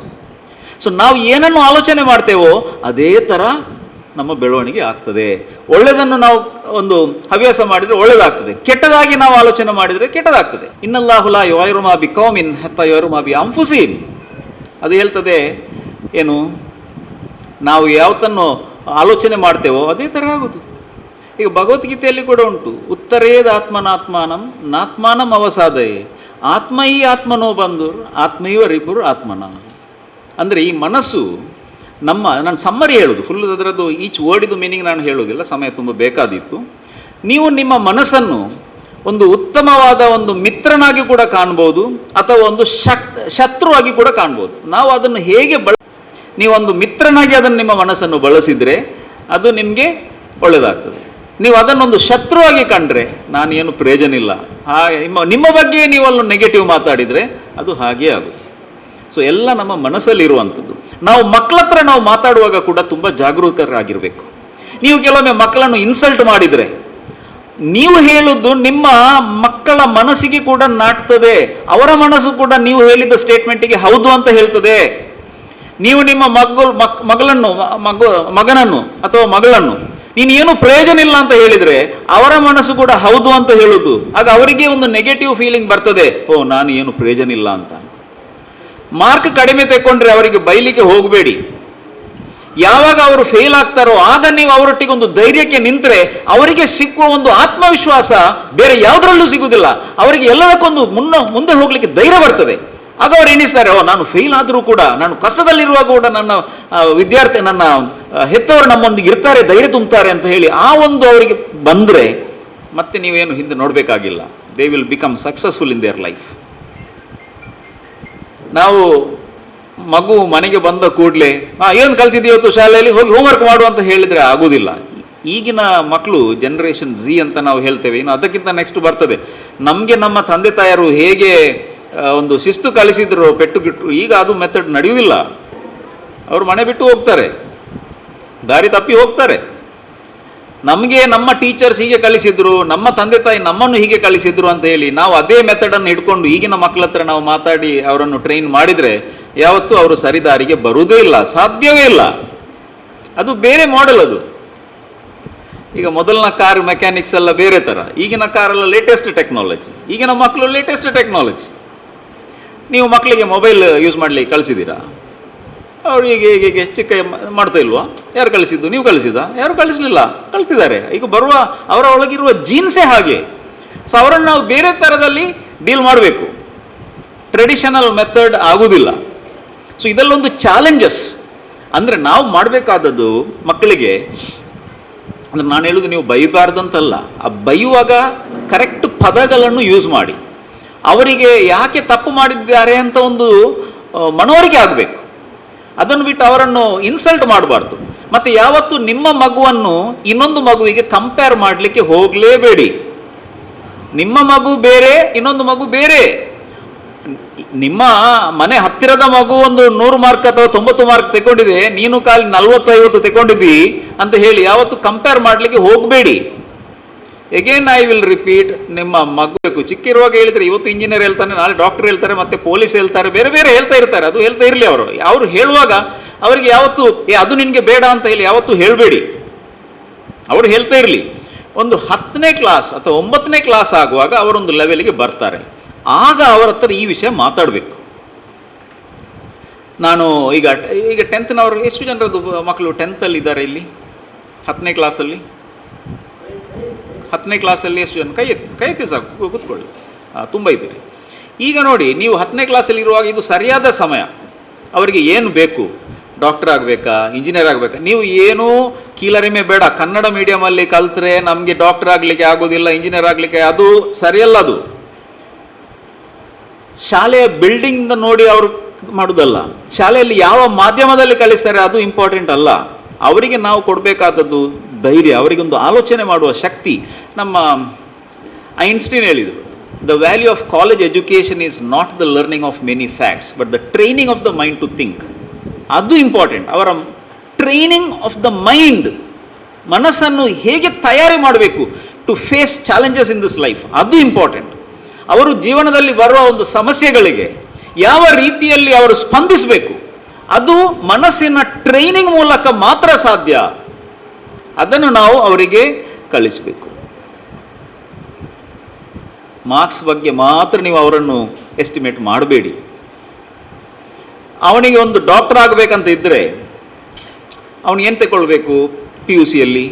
[SPEAKER 5] ಸೊ ನಾವು ಏನನ್ನು ಆಲೋಚನೆ ಮಾಡ್ತೇವೋ ಅದೇ ಥರ ನಮ್ಮ ಬೆಳವಣಿಗೆ ಆಗ್ತದೆ. ಒಳ್ಳೆಯದನ್ನು ನಾವು ಒಂದು ಹವ್ಯಾಸ ಮಾಡಿದರೆ ಒಳ್ಳೆಯದಾಗ್ತದೆ, ಕೆಟ್ಟದಾಗಿ ನಾವು ಆಲೋಚನೆ ಮಾಡಿದರೆ ಕೆಟ್ಟದಾಗ್ತದೆ. ಇನ್ನಲ್ಲಾಹುಲಾ ಯೋರುಮಾ ಬಿ ಕೌಮಿನ್ ಹತ್ತ ಯೋರುಮಾ ಬಿ ಅಂಫುಸೀನ್. ಅದು ಹೇಳ್ತದೆ ಏನು, ನಾವು ಯಾವತ್ತನ್ನು ಆಲೋಚನೆ ಮಾಡ್ತೇವೋ ಅದೇ ಥರ ಆಗೋದು. ಈಗ ಭಗವದ್ಗೀತೆಯಲ್ಲಿ ಕೂಡ ಉಂಟು, ಉತ್ತರೇದ ಆತ್ಮನಾತ್ಮಾನಂ ನಾತ್ಮಾನಂ ಅವಸಾದಯೇ ಆತ್ಮೈ ಆತ್ಮನೋ ಬಂಧುರ್ ಆತ್ಮೈವ ರಿಪುರ್ ಆತ್ಮನ. ಅಂದರೆ ಈ ಮನಸ್ಸು ನಾನು ಸಮ್ಮರಿ ಹೇಳೋದು, ಫುಲ್ ಅದರದ್ದು ಈಚ್ ವರ್ಡಿದು ಮೀನಿಂಗ್ ನಾನು ಹೇಳೋದಿಲ್ಲ, ಸಮಯ ತುಂಬ ಬೇಕಾದಿತ್ತು. ನೀವು ನಿಮ್ಮ ಮನಸ್ಸನ್ನು ಒಂದು ಉತ್ತಮವಾದ ಒಂದು ಮಿತ್ರನಾಗಿ ಕೂಡ ಕಾಣ್ಬೋದು, ಅಥವಾ ಒಂದು ಶತ್ರುವಾಗಿ ಕೂಡ ಕಾಣ್ಬೋದು. ನಾವು ಅದನ್ನು ಹೇಗೆ ನೀವು ಒಂದು ಮಿತ್ರನಾಗಿ ಅದನ್ನು ನಿಮ್ಮ ಮನಸ್ಸನ್ನು ಬಳಸಿದರೆ ಅದು ನಿಮಗೆ ಒಳ್ಳೆಯದಾಗ್ತದೆ. ನೀವು ಅದನ್ನೊಂದು ಶತ್ರುವಾಗಿ ಕಂಡ್ರೆ ನಾನೇನು ಪ್ರಯೋಜನ ಇಲ್ಲ, ನಿಮ್ಮ ಬಗ್ಗೆ ನೀವು ಅಲ್ಲಿ ನೆಗೆಟಿವ್ ಮಾತಾಡಿದರೆ ಅದು ಹಾಗೇ ಆಗುತ್ತೆ. ಸೊ ಎಲ್ಲ ನಮ್ಮ ಮನಸ್ಸಲ್ಲಿರುವಂಥದ್ದು. ನಾವು ಮಕ್ಕಳ ಹತ್ರ ನಾವು ಮಾತಾಡುವಾಗ ಕೂಡ ತುಂಬ ಜಾಗರೂಕರಾಗಿರಬೇಕು. ನೀವು ಕೆಲವೊಮ್ಮೆ ಮಕ್ಕಳನ್ನು ಇನ್ಸಲ್ಟ್ ಮಾಡಿದರೆ ನೀವು ಹೇಳುವುದು ನಿಮ್ಮ ಮಕ್ಕಳ ಮನಸ್ಸಿಗೆ ಕೂಡ ನಾಟ್ತದೆ, ಅವರ ಮನಸ್ಸು ಕೂಡ ನೀವು ಹೇಳಿದ ಸ್ಟೇಟ್ಮೆಂಟಿಗೆ ಹೌದು ಅಂತ ಹೇಳ್ತದೆ. ನೀವು ನಿಮ್ಮ ಮಗನನ್ನು ಅಥವಾ ಮಗಳನ್ನು ನೀನು ಏನು ಪ್ರಯೋಜನ ಇಲ್ಲ ಅಂತ ಹೇಳಿದರೆ ಅವರ ಮನಸ್ಸು ಕೂಡ ಹೌದು ಅಂತ ಹೇಳುದು. ಆಗ ಅವರಿಗೆ ಒಂದು ನೆಗೆಟಿವ್ ಫೀಲಿಂಗ್ ಬರ್ತದೆ, ಓ ನಾನು ಏನು ಪ್ರಯೋಜನ ಇಲ್ಲ ಅಂತ. ಮಾರ್ಕ್ ಕಡಿಮೆ ತೆಕ್ಕೊಂಡ್ರೆ ಅವರಿಗೆ ಬೈಲಿಕ್ಕೆ ಹೋಗಬೇಡಿ. ಯಾವಾಗ ಅವರು ಫೇಲ್ ಆಗ್ತಾರೋ ಆಗ ನೀವು ಅವರೊಟ್ಟಿಗೆ ಒಂದು ಧೈರ್ಯಕ್ಕೆ ನಿಂತರೆ ಅವರಿಗೆ ಸಿಕ್ಕುವ ಒಂದು ಆತ್ಮವಿಶ್ವಾಸ ಬೇರೆ ಯಾವುದರಲ್ಲೂ ಸಿಗುವುದಿಲ್ಲ. ಅವರಿಗೆ ಎಲ್ಲದಕ್ಕೊಂದು ಮುಂದೆ ಹೋಗ್ಲಿಕ್ಕೆ ಧೈರ್ಯ ಬರ್ತದೆ. ಆಗ ಅವ್ರು ಎಣಿಸ್ತಾರೆ, ಓ ನಾನು ಫೇಲ್ ಆದರೂ ಕೂಡ, ನಾನು ಕಷ್ಟದಲ್ಲಿರುವಾಗ ಕೂಡ ನನ್ನ ವಿದ್ಯಾರ್ಥಿ, ನನ್ನ ಹೆತ್ತವರು ನಮ್ಮೊಂದಿಗೆ ಇರ್ತಾರೆ, ಧೈರ್ಯ ತುಂಬುತ್ತಾರೆ ಅಂತ ಹೇಳಿ ಆ ಒಂದು ಅವರಿಗೆ ಬಂದರೆ ಮತ್ತೆ ನೀವೇನು ಹಿಂದೆ ನೋಡಬೇಕಾಗಿಲ್ಲ. They will become successful in their life. ನಾವು ಮಗು ಮನೆಗೆ ಬಂದ ಕೂಡಲೇ ಏನು ಕಲ್ತಿದ್ದೀವಿ ಇವತ್ತು ಶಾಲೆಯಲ್ಲಿ, ಹೋಗಿ ಹೋಮ್ವರ್ಕ್ ಮಾಡು ಅಂತ ಹೇಳಿದರೆ ಆಗೋದಿಲ್ಲ. ಈಗಿನ ಮಕ್ಕಳು ಜನರೇಷನ್ Z ಅಂತ ನಾವು ಹೇಳ್ತೇವೆ, ಇನ್ನು ಅದಕ್ಕಿಂತ ನೆಕ್ಸ್ಟ್ ಬರ್ತದೆ. ನಮಗೆ ನಮ್ಮ ತಂದೆ ತಾಯರು ಹೇಗೆ ಒಂದು ಶಿಸ್ತು ಕಲಿಸಿದ್ರು, ಪೆಟ್ಟು ಗಿಟ್ಟು, ಈಗ ಅದು ಮೆಥಡ್ ನಡೆಯುವುದಿಲ್ಲ. ಅವರು ಮನೆ ಬಿಟ್ಟು ಹೋಗ್ತಾರೆ, ದಾರಿ ತಪ್ಪಿ ಹೋಗ್ತಾರೆ. ನಮಗೆ ನಮ್ಮ ಟೀಚರ್ಸ್ ಹೀಗೆ ಕಲಿಸಿದ್ರು, ನಮ್ಮ ತಂದೆ ತಾಯಿ ನಮ್ಮನ್ನು ಹೀಗೆ ಕಲಿಸಿದ್ರು ಅಂತ ಹೇಳಿ ನಾವು ಅದೇ ಮೆಥಡನ್ನು ಹಿಡ್ಕೊಂಡು ಈಗಿನ ಮಕ್ಕಳ ಹತ್ರ ನಾವು ಮಾತಾಡಿ ಅವರನ್ನು ಟ್ರೈನ್ ಮಾಡಿದರೆ ಯಾವತ್ತೂ ಅವರು ಸರಿದಾರಿಗೆ ಬರುವುದೇ ಇಲ್ಲ, ಸಾಧ್ಯವೇ ಇಲ್ಲ. ಅದು ಬೇರೆ ಮಾಡೆಲ್. ಅದು ಈಗ ಮೊದಲಿನ ಕಾರ್ ಮೆಕ್ಯಾನಿಕ್ಸ್ ಎಲ್ಲ ಬೇರೆ ಥರ, ಈಗಿನ ಕಾರೆಲ್ಲ ಲೇಟೆಸ್ಟ್ ಟೆಕ್ನಾಲಜಿ, ಈಗಿನ ಮಕ್ಕಳು ಲೇಟೆಸ್ಟ್ ಟೆಕ್ನಾಲಜಿ. ನೀವು ಮಕ್ಕಳಿಗೆ ಮೊಬೈಲ್ ಯೂಸ್ ಮಾಡಲಿಕ್ಕೆ ಕಳಿಸಿದ್ದೀರಾ? ಅವರು ಹೀಗೆ ಚಿಕ್ಕ ಮಾಡ್ತಾ ಇಲ್ವಾ? ಯಾರು ಕಳಿಸಿದ್ದು? ನೀವು ಕಳಿಸಿದ? ಯಾರು ಕಳಿಸಲಿಲ್ಲ, ಕಲ್ತಿದ್ದಾರೆ. ಈಗ ಬರುವ ಅವರ ಒಳಗಿರುವ ಜೀನ್ಸೇ ಹಾಗೆ. ಸೊ ಅವರನ್ನು ನಾವು ಬೇರೆ ಥರದಲ್ಲಿ ಡೀಲ್ ಮಾಡಬೇಕು, ಟ್ರೆಡಿಷನಲ್ ಮೆಥಡ್ ಆಗುವುದಿಲ್ಲ. ಸೊ ಇದೆಲ್ಲೊಂದು ಚಾಲೆಂಜಸ್. ಅಂದರೆ ನಾವು ಮಾಡಬೇಕಾದದ್ದು ಮಕ್ಕಳಿಗೆ, ಅಂದರೆ ನಾನು ಹೇಳೋದು ನೀವು ಬೈಬಾರ್ದಂತಲ್ಲ, ಆ ಬೈಯುವಾಗ ಕರೆಕ್ಟ್ ಪದಗಳನ್ನು ಯೂಸ್ ಮಾಡಿ ಅವರಿಗೆ ಯಾಕೆ ತಪ್ಪು ಮಾಡಿದ್ದಾರೆ ಅಂತ ಒಂದು ಮನವರಿಕೆ ಆಗಬೇಕು. ಅದನ್ನು ಬಿಟ್ಟು ಅವರನ್ನು ಇನ್ಸಲ್ಟ್ ಮಾಡಬಾರ್ದು. ಮತ್ತು ಯಾವತ್ತು ನಿಮ್ಮ ಮಗುವನ್ನು ಇನ್ನೊಂದು ಮಗುವಿಗೆ ಕಂಪೇರ್ ಮಾಡಲಿಕ್ಕೆ ಹೋಗಲೇಬೇಡಿ. ನಿಮ್ಮ ಮಗು ಬೇರೆ, ಇನ್ನೊಂದು ಮಗು ಬೇರೆ. ನಿಮ್ಮ ಮನೆ ಹತ್ತಿರದ ಮಗು ಒಂದು 100 ಮಾರ್ಕ್ ಅಥವಾ 90 ಮಾರ್ಕ್ ತೆಕೊಂಡಿದೆ, ನೀನು ಖಾಲಿ 40-50 ತೆಕೊಂಡಿದ್ದಿ ಅಂತ ಹೇಳಿ ಯಾವತ್ತು ಕಂಪೇರ್ ಮಾಡಲಿಕ್ಕೆ ಹೋಗಬೇಡಿ. ಎಗೇನ್ ಐ ವಿಲ್ ರಿಪೀಟ್, ನಿಮ್ಮ ಮಗು ಚಿಕ್ಕಿರುವಾಗ ಹೇಳಿದ್ರೆ ಇವತ್ತು ಇಂಜಿನಿಯರ್ ಹೇಳ್ತಾನೆ, ನಾಳೆ ಡಾಕ್ಟರ್ ಹೇಳ್ತಾರೆ, ಮತ್ತೆ ಪೊಲೀಸ್ ಹೇಳ್ತಾರೆ, ಬೇರೆ ಬೇರೆ ಹೇಳ್ತಾ ಇರ್ತಾರೆ. ಅದು ಹೇಳ್ತಾ ಇರಲಿ. ಅವರು ಹೇಳುವಾಗ ಅವರಿಗೆ ಯಾವತ್ತು ಅದು ನಿನಗೆ ಬೇಡ ಅಂತ ಹೇಳಿ ಯಾವತ್ತೂ ಹೇಳಬೇಡಿ. ಅವರು ಹೇಳ್ತಾ ಇರಲಿ. ಒಂದು 10ನೇ ಕ್ಲಾಸ್ ಅಥವಾ 9ನೇ ಕ್ಲಾಸ್ ಆಗುವಾಗ ಅವರೊಂದು ಲೆವೆಲ್ಗೆ ಬರ್ತಾರೆ. ಆಗ ಅವರ ಹತ್ರ ಈ ವಿಷಯ ಮಾತಾಡಬೇಕು. ನಾನು ಈಗ 10th ಎಷ್ಟು ಜನರದ್ದು ಮಕ್ಕಳು 10th ಅಲ್ಲಿ ಇದ್ದಾರೆ ಇಲ್ಲಿ? 10ನೇ ಕ್ಲಾಸಲ್ಲಿ 10ನೇ ಕ್ಲಾಸಲ್ಲಿ ಎಷ್ಟು ಜನ? ಕೈ ಎತ್ತಿ ಸಾಕು, ಕೂತ್ಕೊಳ್ಳಿ. ತುಂಬ ಇದ್ದೀರಿ. ಈಗ ನೋಡಿ, ನೀವು 10ನೇ ಕ್ಲಾಸಲ್ಲಿ ಇರುವಾಗ ಇದು ಸರಿಯಾದ ಸಮಯ. ಅವರಿಗೆ ಏನು ಬೇಕು? ಡಾಕ್ಟರ್ ಆಗಬೇಕಾ, ಇಂಜಿನಿಯರ್ ಆಗಬೇಕಾ? ನೀವು ಏನೂ ಕೀಳರಿಮೆ ಬೇಡ. ಕನ್ನಡ ಮೀಡಿಯಮಲ್ಲಿ ಕಲ್ತ್ರೆ ನಮಗೆ ಡಾಕ್ಟರ್ ಆಗಲಿಕ್ಕೆ ಆಗೋದಿಲ್ಲ, ಇಂಜಿನಿಯರ್ ಆಗಲಿಕ್ಕೆ, ಅದು ಸರಿಯಲ್ಲ. ಅದು ಶಾಲೆಯ ಬಿಲ್ಡಿಂಗ್ ನೋಡಿ ಅವರು ಮಾಡೋದಲ್ಲ. ಶಾಲೆಯಲ್ಲಿ ಯಾವ ಮಾಧ್ಯಮದಲ್ಲಿ ಕಲಿಸ್ತಾರೆ ಅದು ಇಂಪಾರ್ಟೆಂಟ್ ಅಲ್ಲ. ಅವರಿಗೆ ನಾವು ಕೊಡಬೇಕಾದದ್ದು ಧೈರ್ಯ, ಅವರಿಗೊಂದು ಆಲೋಚನೆ ಮಾಡುವ ಶಕ್ತಿ. ನಮ್ಮ ಐನ್ಸ್ಟೀನ್ ಹೇಳಿದರು, the value of college education is not the learning of many facts but the training of the mind to think. ಅದು ಇಂಪಾರ್ಟೆಂಟ್. ಅವರ ಟ್ರೈನಿಂಗ್ ಆಫ್ ದ ಮೈಂಡ್, ಮನಸ್ಸನ್ನು ಹೇಗೆ ತಯಾರಿ ಮಾಡಬೇಕು to face challenges in this life, ಅದು important. ಅವರು ಜೀವನದಲ್ಲಿ ಬರುವ ಒಂದು ಸಮಸ್ಯೆಗಳಿಗೆ ಯಾವ ರೀತಿಯಲ್ಲಿ ಅವರು ಸ್ಪಂದಿಸಬೇಕು, ಅದು ಮನಸ್ಸಿನ ಟ್ರೈನಿಂಗ್ ಮೂಲಕ ಮಾತ್ರ ಸಾಧ್ಯ. ಅದನ್ನು ನಾವು ಅವರಿಗೆ ಕಲಿಸಬೇಕು. ಮಾರ್ಕ್ಸ್ ಬಗ್ಗೆ ಮಾತ್ರ ನೀವು ಅವರನ್ನು ಎಸ್ಟಿಮೇಟ್ ಮಾಡಬೇಡಿ. ಅವನಿಗೆ ಒಂದು ಡಾಕ್ಟರ್ ಆಗಬೇಕಂತ ಇದ್ದರೆ ಅವನು ಏನು ತಗೊಳ್ಬೇಕು? PUCಯಲ್ಲಿ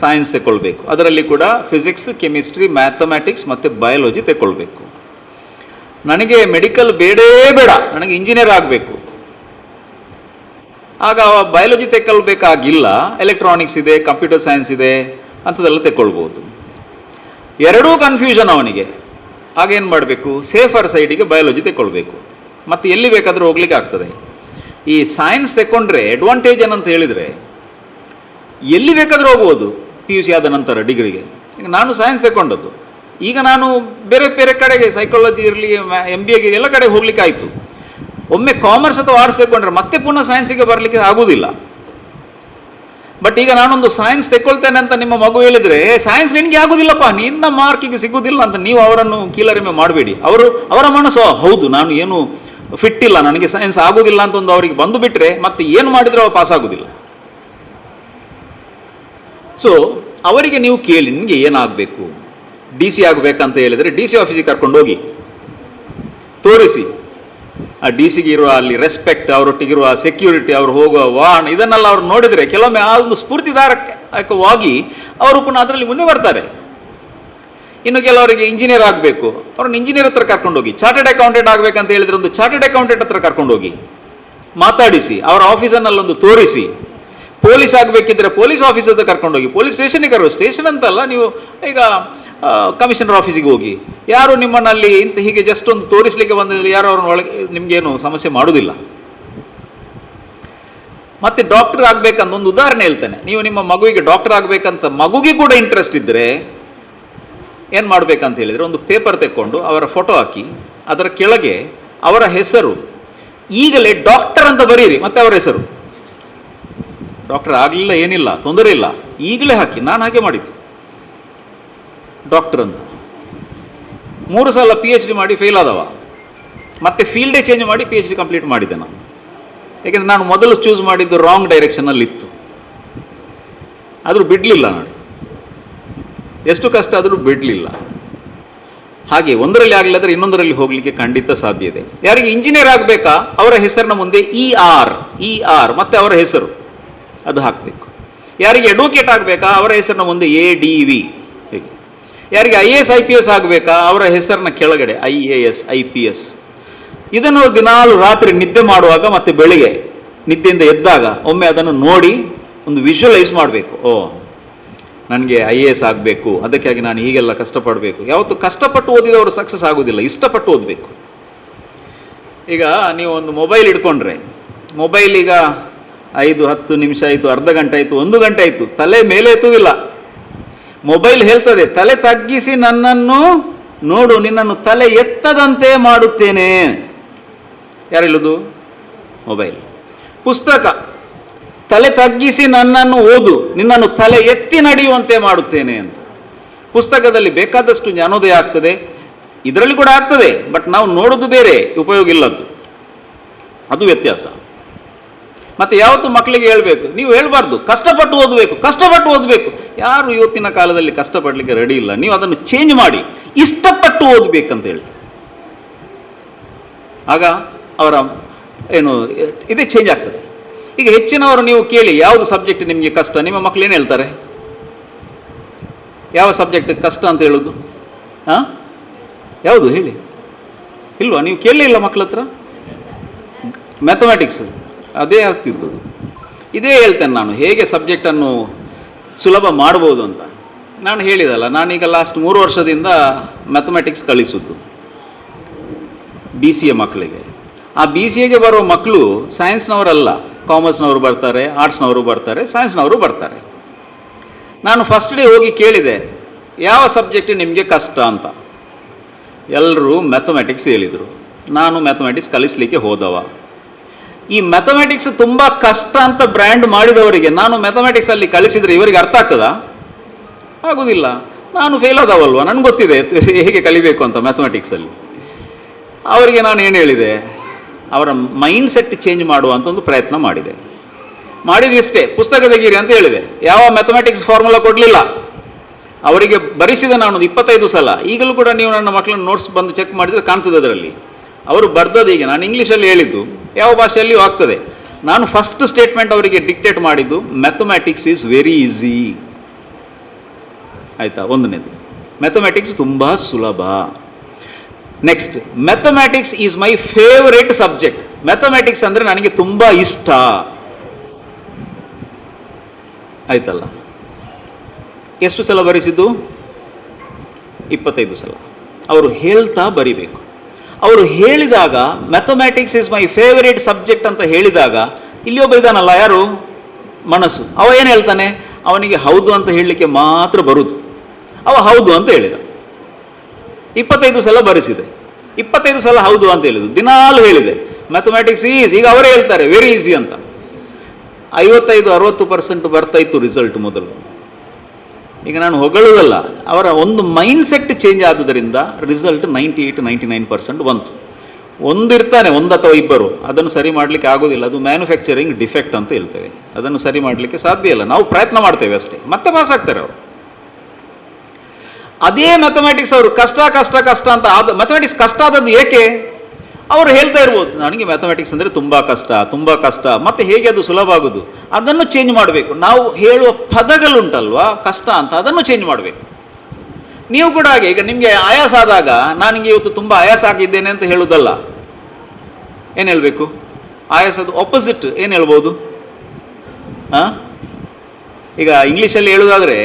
[SPEAKER 5] ಸೈನ್ಸ್ ತಗೊಳ್ಬೇಕು. ಅದರಲ್ಲಿ ಕೂಡ ಫಿಸಿಕ್ಸ್, ಕೆಮಿಸ್ಟ್ರಿ, ಮ್ಯಾಥಮೆಟಿಕ್ಸ್ ಮತ್ತು ಬಯಾಲಜಿ ತಗೊಳ್ಬೇಕು. ನನಗೆ ಮೆಡಿಕಲ್ ಬೇಡೇ ಬೇಡ, ನನಗೆ ಇಂಜಿನಿಯರ್ ಆಗಬೇಕು, ಆಗ ಬಯಾಲಜಿ ತಗೊಳ್ಬೇಕಾಗಿಲ್ಲ, ಎಲೆಕ್ಟ್ರಾನಿಕ್ಸ್ ಇದೆ, ಕಂಪ್ಯೂಟರ್ ಸೈನ್ಸ್ ಇದೆ, ಅಂಥದ್ದೆಲ್ಲ ತಗೊಳ್ಬೋದು. ಎರಡೂ ಕನ್ಫ್ಯೂಷನ್ ಅವನಿಗೆ. ಆಗೇನು ಮಾಡಬೇಕು? ಸೇಫರ್ ಸೈಡಿಗೆ ಬಯಾಲಜಿ ತಗೊಳ್ಬೇಕು, ಮತ್ತು ಎಲ್ಲಿ ಬೇಕಾದರೂ ಹೋಗ್ಲಿಕ್ಕೆ ಆಗ್ತದೆ. ಈ ಸೈನ್ಸ್ ತಗೊಂಡ್ರೆ ಅಡ್ವಾಂಟೇಜ್ ಏನಂತ ಹೇಳಿದರೆ ಎಲ್ಲಿ ಬೇಕಾದರೂ ಹೋಗ್ಬೋದು. PUC ಆದ ನಂತರ ಡಿಗ್ರಿಗೆ. ಈಗ ನಾನು ಸೈನ್ಸ್ ತಗೊಂಡದ್ದು, ಈಗ ನಾನು ಬೇರೆ ಬೇರೆ ಕಡೆಗೆ ಸೈಕಾಲಜಿ ಇರಲಿ, MBA ಎಲ್ಲ ಕಡೆ ಹೋಗ್ಲಿಕ್ಕೆ ಆಯಿತು. ಒಮ್ಮೆ ಕಾಮರ್ಸ್ ಅಥವಾ ಆರ್ಟ್ಸ್ ತಗೊಂಡ್ರೆ ಮತ್ತೆ ಪುನಃ ಸೈನ್ಸಿಗೆ ಬರಲಿಕ್ಕೆ ಆಗೋದಿಲ್ಲ. ಬಟ್ ಈಗ ನಾನೊಂದು ಸೈನ್ಸ್ ತಗೊಳ್ತೇನೆ ಅಂತ ನಿಮ್ಮ ಮಗು ಹೇಳಿದರೆ, ಸೈನ್ಸ್ ನಿನಗೆ ಆಗೋದಿಲ್ಲಪ್ಪ, ನಿನ್ನ ಮಾರ್ಕಿಗೆ ಸಿಗೋದಿಲ್ಲ ಅಂತ ನೀವು ಅವರನ್ನು ಕೀಳರಿಮೆ ಮಾಡಬೇಡಿ. ಅವರ ಮನಸ್ಸು ಹೌದು, ನಾನು ಏನು ಫಿಟ್ ಇಲ್ಲ, ನನಗೆ ಸೈನ್ಸ್ ಆಗೋದಿಲ್ಲ ಅಂತ ಒಂದು ಅವರಿಗೆ ಬಂದು ಬಿಟ್ಟರೆ ಮತ್ತೆ ಏನು ಮಾಡಿದರೂ ಅವ್ರು ಪಾಸ್ ಆಗೋದಿಲ್ಲ. ಸೊ ಅವರಿಗೆ ನೀವು ಕೇಳಿ, ನಿಮಗೆ ಏನಾಗಬೇಕು? DC ಆಗಬೇಕಂತ ಹೇಳಿದರೆ DC ಆಫೀಸಿಗೆ ಕರ್ಕೊಂಡು ಹೋಗಿ ತೋರಿಸಿ. ಆ DCಗೆ ಇರುವ ಅಲ್ಲಿ ರೆಸ್ಪೆಕ್ಟ್, ಅವರೊಟ್ಟಿಗಿರುವ ಸೆಕ್ಯೂರಿಟಿ, ಅವರು ಹೋಗುವ ವಾಹನ, ಇದನ್ನೆಲ್ಲ ಅವ್ರು ನೋಡಿದರೆ ಕೆಲವೊಮ್ಮೆ ಆ ಒಂದು ಸ್ಫೂರ್ತಿದಾಯಕವಾಗಿ ಅವರು ಪುನಃ ಅದರಲ್ಲಿ ಮುಂದೆ ಬರ್ತಾರೆ. ಇನ್ನು ಕೆಲವರಿಗೆ ಇಂಜಿನಿಯರ್ ಆಗಬೇಕು, ಅವ್ರನ್ನ ಇಂಜಿನಿಯರ್ ಹತ್ರ ಕರ್ಕೊಂಡೋಗಿ. ಚಾರ್ಟೆಡ್ ಅಕೌಂಟೆಂಟ್ ಆಗಬೇಕಂತ ಹೇಳಿದರೆ ಒಂದು ಚಾರ್ಟೆಡ್ ಅಕೌಂಟೆಂಟ್ ಹತ್ರ ಕರ್ಕೊಂಡೋಗಿ ಮಾತಾಡಿಸಿ, ಅವರ ಆಫೀಸನ್ನಲ್ಲೊಂದು ತೋರಿಸಿ. ಪೊಲೀಸ್ ಆಗಬೇಕಿದ್ರೆ ಪೊಲೀಸ್ ಆಫೀಸ್ ಹತ್ರ ಕರ್ಕೊಂಡೋಗಿ, ಪೊಲೀಸ್ ಸ್ಟೇಷನ್ಗೆ ಸ್ಟೇಷನ್ ಅಂತಲ್ಲ, ನೀವು ಈಗ ಕಮಿಷನರ್ ಆಫೀಸಿಗೆ ಹೋಗಿ. ಯಾರು ನಿಮ್ಮನ್ನಲ್ಲಿ ಇಂತ ಹೀಗೆ ಜಸ್ಟ್ ಒಂದು ತೋರಿಸಲಿಕ್ಕೆ ಬಂದಿಲ್ಲ, ಯಾರು ಅವ್ರನ್ನ ಒಳಗೆ ನಿಮಗೇನು ಸಮಸ್ಯೆ ಮಾಡೋದಿಲ್ಲ. ಮತ್ತೆ ಡಾಕ್ಟರ್ ಆಗಬೇಕಂತ ಒಂದು ಉದಾಹರಣೆ ಹೇಳ್ತೇನೆ. ನೀವು ನಿಮ್ಮ ಮಗುವಿಗೆ ಡಾಕ್ಟರ್ ಆಗಬೇಕಂತ ಮಗುಗೆ ಕೂಡ ಇಂಟ್ರೆಸ್ಟ್ ಇದ್ದರೆ ಏನು ಮಾಡಬೇಕಂತ ಹೇಳಿದರೆ, ಒಂದು ಪೇಪರ್ ತೆಕ್ಕೊಂಡು ಅವರ ಫೋಟೋ ಹಾಕಿ, ಅದರ ಕೆಳಗೆ ಅವರ ಹೆಸರು ಈಗಲೇ ಡಾಕ್ಟರ್ ಅಂತ ಬರೀರಿ, ಮತ್ತೆ ಅವರ ಹೆಸರು. ಡಾಕ್ಟರ್ ಆಗಲಿಲ್ಲ ಏನಿಲ್ಲ, ತೊಂದರೆ ಇಲ್ಲ, ಈಗಲೇ ಹಾಕಿ. ನಾನು ಹಾಗೆ ಮಾಡಿದ್ದು, ಡಾಕ್ಟರ್ ಅಂತ. 3 ಸಲ PhD ಮಾಡಿ ಫೇಲ್ ಆದವ, ಮತ್ತೆ ಫೀಲ್ಡೇ ಚೇಂಜ್ ಮಾಡಿ PhD ಕಂಪ್ಲೀಟ್ ಮಾಡಿದ್ದೆ ನಾನು. ಯಾಕೆಂದರೆ ನಾನು ಮೊದಲು ಚೂಸ್ ಮಾಡಿದ್ದು ರಾಂಗ್ ಡೈರೆಕ್ಷನಲ್ಲಿ ಇತ್ತು. ಆದರೂ ಬಿಡಲಿಲ್ಲ, ನೋಡಿ ಎಷ್ಟು ಕಷ್ಟ ಆದರೂ ಬಿಡಲಿಲ್ಲ. ಹಾಗೆ ಒಂದರಲ್ಲಿ ಆಗಲಿಲ್ಲದ್ರೆ ಇನ್ನೊಂದರಲ್ಲಿ ಹೋಗಲಿಕ್ಕೆ ಖಂಡಿತ ಸಾಧ್ಯ ಇದೆ. ಯಾರಿಗೆ ಇಂಜಿನಿಯರ್ ಆಗಬೇಕಾ, ಅವರ ಹೆಸರಿನ ಮುಂದೆ ER ಮತ್ತೆ ಅವರ ಹೆಸರು ಅದು ಹಾಕಬೇಕು. ಯಾರಿಗೆ ಅಡ್ವೊಕೇಟ್ ಆಗಬೇಕಾ, ಅವರ ಹೆಸರಿನ ಮುಂದೆ ADV. ಯಾರಿಗೆ IAS IPS ಆಗಬೇಕಾ, ಅವರ ಹೆಸರಿನ ಕೆಳಗಡೆ IAS IPS. ಇದನ್ನು ದಿನಾಲು ರಾತ್ರಿ ನಿದ್ದೆ ಮಾಡುವಾಗ ಮತ್ತೆ ಬೆಳಿಗ್ಗೆ ನಿದ್ದೆಯಿಂದ ಎದ್ದಾಗ ಒಮ್ಮೆ ಅದನ್ನು ನೋಡಿ ಒಂದು ವಿಜುವಲೈಸ್ ಮಾಡಬೇಕು. ಓ, ನನಗೆ IAS ಆಗಬೇಕು, ಅದಕ್ಕಾಗಿ ನಾನು ಹೀಗೆಲ್ಲ ಕಷ್ಟಪಡಬೇಕು. ಯಾವತ್ತು ಕಷ್ಟಪಟ್ಟು ಓದಿದವರು ಸಕ್ಸಸ್ ಆಗೋದಿಲ್ಲ, ಇಷ್ಟಪಟ್ಟು ಓದಬೇಕು. ಈಗ ನೀವು ಒಂದು ಮೊಬೈಲ್ ಇಟ್ಕೊಂಡ್ರೆ, ಮೊಬೈಲ್ ಈಗ 5-10 ನಿಮಿಷ ಆಯಿತು, ಅರ್ಧ ಗಂಟೆ ಆಯಿತು, 1 ಗಂಟೆ ಆಯಿತು, ತಲೆ ಮೇಲೆ ಎತ್ತುವುದಿಲ್ಲ. ಮೊಬೈಲ್ ಹೇಳ್ತದೆ, ತಲೆ ತಗ್ಗಿಸಿ ನನ್ನನ್ನು ನೋಡು, ನಿನ್ನನ್ನು ತಲೆ ಎತ್ತದಂತೆ ಮಾಡುತ್ತೇನೆ. ಯಾರು ಹೇಳುದು? ಮೊಬೈಲ್. ಪುಸ್ತಕ, ತಲೆ ತಗ್ಗಿಸಿ ನನ್ನನ್ನು ಓದು, ನಿನ್ನನ್ನು ತಲೆ ಎತ್ತಿ ನಡೆಯುವಂತೆ ಮಾಡುತ್ತೇನೆ ಅಂತ. ಪುಸ್ತಕದಲ್ಲಿ ಬೇಕಾದಷ್ಟು ಜ್ಞಾನೋದಯ ಆಗ್ತದೆ, ಇದರಲ್ಲಿ ಕೂಡ ಆಗ್ತದೆ, ಬಟ್ ನಾವು ನೋಡೋದು ಬೇರೆ, ಉಪಯೋಗ ಇಲ್ಲದ್ದು, ಅದು ವ್ಯತ್ಯಾಸ. ಮತ್ತೆ ಯಾವತ್ತು ಮಕ್ಕಳಿಗೆ ಹೇಳಬೇಕು, ನೀವು ಹೇಳ್ಬಾರ್ದು ಕಷ್ಟಪಟ್ಟು ಓದಬೇಕು. ಯಾರು ಇವತ್ತಿನ ಕಾಲದಲ್ಲಿ ಕಷ್ಟಪಡಲಿಕ್ಕೆ ರೆಡಿ ಇಲ್ಲ. ನೀವು ಅದನ್ನು ಚೇಂಜ್ ಮಾಡಿ, ಇಷ್ಟಪಟ್ಟು ಓದಬೇಕಂತ ಹೇಳಿ. ಆಗ ಅವರ ಏನು ಇದೇ ಚೇಂಜ್ ಆಗ್ತದೆ. ಈಗ ಹೆಚ್ಚಿನವರು ನೀವು ಕೇಳಿ, ಯಾವುದು ಸಬ್ಜೆಕ್ಟ್ ನಿಮಗೆ ಕಷ್ಟ, ನಿಮ್ಮ ಮಕ್ಕಳು ಏನು ಹೇಳ್ತಾರೆ? ಯಾವ ಸಬ್ಜೆಕ್ಟ್ ಕಷ್ಟ ಅಂತ ಹೇಳೋದು? ಯಾವುದು ಹೇಳಿ? ಇಲ್ವಾ? ನೀವು ಕೇಳಲಿಲ್ಲ ಮಕ್ಕಳ ಹತ್ರ? ಮ್ಯಾಥಮೆಟಿಕ್ಸ್ ಅದೇ ಆಗ್ತಿರ್ಬೋದು. ಇದೇ ಹೇಳ್ತೇನೆ ನಾನು, ಹೇಗೆ ಸಬ್ಜೆಕ್ಟನ್ನು ಸುಲಭ ಮಾಡ್ಬೋದು ಅಂತ. ನಾನು ಹೇಳಿದಲ್ಲ, ನಾನೀಗ ಲಾಸ್ಟ್ 3 ವರ್ಷದಿಂದ ಮ್ಯಾಥಮೆಟಿಕ್ಸ್ ಕಲಿಸೋದು BCA ಮಕ್ಕಳಿಗೆ. ಆ BCAಗೆ ಬರೋ ಮಕ್ಕಳು ಸೈನ್ಸ್ನವರಲ್ಲ, ಕಾಮರ್ಸ್ನವರು ಬರ್ತಾರೆ, ಆರ್ಟ್ಸ್ನವರು ಬರ್ತಾರೆ, ಸೈನ್ಸ್ನವರು ಬರ್ತಾರೆ. ನಾನು ಫಸ್ಟ್ ಡೇ ಹೋಗಿ ಕೇಳಿದೆ, ಯಾವ ಸಬ್ಜೆಕ್ಟ್ ನಿಮಗೆ ಕಷ್ಟ ಅಂತ. ಎಲ್ಲರೂ ಮ್ಯಾಥಮೆಟಿಕ್ಸ್ ಹೇಳಿದರು. ನಾನು ಮ್ಯಾಥಮೆಟಿಕ್ಸ್ ಕಲಿಸಲಿಕ್ಕೆ ಹೋದವ. ಈ ಮ್ಯಾಥಮೆಟಿಕ್ಸ್ ತುಂಬ ಕಷ್ಟ ಅಂತ ಬ್ರ್ಯಾಂಡ್ ಮಾಡಿದವರಿಗೆ ನಾನು ಮ್ಯಾಥಮೆಟಿಕ್ಸಲ್ಲಿ ಕಲಿಸಿದರೆ ಇವರಿಗೆ ಅರ್ಥ ಆಗ್ತದಾ? ಆಗೋದಿಲ್ಲ. ನಾನು ಫೇಲ್ ಆದವಲ್ವ, ನನಗೆ ಗೊತ್ತಿದೆ ಹೇಗೆ ಕಲಿಬೇಕು ಅಂತ ಮ್ಯಾಥಮೆಟಿಕ್ಸಲ್ಲಿ. ಅವರಿಗೆ ನಾನು ಏನು ಹೇಳಿದೆ, ಅವರ ಮೈಂಡ್ ಸೆಟ್ ಚೇಂಜ್ ಮಾಡುವಂಥ ಒಂದು ಪ್ರಯತ್ನ ಮಾಡಿದಿಷ್ಟೇ. ಪುಸ್ತಕ ತೆಗೀರಿ ಅಂತ ಹೇಳಿದೆ. ಯಾವ ಮ್ಯಾಥಮೆಟಿಕ್ಸ್ ಫಾರ್ಮುಲಾ ಕೊಡಲಿಲ್ಲ ಅವರಿಗೆ. ಬರೆಸಿದೆ ನಾನು 25 ಸಲ. ಈಗಲೂ ಕೂಡ ನೀವು ನನ್ನ ಮಕ್ಕಳನ್ನ ನೋಟ್ಸ್ ಬಂದು ಚೆಕ್ ಮಾಡಿದರೆ ಕಾಣ್ತದೆ ಅದರಲ್ಲಿ. ಅವರು ಬರ್ದದ್ದು ಹೀಗೆ. ನಾನು ಇಂಗ್ಲೀಷಲ್ಲಿ ಹೇಳಿದ್ದು, ಯಾವ ಭಾಷೆಯಲ್ಲಿಯೂ ಆಗ್ತದೆ. ನಾನು ಫಸ್ಟ್ ಸ್ಟೇಟ್ಮೆಂಟ್ ಅವರಿಗೆ ಡಿಕ್ಟೇಟ್ ಮಾಡಿದ್ದು, ಮ್ಯಾಥಮೆಟಿಕ್ಸ್ ಈಸ್ ವೆರಿ ಈಸಿ. ಆಯಿತಾ? ಒಂದನೇದು, ಮ್ಯಾಥಮೆಟಿಕ್ಸ್ ತುಂಬ ಸುಲಭ. Next, mathematics is my favourite subject. Mathematics ಅಂದರೆ ನನಗೆ ತುಂಬ ಇಷ್ಟ. ಆಯ್ತಲ್ಲ? ಎಷ್ಟು ಸಲ ಬರೆಸಿದ್ದು? 25 ಸಲ. ಅವರು ಹೇಳ್ತಾ ಬರಿಬೇಕು. ಅವರು ಹೇಳಿದಾಗ mathematics is my favourite subject ಅಂತ ಹೇಳಿದಾಗ, ಇಲ್ಲಿ ಒಬ್ಬ ಇದ್ದಾನಲ್ಲ, ಯಾರು? ಮನಸ್ಸು. ಅವ ಏನು ಹೇಳ್ತಾನೆ? ಅವನಿಗೆ ಹೌದು ಅಂತ ಹೇಳಲಿಕ್ಕೆ ಮಾತ್ರ ಬರುವುದು. ಅವ ಹೌದು ಅಂತ ಹೇಳಿದ. 25 ಸಲ ಬರೆಸಿದೆ. 25 ಸಲ ಹೌದು ಅಂತ ಹೇಳಿದ್ದು. ದಿನಾಲು ಹೇಳಿದೆ ಮ್ಯಾಥಮೆಟಿಕ್ಸ್ ಈಸ್, ಈಗ ಅವರೇ ಹೇಳ್ತಾರೆ ವೆರಿ ಈಸಿ ಅಂತ. 55-60% ಬರ್ತಾ ಇತ್ತು ರಿಸಲ್ಟ್ ಮೊದಲು. ಈಗ ನಾನು ಹೊಗಳುವುದಲ್ಲ, ಅವರ ಒಂದು ಮೈಂಡ್ ಸೆಟ್ ಚೇಂಜ್ ಆದುದರಿಂದ ರಿಸಲ್ಟ್ 98-99% ಬಂತು. ಒಂದಿರ್ತಾನೆ, ಒಂದು ಅಥವಾ ಇಬ್ಬರು, ಅದನ್ನು ಸರಿ ಮಾಡಲಿಕ್ಕೆ ಆಗೋದಿಲ್ಲ. ಅದು ಮ್ಯಾನುಫ್ಯಾಕ್ಚರಿಂಗ್ ಡಿಫೆಕ್ಟ್ ಅಂತ ಹೇಳ್ತೇವೆ. ಅದನ್ನು ಸರಿ ಮಾಡಲಿಕ್ಕೆ ಸಾಧ್ಯ ಇಲ್ಲ. ನಾವು ಪ್ರಯತ್ನ ಮಾಡ್ತೇವೆ ಅಷ್ಟೇ, ಮತ್ತೆ ಪಾಸ್ ಆಗ್ತಾರೆ ಅವರು. ಅದೇ ಮ್ಯಾಥಮೆಟಿಕ್ಸ್ ಅವರು ಕಷ್ಟ ಅಂತ ಮ್ಯಾಥಮೆಟಿಕ್ಸ್ ಕಷ್ಟ ಆದದ್ದು ಏಕೆ? ಅವರು ಹೇಳ್ತಾ ಇರ್ಬೋದು, ನನಗೆ ಮ್ಯಾಥಮೆಟಿಕ್ಸ್ ಅಂದರೆ ತುಂಬ ಕಷ್ಟ, ಮತ್ತೆ ಹೇಗೆ ಅದು ಸುಲಭ ಆಗೋದು? ಅದನ್ನು ಚೇಂಜ್ ಮಾಡಬೇಕು. ನಾವು ಹೇಳುವ ಪದಗಳುಂಟಲ್ವಾ ಕಷ್ಟ ಅಂತ, ಅದನ್ನು ಚೇಂಜ್ ಮಾಡಬೇಕು. ನೀವು ಕೂಡ ಹಾಗೆ. ಈಗ ನಿಮಗೆ ಆಯಾಸ ಆದಾಗ, ನನಗೆ ಇವತ್ತು ತುಂಬ ಆಯಾಸ ಆಗಿದ್ದೇನೆ ಅಂತ ಹೇಳುವುದಲ್ಲ. ಏನು ಹೇಳಬೇಕು? ಆಯಾಸದ ಆಪೋಸಿಟ್ ಏನು ಹೇಳ್ಬೋದು? ಈಗ ಇಂಗ್ಲೀಷಲ್ಲಿ ಹೇಳುವುದಾದರೆ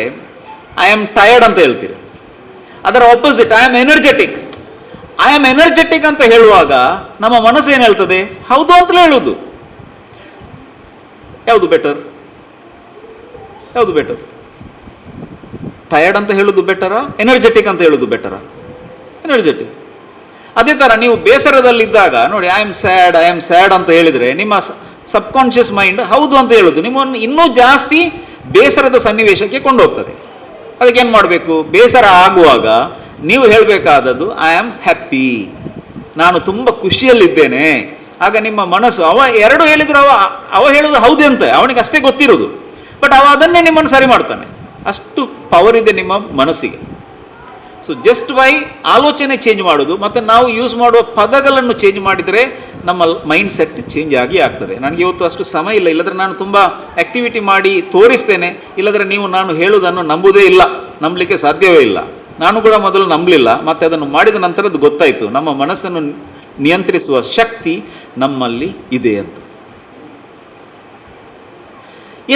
[SPEAKER 5] ಐ ಆಮ್ ಟಯರ್ಡ್ ಅಂತ ಹೇಳ್ತೀರಿ. ಅದರ opposite I am energetic. I am energetic ಅಂತ ಹೇಳುವಾಗ ನಮ್ಮ ಮನಸ್ಸು ಏನು ಹೇಳ್ತದೆ? ಹೌದು ಅಂತಲೇ ಹೇಳುವುದು. ಯಾವುದು ಬೆಟರ್? ಟಯರ್ಡ್ ಅಂತ ಹೇಳುದು ಬೆಟರಾ? ಎನರ್ಜೆಟಿಕ್ ಅಂತ ಹೇಳುದು ಬೆಟರಾ? ಎನರ್ಜೆಟಿಕ್. ಅದೇ ಥರ ನೀವು ಬೇಸರದಲ್ಲಿದ್ದಾಗ ನೋಡಿ, ಐ ಆಮ್ ಸ್ಯಾಡ್ ಅಂತ ಹೇಳಿದರೆ ನಿಮ್ಮ ಸಬ್ಕಾನ್ಷಿಯಸ್ ಮೈಂಡ್ ಹೌದು ಅಂತ ಹೇಳುದು ನಿಮ್ಮನ್ನು ಇನ್ನೂ ಜಾಸ್ತಿ ಬೇಸರದ ಸನ್ನಿವೇಶಕ್ಕೆ ಕೊಂಡೋಗ್ತದೆ. ಅದಕ್ಕೇನು ಮಾಡಬೇಕು? ಬೇಸರ ಆಗುವಾಗ ನೀವು ಹೇಳಬೇಕಾದದ್ದು ಐ ಆಮ್ ಹ್ಯಾಪಿ, ನಾನು ತುಂಬ ಖುಷಿಯಲ್ಲಿದ್ದೇನೆ. ಆಗ ನಿಮ್ಮ ಮನಸ್ಸು, ಅವ ಎರಡು ಹೇಳಿದ್ರು ಅವ ಹೇಳೋದು ಹೌದು ಅಂತ ಅವನಿಗೆ ಅಷ್ಟೇ ಗೊತ್ತಿರೋದು, ಬಟ್ ಅವ ಅದನ್ನೇ ನಿಮ್ಮನ್ನು ಸರಿ ಮಾಡ್ತಾನೆ. ಅಷ್ಟು ಪವರ್ ಇದೆ ನಿಮ್ಮ ಮನಸ್ಸಿಗೆ. ಸೊ ಜಸ್ಟ್ ಬೈ ಆಲೋಚನೆ ಚೇಂಜ್ ಮಾಡೋದು ಮತ್ತು ನಾವು ಯೂಸ್ ಮಾಡುವ ಪದಗಳನ್ನು ಚೇಂಜ್ ಮಾಡಿದರೆ ನಮ್ಮ ಮೈಂಡ್ ಸೆಟ್ ಚೇಂಜ್ ಆಗಿ ಆಗ್ತದೆ. ನನಗೆ ಇವತ್ತು ಅಷ್ಟು ಸಮಯ ಇಲ್ಲ, ಇಲ್ಲದ್ರೆ ನಾನು ತುಂಬ ಆ್ಯಕ್ಟಿವಿಟಿ ಮಾಡಿ ತೋರಿಸ್ತೇನೆ. ಇಲ್ಲದ್ರೆ ನೀವು ನಾನು ಹೇಳುವುದನ್ನು ನಂಬುವುದೇ ಇಲ್ಲ, ನಂಬಲಿಕ್ಕೆ ಸಾಧ್ಯವೇ ಇಲ್ಲ. ನಾನು ಕೂಡ ಮೊದಲು ನಂಬಲಿಲ್ಲ, ಮತ್ತು ಅದನ್ನು ಮಾಡಿದ ನಂತರದ್ದು ಗೊತ್ತಾಯಿತು, ನಮ್ಮ ಮನಸ್ಸನ್ನು ನಿಯಂತ್ರಿಸುವ ಶಕ್ತಿ ನಮ್ಮಲ್ಲಿ ಇದೆ ಅಂತ.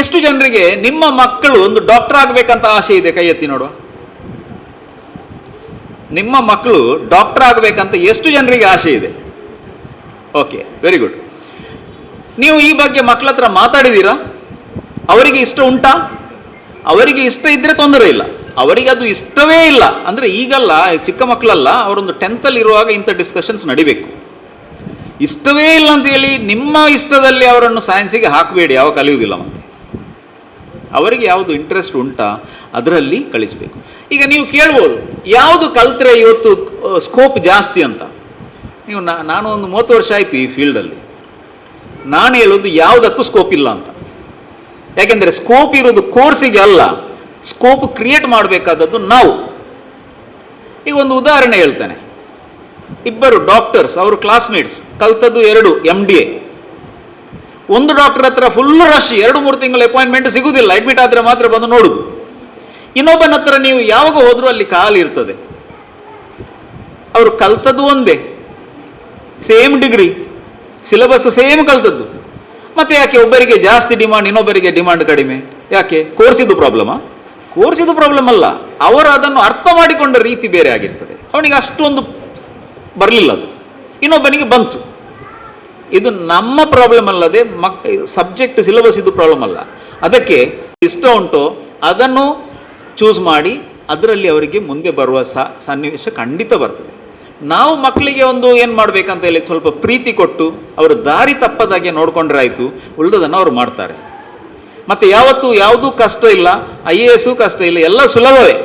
[SPEAKER 5] ಎಷ್ಟು ಜನರಿಗೆ ನಿಮ್ಮ ಮಕ್ಕಳು ಒಂದು ಡಾಕ್ಟರ್ ಆಗಬೇಕಂತ ಆಸೆ ಇದೆ? ಕೈ ಎತ್ತಿ ನೋಡುವ. ನಿಮ್ಮ ಮಕ್ಕಳು ಡಾಕ್ಟರ್ ಆಗಬೇಕಂತ ಎಷ್ಟು ಜನರಿಗೆ ಆಸೆ ಇದೆ? Okay, very good. ನೀವು ಈ ಬಗ್ಗೆ ಮಕ್ಕಳ ಹತ್ರ ಮಾತಾಡಿದ್ದೀರಾ? ಅವರಿಗೆ ಇಷ್ಟ ಉಂಟಾ? ಅವರಿಗೆ ಇಷ್ಟ ಇದ್ದರೆ ತೊಂದರೆ ಇಲ್ಲ. ಅವರಿಗೆ ಅದು ಇಷ್ಟವೇ ಇಲ್ಲ ಅಂದರೆ ಈಗಲ್ಲ, ಚಿಕ್ಕ ಮಕ್ಕಳಲ್ಲ, ಅವರೊಂದು 10th ಇರುವಾಗ ಇಂಥ ಡಿಸ್ಕಷನ್ಸ್ ನಡಿಬೇಕು. ಇಷ್ಟವೇ ಇಲ್ಲ ಅಂತ ಹೇಳಿ ನಿಮ್ಮ ಇಷ್ಟದಲ್ಲಿ ಅವರನ್ನು ಸೈನ್ಸಿಗೆ ಹಾಕಬೇಡಿ, ಯಾವ ಕಲಿಯುವುದಿಲ್ಲ. ಮತ್ತೆ ಅವರಿಗೆ ಯಾವುದು ಇಂಟ್ರೆಸ್ಟ್ ಉಂಟಾ ಅದರಲ್ಲಿ ಕಳಿಸಬೇಕು. ಈಗ ನೀವು ಕೇಳ್ಬೋದು, ಯಾವುದು ಕಲ್ತ್ರೆ ಇವತ್ತು ಸ್ಕೋಪ್ ಜಾಸ್ತಿ ಅಂತ. ನೀವು ನಾನು ಒಂದು 30 ವರ್ಷ ಆಯಿತು ಈ ಫೀಲ್ಡಲ್ಲಿ. ನಾನು ಹೇಳೋದು ಯಾವುದಕ್ಕೂ ಸ್ಕೋಪ್ ಇಲ್ಲ ಅಂತ. ಯಾಕೆಂದರೆ ಸ್ಕೋಪ್ ಇರೋದು ಕೋರ್ಸಿಗೆ ಅಲ್ಲ, ಸ್ಕೋಪ್ ಕ್ರಿಯೇಟ್ ಮಾಡಬೇಕಾದದ್ದು ನಾವು. ಈಗ ಒಂದು ಉದಾಹರಣೆ ಹೇಳ್ತೇನೆ. ಇಬ್ಬರು ಡಾಕ್ಟರ್ಸ್, ಅವರು ಕ್ಲಾಸ್ಮೇಟ್ಸ್, ಕಲ್ತದ್ದು 2 MDA. ಒಂದು ಡಾಕ್ಟರ್ ಹತ್ರ ಫುಲ್ ರಶ್, 2-3 ತಿಂಗಳ ಅಪಾಯಿಂಟ್ಮೆಂಟ್ ಸಿಗುವುದಿಲ್ಲ, ಅಡ್ಮಿಟ್ ಆದರೆ ಮಾತ್ರ ಬಂದು ನೋಡುದು. ಇನ್ನೊಬ್ಬನ ಹತ್ರ ನೀವು ಯಾವಾಗ ಹೋದ್ರೂ ಅಲ್ಲಿ ಖಾಲಿ ಇರ್ತದೆ. ಅವರು ಕಲ್ತದ್ದು ಒಂದೇ, ಸೇಮ್ ಡಿಗ್ರಿ, ಸಿಲೆಬಸ್ ಸೇಮ್ ಕಲ್ತದ್ದು. ಮತ್ತೆ ಯಾಕೆ ಒಬ್ಬರಿಗೆ ಜಾಸ್ತಿ ಡಿಮಾಂಡ್, ಇನ್ನೊಬ್ಬರಿಗೆ ಡಿಮಾಂಡ್ ಕಡಿಮೆ? ಯಾಕೆ? ಕೋರ್ಸಿದು ಪ್ರಾಬ್ಲಮಾ? ಕೋರ್ಸಿದು ಪ್ರಾಬ್ಲಮ್ ಅಲ್ಲ, ಅವರು ಅದನ್ನು ಅರ್ಥ ಮಾಡಿಕೊಂಡ ರೀತಿ ಬೇರೆ ಆಗಿರ್ತದೆ. ಅವನಿಗೆ ಅಷ್ಟೊಂದು ಬರಲಿಲ್ಲ, ಅದು ಇನ್ನೊಬ್ಬನಿಗೆ ಬಂತು. ಇದು ನಮ್ಮ ಪ್ರಾಬ್ಲಮ್ ಅಲ್ಲದೆ ಸಬ್ಜೆಕ್ಟ್ ಸಿಲೆಬಸ್ ಇದು ಪ್ರಾಬ್ಲಮ್ ಅಲ್ಲ. ಅದಕ್ಕೆ ಇಷ್ಟ ಉಂಟು ಅದನ್ನು ಚೂಸ್ ಮಾಡಿ ಅದರಲ್ಲಿ ಅವರಿಗೆ ಮುಂದೆ ಬರುವ ಸನ್ನಿವೇಶ ಖಂಡಿತ ಬರ್ತದೆ. ನಾವು ಮಕ್ಕಳಿಗೆ ಒಂದು ಏನು ಮಾಡಬೇಕಂತ ಹೇಳಿ ಸ್ವಲ್ಪ ಪ್ರೀತಿ ಕೊಟ್ಟು ಅವರು ದಾರಿ ತಪ್ಪದಾಗೆ ನೋಡ್ಕೊಂಡ್ರೆ ಆಯಿತು, ಉಳಿದದನ್ನು ಅವರು ಮಾಡ್ತಾರೆ. ಮತ್ತು ಯಾವುದೂ ಕಷ್ಟ ಇಲ್ಲ, IAS ಕಷ್ಟ ಇಲ್ಲ, ಎಲ್ಲ ಸುಲಭವೇ.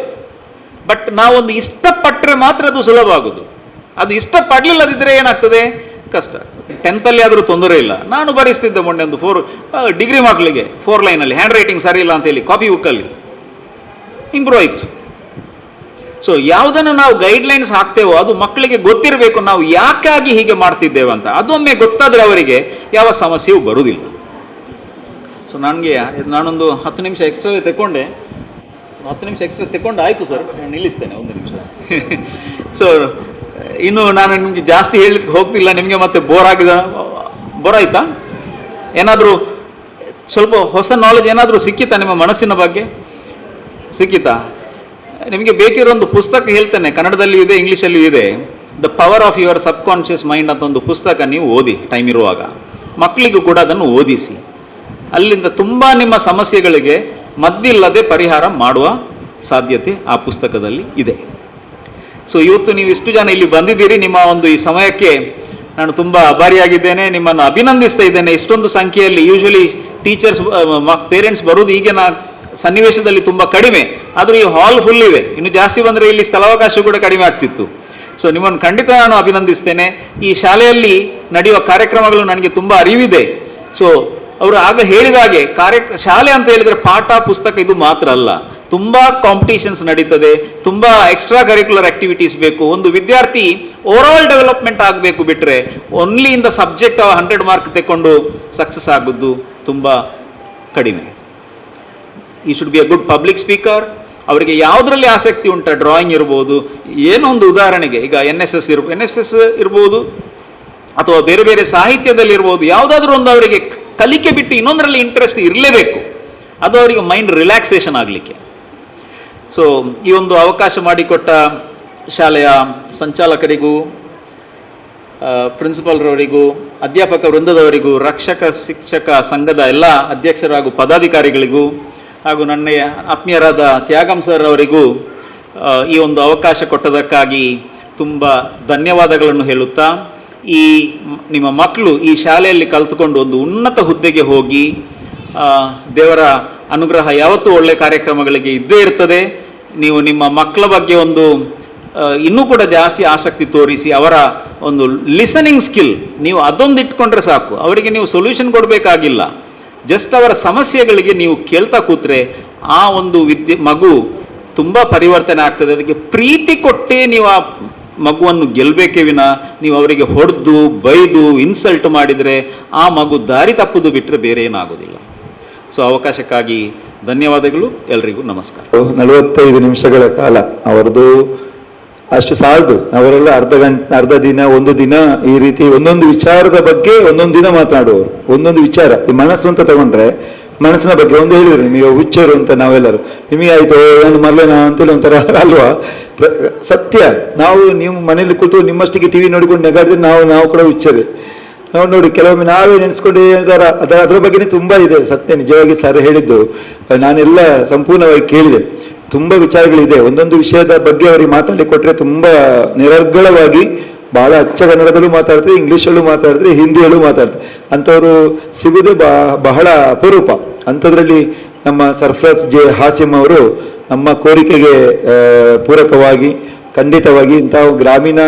[SPEAKER 5] ಬಟ್ ನಾವೊಂದು ಇಷ್ಟಪಟ್ಟರೆ ಮಾತ್ರ ಅದು ಸುಲಭ ಆಗೋದು. ಅದು ಇಷ್ಟಪಡಲಿಲ್ಲದಿದ್ದರೆ ಏನಾಗ್ತದೆ, ಕಷ್ಟ. 10th ಅಲ್ಲಿ ಆದರೂ ತೊಂದರೆ ಇಲ್ಲ. ನಾನು ಬರೆಸ್ತಿದ್ದೆ ಮೊನ್ನೆ ಒಂದು 4 ಡಿಗ್ರಿ ಮಕ್ಕಳಿಗೆ 4 ಲೈನಲ್ಲಿ ಹ್ಯಾಂಡ್ ರೈಟಿಂಗ್ ಸರಿ ಇಲ್ಲ ಅಂತ ಹೇಳಿ ಕಾಪಿ ಬುಕ್ಕಲ್ಲಿ ಇಂಪ್ರೂವ್ ಆಯಿತು. ಸೊ ಯಾವುದನ್ನು ನಾವು ಗೈಡ್ಲೈನ್ಸ್ ಹಾಕ್ತೇವೋ ಅದು ಮಕ್ಕಳಿಗೆ ಗೊತ್ತಿರಬೇಕು, ನಾವು ಯಾಕಾಗಿ ಹೀಗೆ ಮಾಡ್ತಿದ್ದೇವೆ ಅಂತ. ಅದೊಮ್ಮೆ ಗೊತ್ತಾದರೆ ಅವರಿಗೆ ಯಾವ ಸಮಸ್ಯೆಯೂ ಬರುವುದಿಲ್ಲ. ಸೊ ನಾನೊಂದು 10 ನಿಮಿಷ ಎಕ್ಸ್ಟ್ರಾ ತಗೊಂಡೆ. 10 ನಿಮಿಷ ಎಕ್ಸ್ಟ್ರಾ ತಗೊಂಡು ಆಯಿತು ಸರ್, ನಾನು ನಿಲ್ಲಿಸ್ತೇನೆ 1 ನಿಮಿಷ. ಸೊ ಇನ್ನು ನಾನು ನಿಮಗೆ ಜಾಸ್ತಿ ಹೇಳಲಿಕ್ಕೆ ಹೋಗ್ತಿಲ್ಲ, ನಿಮಗೆ ಮತ್ತೆ ಬೋರ್ ಆಯ್ತಾ? ಏನಾದರೂ ಸ್ವಲ್ಪ ಹೊಸ ನಾಲೆಜ್ ಏನಾದರೂ ಸಿಕ್ಕಿತಾ ನಿಮ್ಮ ಮನಸ್ಸಿನ ಬಗ್ಗೆ? ಸಿಕ್ಕಿತಾ? ನಿಮಗೆ ಬೇಕಿರೋ ಒಂದು ಪುಸ್ತಕ ಹೇಳ್ತೇನೆ, ಕನ್ನಡದಲ್ಲಿಯೂ ಇದೆ ಇಂಗ್ಲೀಷಲ್ಲಿಯೂ ಇದೆ. The power of your sub conscious mind ಅಂತ ಒಂದು ಪುಸ್ತಕ ನೀವು ಓದಿ ಟೈಮ್ ಇರುವಾಗ. ಮಕ್ಕಳಿಗೂ ಕೂಡ ಅದನ್ನು ಓದಿಸಿ. ಅಲ್ಲಿಂದ ತುಂಬ ನಿಮ್ಮ ಸಮಸ್ಯೆಗಳಿಗೆ ಮದ್ದಿಲ್ಲದೆ ಪರಿಹಾರ ಮಾಡುವ ಸಾಧ್ಯತೆ ಆ ಪುಸ್ತಕದಲ್ಲಿ ಇದೆ. ಸೊ ಇವತ್ತು ನೀವು ಇಷ್ಟು ಜನ ಇಲ್ಲಿ ಬಂದಿದ್ದೀರಿ, ನಿಮ್ಮ ಒಂದು ಈ ಸಮಯಕ್ಕೆ ನಾನು ತುಂಬ ಆಭಾರಿಯಾಗಿದ್ದೇನೆ, ನಿಮ್ಮನ್ನು ಅಭಿನಂದಿಸ್ತಾ ಇದ್ದೇನೆ. ಇಷ್ಟೊಂದು ಸಂಖ್ಯೆಯಲ್ಲಿ ಯೂಶಲಿ ಟೀಚರ್ಸ್ ಪೇರೆಂಟ್ಸ್ ಬರುವುದು ಈಗಿನ ಸನ್ನಿವೇಶದಲ್ಲಿ ತುಂಬ ಕಡಿಮೆ, ಆದರೂ ಈ ಹಾಲ್ ಫುಲ್ ಇವೆ. ಇನ್ನು ಜಾಸ್ತಿ ಬಂದರೆ ಇಲ್ಲಿ ಸ್ಥಳಾವಕಾಶ ಕೂಡ ಕಡಿಮೆ ಆಗ್ತಿತ್ತು. ಸೊ ನಿಮ್ಮನ್ನು ಖಂಡಿತ ನಾನು ಅಭಿನಂದಿಸ್ತೇನೆ. ಈ ಶಾಲೆಯಲ್ಲಿ ನಡೆಯುವ ಕಾರ್ಯಕ್ರಮಗಳು ನನಗೆ ತುಂಬ ಅರಿವಿದೆ. ಸೊ ಅವರು ಆಗ ಹೇಳಿದ ಹಾಗೆ ಶಾಲೆ ಅಂತ ಹೇಳಿದರೆ ಪಾಠ ಪುಸ್ತಕ ಇದು ಮಾತ್ರ ಅಲ್ಲ, ತುಂಬ ಕಾಂಪಿಟೇಷನ್ಸ್ ನಡೀತದೆ, ತುಂಬ ಎಕ್ಸ್ಟ್ರಾ ಕರಿಕ್ಯುಲರ್ ಆಕ್ಟಿವಿಟೀಸ್ ಬೇಕು. ಒಂದು ವಿದ್ಯಾರ್ಥಿ ಓವರ್ ಆಲ್ ಡೆವಲಪ್ಮೆಂಟ್ ಆಗಬೇಕು, ಬಿಟ್ಟರೆ only in the subject 100 mark ತೆಕ್ಕೊಂಡು ಸಕ್ಸಸ್ ಆಗೋದು ತುಂಬ ಕಡಿಮೆ. ಈ should be a good public speaker. ಅವರಿಗೆ ಯಾವುದರಲ್ಲಿ ಆಸಕ್ತಿ ಉಂಟ, ಡ್ರಾಯಿಂಗ್ ಇರ್ಬೋದು, ಏನೋ ಒಂದು ಉದಾಹರಣೆಗೆ ಈಗ NSS ಇರ್ಬೋದು ಅಥವಾ ಬೇರೆ ಬೇರೆ ಸಾಹಿತ್ಯದಲ್ಲಿ ಇರ್ಬೋದು, ಯಾವುದಾದ್ರೂ ಒಂದು ಅವರಿಗೆ ಕಲಿಕೆ ಬಿಟ್ಟು ಇನ್ನೊಂದರಲ್ಲಿ ಇಂಟ್ರೆಸ್ಟ್ ಇರಲೇಬೇಕು. ಅದು ಅವರಿಗೆ ಮೈಂಡ್ ರಿಲ್ಯಾಕ್ಸೇಷನ್ ಆಗಲಿಕ್ಕೆ. ಸೊ ಈ ಒಂದು ಅವಕಾಶ ಮಾಡಿಕೊಟ್ಟ ಶಾಲೆಯ ಸಂಚಾಲಕರಿಗೂ, ಪ್ರಿನ್ಸಿಪಾಲ್ರವರಿಗೂ, ಅಧ್ಯಾಪಕ ವೃಂದದವರಿಗೂ, ಶಿಕ್ಷಕ ಸಂಘದ ಎಲ್ಲ ಅಧ್ಯಕ್ಷರು ಹಾಗೂ ಪದಾಧಿಕಾರಿಗಳಿಗೂ, ಹಾಗೂ ನನ್ನ ಆತ್ಮೀಯರಾದ ತ್ಯಾಗಂ ಸರ್ ಅವರಿಗೂ ಈ ಒಂದು ಅವಕಾಶ ಕೊಟ್ಟದಕ್ಕಾಗಿ ತುಂಬ ಧನ್ಯವಾದಗಳನ್ನು ಹೇಳುತ್ತಾ, ಈ ನಿಮ್ಮ ಮಕ್ಕಳು ಈ ಶಾಲೆಯಲ್ಲಿ ಕಲಿತುಕೊಂಡು ಒಂದು ಉನ್ನತ ಹುದ್ದೆಗೆ ಹೋಗಿ ದೇವರ ಅನುಗ್ರಹ ಯಾವತ್ತೂ ಒಳ್ಳೆಯ ಕಾರ್ಯಕ್ರಮಗಳಿಗೆ ಇದ್ದೇ ಇರ್ತದೆ. ನೀವು ನಿಮ್ಮ ಮಕ್ಕಳ ಬಗ್ಗೆ ಒಂದು ಇನ್ನೂ ಕೂಡ ಜಾಸ್ತಿ ಆಸಕ್ತಿ ತೋರಿಸಿ ಅವರ ಒಂದು ಲಿಸನಿಂಗ್ ಸ್ಕಿಲ್ ನೀವು ಅದೊಂದು ಇಟ್ಕೊಂಡ್ರೆ ಸಾಕು. ಅವರಿಗೆ ನೀವು ಸೊಲ್ಯೂಷನ್ ಕೊಡಬೇಕಾಗಿಲ್ಲ, ಜಸ್ಟ್ ಅವರ ಸಮಸ್ಯೆಗಳಿಗೆ ನೀವು ಕೇಳ್ತಾ ಕೂತ್ರೆ ಆ ಒಂದು ಮಗು ತುಂಬ ಪರಿವರ್ತನೆ ಆಗ್ತದೆ. ಅದಕ್ಕೆ ಪ್ರೀತಿ ಕೊಟ್ಟೇ ನೀವು ಆ ಮಗುವನ್ನು ಗೆಲ್ಲಬೇಕೇ ವಿನ ನೀವು ಅವರಿಗೆ ಹೊಡೆದು ಬೈದು ಇನ್ಸಲ್ಟ್ ಮಾಡಿದರೆ ಆ ಮಗು ದಾರಿ ತಪ್ಪುದು ಬಿಟ್ಟರೆ ಬೇರೆ ಏನಾಗೋದಿಲ್ಲ. ಸೊ ಅವಕಾಶಕ್ಕಾಗಿ ಧನ್ಯವಾದಗಳು. ಎಲ್ರಿಗೂ ನಮಸ್ಕಾರ.
[SPEAKER 1] 45 ನಿಮಿಷಗಳ ಕಾಲ ಅವರದು ಅಷ್ಟು ಸಾಲದು. ಅವರೆಲ್ಲ ಅರ್ಧ ದಿನ, ಒಂದು ದಿನ ಈ ರೀತಿ ಒಂದೊಂದು ವಿಚಾರದ ಬಗ್ಗೆ ಒಂದೊಂದು ದಿನ ಮಾತನಾಡುವವರು. ಒಂದೊಂದು ವಿಚಾರ, ಈ ಮನಸ್ಸು ಅಂತ ತಗೊಂಡ್ರೆ ಮನಸ್ಸಿನ ಬಗ್ಗೆ ಒಂದು ಹೇಳಿದ್ರು, ನಿಮಗೆ ಹುಚ್ಚರು ಅಂತ ನಾವೆಲ್ಲರೂ, ನಿಮಗೆ ಆಯ್ತು ಏನು ಮರಲೇನಾ ಅಂತೇಳಿ ಒಂಥರ ಅಲ್ವಾ. ಸತ್ಯ. ನೀವು ಮನೇಲಿ ಕೂತು ನಿಮ್ಮಷ್ಟಿಗೆ TV ನೋಡಿಕೊಂಡು ನೆಗಾಡಿದ್ರೆ ನಾವು ಕೂಡ ಹುಚ್ಚರು. ನಾವು ನೋಡಿ ಕೆಲವೊಮ್ಮೆ ನಾವೇ ನೆನೆಸ್ಕೊಂಡು ಅದರ ಬಗ್ಗೆನೇ ತುಂಬಾ ಇದೆ. ಸತ್ಯ, ನಿಜವಾಗಿ ಸರ್ ಹೇಳಿದ್ದು ನಾನೆಲ್ಲ ಸಂಪೂರ್ಣವಾಗಿ ಕೇಳಿದೆ. ತುಂಬಾ ವಿಚಾರಗಳಿದೆ. ಒಂದೊಂದು ವಿಷಯದ ಬಗ್ಗೆ ಅವರಿಗೆ ಮಾತಾಡಲಿಕ್ಕೆ ಕೊಟ್ಟರೆ ತುಂಬಾ ನಿರರ್ಗಳವಾಗಿ ಬಹಳ ಅಚ್ಚ ಕನ್ನಡದಲ್ಲೂ ಮಾತಾಡ್ತಾರೆ, ಇಂಗ್ಲೀಷಲ್ಲೂ ಮಾತಾಡ್ತಾರೆ, ಹಿಂದಿಯಲ್ಲೂ ಮಾತಾಡ್ತಾರೆ. ಅಂಥವ್ರು ಸಿಗುವುದೇ ಬಹಳ ಅಪರೂಪ. ಅಂಥದ್ರಲ್ಲಿ ನಮ್ಮ ಸರ್ಫರಾಜ್ ಹಾಸಿಂ ಅವರು ನಮ್ಮ ಕೋರಿಕೆಗೆ ಪೂರಕವಾಗಿ ಖಂಡಿತವಾಗಿ ಇಂತಹ ಗ್ರಾಮೀಣ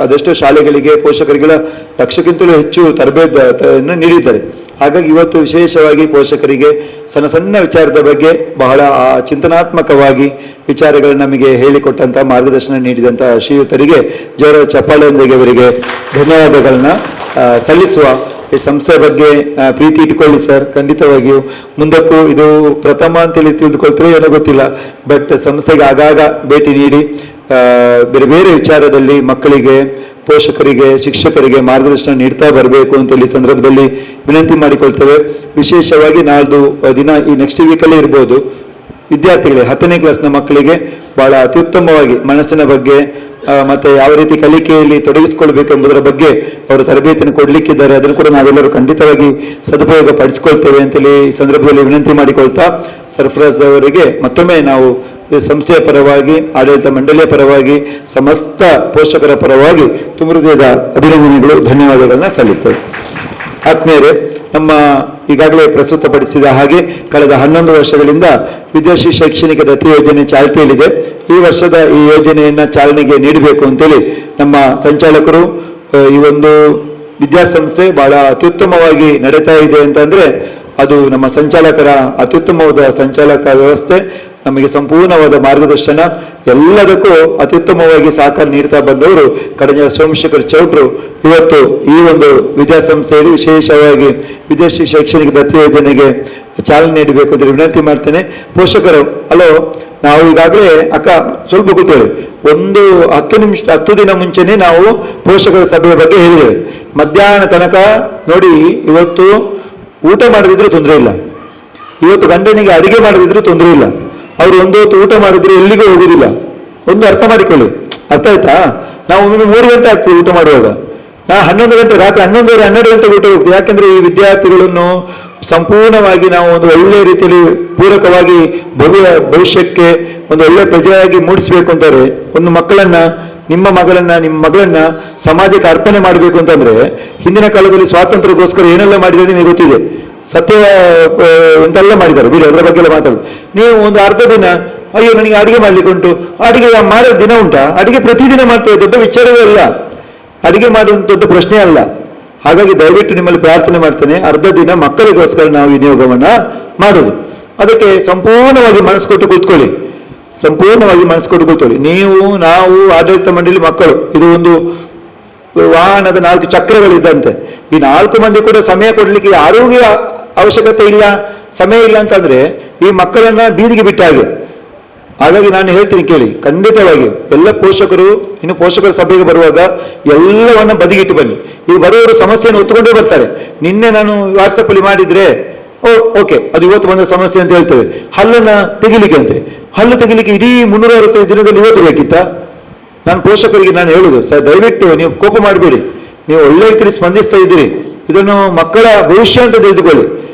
[SPEAKER 1] ಅದೆಷ್ಟೋ ಶಾಲೆಗಳಿಗೆ ಪೋಷಕರಿಗೆಲ್ಲ 1,00,000ಕ್ಕಿಂತಲೂ ಹೆಚ್ಚು ತರಬೇತಿಯನ್ನು ನೀಡಿದ್ದಾರೆ. ಹಾಗಾಗಿ ಇವತ್ತು ವಿಶೇಷವಾಗಿ ಪೋಷಕರಿಗೆ ಸಣ್ಣ ಸಣ್ಣ ವಿಚಾರದ ಬಗ್ಗೆ ಬಹಳ ಚಿಂತನಾತ್ಮಕವಾಗಿ ವಿಚಾರಗಳನ್ನು ನಮಗೆ ಹೇಳಿಕೊಟ್ಟಂಥ ಮಾರ್ಗದರ್ಶನ ನೀಡಿದಂಥ ಶ್ರೀಯುತರಿಗೆ ಜೋರ ಚಪ್ಪಾಳೆಯೊಂದಿಗೆ ಅವರಿಗೆ ಧನ್ಯವಾದಗಳನ್ನ ಸಲ್ಲಿಸುವ. ಈ ಸಂಸ್ಥೆ ಬಗ್ಗೆ ಪ್ರೀತಿ ಇಟ್ಕೊಳ್ಳಿ ಸರ್, ಖಂಡಿತವಾಗಿಯೂ ಮುಂದಕ್ಕೂ ಇದು ಪ್ರಥಮ ಅಂತೇಳಿ ತಿಳಿದುಕೊಳ್ತೀರೋ ಏನೋ ಗೊತ್ತಿಲ್ಲ, ಬಟ್ ಸಂಸ್ಥೆಗೆ ಆಗಾಗ ಭೇಟಿ ನೀಡಿ ಬೇರೆ ಬೇರೆ ವಿಚಾರದಲ್ಲಿ ಮಕ್ಕಳಿಗೆ, ಪೋಷಕರಿಗೆ, ಶಿಕ್ಷಕರಿಗೆ ಮಾರ್ಗದರ್ಶನ ನೀಡ್ತಾ ಬರಬೇಕು ಅಂತೇಳಿ ಸಂದರ್ಭದಲ್ಲಿ ವಿನಂತಿ ಮಾಡಿಕೊಳ್ತೇವೆ. ವಿಶೇಷವಾಗಿ ನಾಳ್ದು ದಿನ ಈ ನೆಕ್ಸ್ಟ್ ವೀಕಲ್ಲೇ ಇರ್ಬೋದು, ವಿದ್ಯಾರ್ಥಿಗಳಿಗೆ 10ನೇ ಕ್ಲಾಸ್ನ ಮಕ್ಕಳಿಗೆ ಬಹಳ ಅತ್ಯುತ್ತಮವಾಗಿ ಮನಸ್ಸಿನ ಬಗ್ಗೆ ಮತ್ತೆ ಯಾವ ರೀತಿ ಕಲಿಕೆಯಲ್ಲಿ ತೊಡಗಿಸಿಕೊಳ್ಬೇಕೆಂಬುದರ ಬಗ್ಗೆ ಅವರು ತರಬೇತಿಯನ್ನು ಕೊಡ್ಲಿಕ್ಕಿದ್ದಾರೆ. ಅದನ್ನು ಕೂಡ ನಾವೆಲ್ಲರೂ ಖಂಡಿತವಾಗಿ ಸದುಪಯೋಗ ಪಡಿಸಿಕೊಳ್ತೇವೆ ಅಂತೇಳಿ ಈ ಸಂದರ್ಭದಲ್ಲಿ ವಿನಂತಿ ಮಾಡಿಕೊಳ್ತಾ, ಸರ್ಫರಾಜ್ ಅವರಿಗೆ ಮತ್ತೊಮ್ಮೆ ನಾವು ಈ ಸಂಸ್ಥೆಯ ಪರವಾಗಿ, ಆಡಳಿತ ಮಂಡಳಿಯ ಪರವಾಗಿ, ಸಮಸ್ತ ಪೋಷಕರ ಪರವಾಗಿ ತುಂಬ ಹೃದಯದ ಅಭಿನಂದನೆಗಳು, ಧನ್ಯವಾದಗಳನ್ನ ಸಲ್ಲಿಸ್ತೇವೆ. ಆತ್ಮೀಯರೇ, ನಮ್ಮ ಈಗಾಗಲೇ ಪ್ರಸ್ತುತಪಡಿಸಿದ ಹಾಗೆ ಕಳೆದ 11 ವರ್ಷಗಳಿಂದ ವಿದೇಶಿ ಶೈಕ್ಷಣಿಕ ದತ್ತಿ ಯೋಜನೆ ಚಾಲ್ತಿಯಲ್ಲಿದೆ. ಈ ವರ್ಷದ ಈ ಯೋಜನೆಯನ್ನ ಚಾಲನೆಗೆ ನೀಡಬೇಕು ಅಂತೇಳಿ ನಮ್ಮ ಸಂಚಾಲಕರು, ಈ ಒಂದು ವಿದ್ಯಾಸಂಸ್ಥೆ ಬಹಳ ಅತ್ಯುತ್ತಮವಾಗಿ ನಡೀತಾ ಇದೆ ಅಂತಂದ್ರೆ ಅದು ನಮ್ಮ ಸಂಚಾಲಕರ ಅತ್ಯುತ್ತಮವಾದ ಸಂಚಾಲಕ ವ್ಯವಸ್ಥೆ, ನಮಗೆ ಸಂಪೂರ್ಣವಾದ ಮಾರ್ಗದರ್ಶನ, ಎಲ್ಲದಕ್ಕೂ ಅತ್ಯುತ್ತಮವಾಗಿ ಸಹಕಾರ ನೀಡ್ತಾ ಬಂದವರು ಕಡೆಯ ಸೋಮಶೇಖರ್ ಚೌಟ್ರು ಇವತ್ತು ಈ ಒಂದು ವಿದ್ಯಾಸಂಸ್ಥೆಯಲ್ಲಿ ವಿಶೇಷವಾಗಿ ವಿದೇಶಿ ಶೈಕ್ಷಣಿಕ ದತ್ತಿ ಯೋಜನೆಗೆ ಚಾಲನೆ ನೀಡಬೇಕು ಅಂತ ವಿನಂತಿ ಮಾಡ್ತೇನೆ. ಪೋಷಕರು, ಹಲೋ, ನಾವು ಈಗಾಗಲೇ ಅಕ್ಕ ಸ್ವಲ್ಪ ಗೊತ್ತೇಳಿ 10 ದಿನ ಮುಂಚೆನೆ ನಾವು ಪೋಷಕರ ಸಭೆಯ ಬಗ್ಗೆ ಹೇಳಿದ್ದೇವೆ. ಮಧ್ಯಾಹ್ನ ತನಕ ನೋಡಿ, ಇವತ್ತು ಊಟ ಮಾಡದಿದ್ರೆ ತೊಂದರೆ ಇಲ್ಲ, ಇವತ್ತು ಗಂಡನಿಗೆ ಅಡಿಗೆ ಮಾಡದಿದ್ರೆ ತೊಂದರೆ ಇಲ್ಲ, ಅವ್ರು ಒಂದು ಹೊತ್ತು ಊಟ ಮಾಡಿದ್ರೆ ಎಲ್ಲಿಗೂ ಹೋಗುದಿಲ್ಲ. ಒಂದು ಅರ್ಥ ಮಾಡಿಕೊಳ್ಳಿ, ಅರ್ಥ ಆಯ್ತಾ? ನಾವು ಒಮ್ಮೆ 3 ಗಂಟೆ ಆಗ್ತೀವಿ ಊಟ ಮಾಡುವಾಗ, ನಾ 11 ಗಂಟೆ, ರಾತ್ರಿ 11:30 12 ಗಂಟೆಗೆ ಊಟ ಹೋಗ್ತೀವಿ. ಯಾಕೆಂದ್ರೆ ಈ ವಿದ್ಯಾರ್ಥಿಗಳನ್ನು ಸಂಪೂರ್ಣವಾಗಿ ನಾವು ಒಂದು ಒಳ್ಳೆ ರೀತಿಯಲ್ಲಿ ಪೂರಕವಾಗಿ ಭವಿಷ್ಯಕ್ಕೆ ಒಂದು ಒಳ್ಳೆ ಪ್ರಜೆಯಾಗಿ ಮೂಡಿಸ್ಬೇಕು ಅಂತಾರೆ. ಒಂದು ಮಕ್ಕಳನ್ನ, ನಿಮ್ಮ ಮಗಳನ್ನ ಸಮಾಜಕ್ಕೆ ಅರ್ಪಣೆ ಮಾಡಬೇಕು ಅಂತಂದ್ರೆ, ಹಿಂದಿನ ಕಾಲದಲ್ಲಿ ಸ್ವಾತಂತ್ರ್ಯಕ್ಕೋಸ್ಕರ ಏನೆಲ್ಲ ಮಾಡಿದ್ರೆ ನಿಮಗೆ ಗೊತ್ತಿದೆ. ಸತ್ಯ ಎಂತೆಲ್ಲ ಮಾಡಿದ್ದಾರೆ, ಬಿಡಿ ಅದರ ಬಗ್ಗೆ ಎಲ್ಲ ಮಾತಾಡೋದು. ನೀವು ಒಂದು ಅರ್ಧ ದಿನ, ಅಯ್ಯೋ ನನಗೆ ಅಡಿಗೆ ಮಾಡ್ಲಿಕ್ಕೆ ಉಂಟು, ಅಡಿಗೆ ಮಾಡೋ ದಿನ ಉಂಟಾ? ಅಡಿಗೆ ಪ್ರತಿದಿನ ಮಾಡ್ತೇವೆ, ದೊಡ್ಡ ವಿಚಾರವೇ ಅಲ್ಲ, ಅಡಿಗೆ ಮಾಡುವಂತ ದೊಡ್ಡ ಪ್ರಶ್ನೆ ಅಲ್ಲ. ಹಾಗಾಗಿ ದಯವಿಟ್ಟು ನಿಮ್ಮಲ್ಲಿ ಪ್ರಾರ್ಥನೆ ಮಾಡ್ತೇನೆ, ಅರ್ಧ ದಿನ ಮಕ್ಕಳಿಗೋಸ್ಕರ ನಾವು ವಿನಿಯೋಗವನ್ನ ಮಾಡೋದು. ಅದಕ್ಕೆ ಸಂಪೂರ್ಣವಾಗಿ ಮನಸ್ಸು ಕೊಟ್ಟು ಕೂತ್ಕೊಳ್ಳಿ, ಸಂಪೂರ್ಣವಾಗಿ ಮನಸ್ಸು ಕೊಟ್ಟು ಕೂತ್ಕೊಳ್ಳಿ. ನೀವು, ನಾವು, ಆಡಳಿತ ಮಂಡಳಿ, ಮಕ್ಕಳು, ಇದು ಒಂದು ವಾಹನದ 4 ಚಕ್ರಗಳಿದ್ದಂತೆ. ಈ 4 ಮಂದಿ ಕೂಡ ಸಮಯ ಕೊಡ್ಲಿಕ್ಕೆ ಯಾರಿಗೂ ಅವಶ್ಯಕತೆ ಇಲ್ಲ, ಸಮಯ ಇಲ್ಲ ಅಂತಂದ್ರೆ ಈ ಮಕ್ಕಳನ್ನ ಬೀದಿಗೆ ಬಿಟ್ಟ ಹಾಗೆ. ಹಾಗಾಗಿ ನಾನು ಹೇಳ್ತೀನಿ ಕೇಳಿ, ಖಂಡಿತವಾಗಿ ಎಲ್ಲ ಪೋಷಕರು ಇನ್ನು ಪೋಷಕರ ಸಭೆಗೆ ಬರುವಾಗ ಎಲ್ಲವನ್ನ ಬದಿಗಿಟ್ಟು ಬನ್ನಿ. ಈ ಬರುವವರು ಸಮಸ್ಯೆಯನ್ನು ಹೊತ್ತುಕೊಂಡೇ ಬರ್ತಾರೆ. ನಿನ್ನೆ ನಾನು ವಾಟ್ಸಪ್ ಅಲ್ಲಿ ಮಾಡಿದ್ರೆ ಓಕೆ, ಅದು ಇವತ್ತು ಬಂದ ಸಮಸ್ಯೆ ಅಂತ ಹೇಳ್ತೇವೆ. ಹಲ್ಲನ್ನ ತೆಗಿಲಿಕ್ಕೆ ಅಂತೆ, ಹಲ್ಲು ತೆಗಿಲಿಕ್ಕೆ ಇಡೀ 365 ದಿನದಲ್ಲಿ ಇವತ್ತು ಬೇಕಿತ್ತ? ನಾನು ಪೋಷಕರಿಗೆ ನಾನು ಹೇಳುದು, ಸರ್ ದಯವಿಟ್ಟು ನೀವು ಕೋಪ ಮಾಡಬೇಡಿ, ನೀವು ಒಳ್ಳೆ ರೀತಿಯಲ್ಲಿ ಸ್ಪಂದಿಸ್ತಾ ಇದ್ದೀರಿ, ಇದನ್ನು ಮಕ್ಕಳ ಭವಿಷ್ಯ ಅಂತ ತಿಳಿದುಕೊಳ್ಳಿ.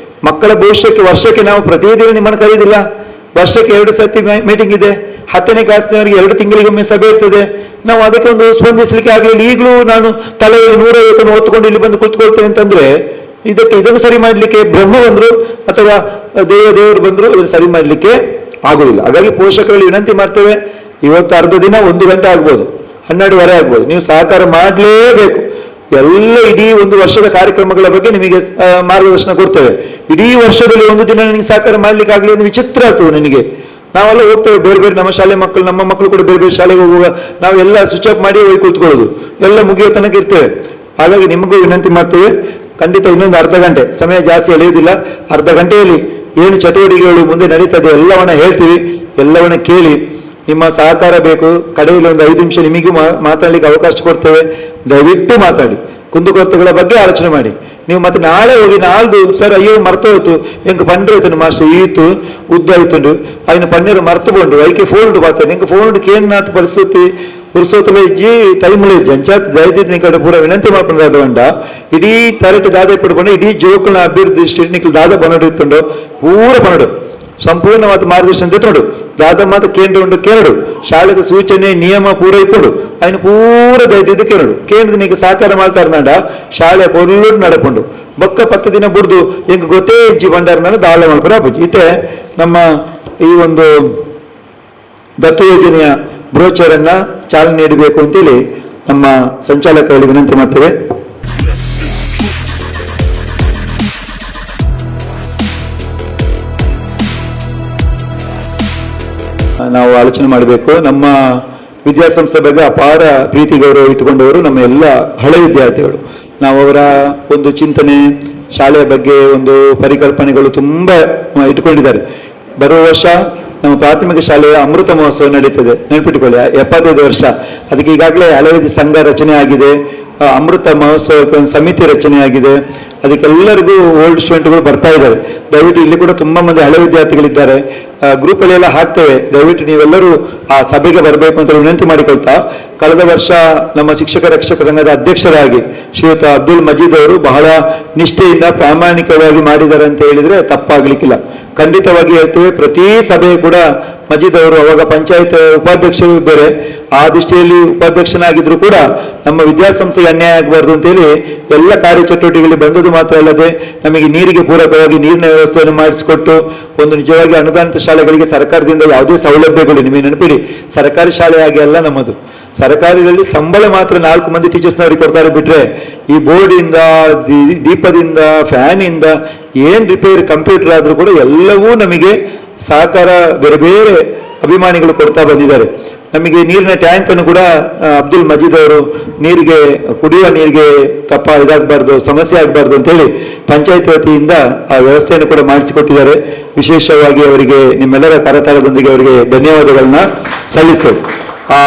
[SPEAKER 1] ಮಕ್ಕಳ ಭವಿಷ್ಯಕ್ಕೆ ವರ್ಷಕ್ಕೆ ನಾವು ಪ್ರತಿದಿನ ನಿಮ್ಮನ್ನು ಕರೆಯುವುದಿಲ್ಲ, ವರ್ಷಕ್ಕೆ 2 ಸತಿ ಮೀಟಿಂಗ್ ಇದೆ, 10ನೇ ಕ್ಲಾಸ್ನವರಿಗೆ 2 ತಿಂಗಳಿಗೊಮ್ಮೆ ಸಭೆ ಇರ್ತದೆ. ನಾವು ಅದಕ್ಕೆ ಒಂದು ಸ್ಪಂದಿಸಲಿಕ್ಕೆ ಆಗಲಿಲ್ಲ. ಈಗಲೂ ನಾನು ತಲೆಯಲ್ಲಿ 150 ಹೊತ್ತುಕೊಂಡು ಇಲ್ಲಿ ಬಂದು ಕುಳಿತುಕೊಳ್ತೇನೆ ಅಂತಂದ್ರೆ ಇದನ್ನು ಸರಿ ಮಾಡಲಿಕ್ಕೆ ಬ್ರಹ್ಮ ಬಂದ್ರು ಅಥವಾ ದೇವರು ಬಂದ್ರು ಇದನ್ನು ಸರಿ ಮಾಡಲಿಕ್ಕೆ ಆಗುದಿಲ್ಲ. ಹಾಗಾಗಿ ಪೋಷಕರಲ್ಲಿ ವಿನಂತಿ ಮಾಡ್ತೇವೆ, ಇವತ್ತು ಅರ್ಧ ದಿನ 1 ಗಂಟೆ ಆಗ್ಬೋದು, 12:30 ಆಗ್ಬೋದು, ನೀವು ಸಹಕಾರ ಮಾಡಲೇಬೇಕು. ಎಲ್ಲ ಇಡೀ 1 ವರ್ಷದ ಕಾರ್ಯಕ್ರಮಗಳ ಬಗ್ಗೆ ನಿಮಗೆ ಮಾರ್ಗದರ್ಶನ ಕೊಡ್ತೇವೆ. ಇಡೀ ವರ್ಷದಲ್ಲಿ 1 ದಿನ ನಿಮಗೆ ಸಹಕಾರ ಮಾಡ್ಲಿಕ್ಕೆ ಆಗಲಿ ಒಂದು ವಿಚಿತ್ರ ಆಗ್ತದೆ ನನಗೆ. ನಾವೆಲ್ಲ ಹೋಗ್ತೇವೆ ಬೇರೆ ಬೇರೆ, ನಮ್ಮ ಶಾಲೆ ಮಕ್ಕಳು, ನಮ್ಮ ಮಕ್ಕಳು ಕೂಡ ಬೇರೆ ಬೇರೆ ಶಾಲೆಗೆ ಹೋಗುವಾಗ ನಾವೆಲ್ಲ ಸ್ವಿಚ್ ಆಫ್ ಮಾಡಿ ಹೋಗಿ ಕೂತ್ಕೊಳ್ಳೋದು, ಎಲ್ಲ ಮುಗಿಯೋ ತನಕ ಇರ್ತೇವೆ. ಹಾಗಾಗಿ ನಿಮಗೂ ವಿನಂತಿ ಮಾಡ್ತೇವೆ, ಖಂಡಿತ ಇನ್ನೊಂದು ಅರ್ಧ ಗಂಟೆ, ಸಮಯ ಜಾಸ್ತಿ ಎಳೆಯುವುದಿಲ್ಲ, ಅರ್ಧ ಗಂಟೆಯಲ್ಲಿ ಏನು ಚಟುವಟಿಕೆಗಳು ಮುಂದೆ ನಡೀತದೆ ಎಲ್ಲವನ್ನ ಹೇಳ್ತೀವಿ, ಎಲ್ಲವನ್ನ ಕೇಳಿ ನಿಮ್ಮ ಸಹಕಾರ ಬೇಕು. ಕಡೆಯಲ್ಲಿ ಒಂದು 5 ನಿಮಿಷ ನಿಮಗೂ ಮಾತಾಡ್ಲಿಕ್ಕೆ ಅವಕಾಶ ಕೊಡ್ತೇವೆ, ದಯವಿಟ್ಟು ಮಾತಾಡಿ. ಕುಂದುಕೊರತೆಗಳ ಬಗ್ಗೆ ಆಲೋಚನೆ ಮಾಡಿ. ನೀವು ಮತ್ತೆ ನಾಳೆ ಹೋಗಿ ನಾಳ್ದು ಸರ್ ಅಯ್ಯೋ ಮರ್ತು ಹೋಯ್ತು ಎಂಕ್ ಪಂಡ್ರೆ ಆಯ್ತು ಮಾಸ್ಟರ್ ಈತು ಉದ್ದ ಆಯ್ತು ఆయన పన్నీరు మర్తబోండు ఐకే ఫోన్ బాతాడు ఇంక ఫోన్ కేన్నాత పరిస్థితి ಪುರುಸೋತಲೇ ಇಜ್ಜಿ ಟೈಮ್లో ಇಜ್ಜಿ ಅಂಚಾತ್ ದಯದಿದ್ದು ನಿಕಡೆ ಪೂರ ವಿನಂತಿ ಮಾಡ್ಕೊಂಡು ಅಂಡ ಇಡೀ ತರಟ್ ದಾದ ಇಟ್ಕೊಂಡು ಇಡೀ ಜೋಕುಲ ಅಭಿವೃದ್ಧಿ ದೃಷ್ಟಿ ನಿಖಲ್ ದಾದ ಪನ್ನಡು ಇತ್ತುಂಡು ಪೂರ ಪನ್ನಡು ಸಂಪೂರ್ಣವಾದ ಮಾರ್ಗದರ್ಶನ ತೆತ್ತೋಡು ದಾದ ಮಾತ ಕೇಂದ್ರ ಉಂಡು ಕೇರಡು ಶಾಲೆದ ಸೂಚನೆ ನಿಯಮ ಪೂರ ಇತ್ತೋಡು ఆయన ಪೂರ ದಯದಿದ್ದು ಕೇಂದ್ರ ನೀಗ ಸಹಕಾರ ಮಾಡ್ತಾರನಂಡ ಶಾಲೆ ಪೊರ್ಲು ನಡಕೊಂಡು ಬೊಕ್ಕ 10 ದಿನ ಬುಡ್ದು ಎಂಗ್ ಗೊತ್ತೇ ಇಜ್ಜಿ ಬಂಡಾರನ ದಾಳ ಮಾಡ್ಕೊಂಡು ಆಪುಜಿ ಇತ್ತೆ ನಮ್ಮ ಈ ಒಂದು ದತ್ತು ಯೋಜನೆಯ ಬ್ರೋಚರ್ ಅನ್ನ ಚಾಲನೆ ನೀಡಬೇಕು ಅಂತೇಳಿ ನಮ್ಮ ಸಂಚಾಲಕರಲ್ಲಿ ವಿನಂತಿ ಮಾಡ್ತೇವೆ. ನಾವು ಆಲೋಚನೆ ಮಾಡಬೇಕು. ನಮ್ಮ ವಿದ್ಯಾಸಂಸ್ಥೆ ಬಗ್ಗೆ ಅಪಾರ ಪ್ರೀತಿ ಗೌರವ ಇಟ್ಟುಕೊಂಡವರು ನಮ್ಮ ಎಲ್ಲ ಹಳೆ ವಿದ್ಯಾರ್ಥಿಗಳು. ನಾವು ಅವರ ಒಂದು ಚಿಂತನೆ, ಶಾಲೆಯ ಬಗ್ಗೆ ಒಂದು ಪರಿಕಲ್ಪನೆಗಳು ತುಂಬಾ ಇಟ್ಟುಕೊಂಡಿದ್ದಾರೆ. ಬರುವ ವರ್ಷ ನಮ್ಮ ಪ್ರಾಥಮಿಕ ಶಾಲೆಯ ಅಮೃತ ಮಹೋತ್ಸವ ನಡೀತದೆ, ನೆನಪಿಟ್ಟುಕೊಳ್ಳಿ, 75 ವರ್ಷ. ಅದಕ್ಕೆ ಈಗಾಗಲೇ ಹಲವು ಸಂಘ ರಚನೆ ಆಗಿದೆ, ಅಮೃತ ಮಹೋತ್ಸವಕ್ಕೆ ಒಂದು ಸಮಿತಿ ರಚನೆ ಆಗಿದೆ. ಅದಕ್ಕೆಲ್ಲರಿಗೂ ಓಲ್ಡ್ ಸ್ಟೂಡೆಂಟ್ಗಳು ಬರ್ತಾ ಇದ್ದಾರೆ. ದಯವಿಟ್ಟು ಇಲ್ಲಿ ಕೂಡ ತುಂಬಾ ಮಂದಿ ಹಳೆ ವಿದ್ಯಾರ್ಥಿಗಳಿದ್ದಾರೆ, ಗ್ರೂಪಲ್ಲಿ ಎಲ್ಲ ಹಾಕ್ತೇವೆ. ದಯವಿಟ್ಟು ನೀವೆಲ್ಲರೂ ಆ ಸಭೆಗೆ ಬರಬೇಕು ಅಂತ ವಿನಂತಿ ಮಾಡಿಕೊಳ್ತಾ, ಕಳೆದ ವರ್ಷ ನಮ್ಮ ಶಿಕ್ಷಕ ರಕ್ಷಕ ಸಂಘದ ಅಧ್ಯಕ್ಷರಾಗಿ ಶ್ರೀಯುತ ಅಬ್ದುಲ್ ಮಜೀದ್ ಅವರು ಬಹಳ ನಿಷ್ಠೆಯಿಂದ ಪ್ರಾಮಾಣಿಕವಾಗಿ ಮಾಡಿದ್ದಾರೆ ಅಂತ ಹೇಳಿದ್ರೆ ತಪ್ಪಾಗ್ಲಿಕ್ಕಿಲ್ಲ. ಖಂಡಿತವಾಗಿ ಹೇಳ್ತೇವೆ, ಪ್ರತಿ ಸಭೆ ಕೂಡ ಮಜೀದ್ ಅವರು ಅವಾಗ ಪಂಚಾಯತ್ ಉಪಾಧ್ಯಕ್ಷರು ಇದ್ದಾರೆ, ಆ ದೃಷ್ಟಿಯಲ್ಲಿ ಉಪಾಧ್ಯಕ್ಷನಾಗಿದ್ರು ಕೂಡ ನಮ್ಮ ವಿದ್ಯಾಸಂಸ್ಥೆಗೆ ಅನ್ಯಾಯ ಆಗಬಾರ್ದು ಅಂತೇಳಿ ಎಲ್ಲ ಕಾರ್ಯಚಟುವಟಿಕೆಗಳಲ್ಲಿ ಬಂದದ್ದು ಮಾತ್ರ ಅಲ್ಲದೆ ನಮಗೆ ನೀರಿಗೆ ಪೂರಕವಾಗಿ ನೀರಿನ ವ್ಯವಸ್ಥೆಯನ್ನು ಮಾಡಿಸಿಕೊಟ್ಟು, ಒಂದು ನಿಜವಾಗಿ ಅನುದಾನಿತ ಶಾಲೆಗಳಿಗೆ ಸರ್ಕಾರದಿಂದ ಯಾವುದೇ ಸೌಲಭ್ಯಗಳು, ನಿಮಗೆ ನೆನಪಿಡಿ, ಸರ್ಕಾರಿ ಶಾಲೆ ಹಾಗೆ ಅಲ್ಲ ನಮ್ಮದು. ಸರ್ಕಾರದಲ್ಲಿ ಸಂಬಳ ಮಾತ್ರ 4 ಮಂದಿ ಟೀಚರ್ಸ್ನವರಿಗೆ ಕೊಡ್ತಾರೆ ಬಿಟ್ರೆ, ಈ ಬೋರ್ಡಿಂದ, ದೀಪದಿಂದ, ಫ್ಯಾನ್ ಇಂದ ಏನ್ ರಿಪೇರಿ, ಕಂಪ್ಯೂಟರ್ ಆದ್ರೂ ಕೂಡ ಎಲ್ಲವೂ ನಮಗೆ ಸಹಕಾರ ಬೇರೆ ಬೇರೆ ಅಭಿಮಾನಿಗಳು ಕೊಡ್ತಾ ಬಂದಿದ್ದಾರೆ. ನಮಗೆ ನೀರಿನ ಟ್ಯಾಂಕ್ ಅನ್ನು ಕೂಡ ಅಬ್ದುಲ್ ಮಜೀದ್ ಅವರು ನೀರಿಗೆ, ಕುಡಿಯುವ ನೀರಿಗೆ ಇದಾಗಬಾರ್ದು, ಸಮಸ್ಯೆ ಆಗಬಾರ್ದು ಅಂತೇಳಿ ಪಂಚಾಯತ್ ವತಿಯಿಂದ ಆ ವ್ಯವಸ್ಥೆಯನ್ನು ಕೂಡ ಮಾಡಿಸಿಕೊಟ್ಟಿದ್ದಾರೆ. ವಿಶೇಷವಾಗಿ ಅವರಿಗೆ ನಿಮ್ಮೆಲ್ಲರ ಕರತಾಳದೊಂದಿಗೆ ಅವರಿಗೆ ಧನ್ಯವಾದಗಳನ್ನ ಸಲ್ಲಿಸ್ತೇವೆ. ಆ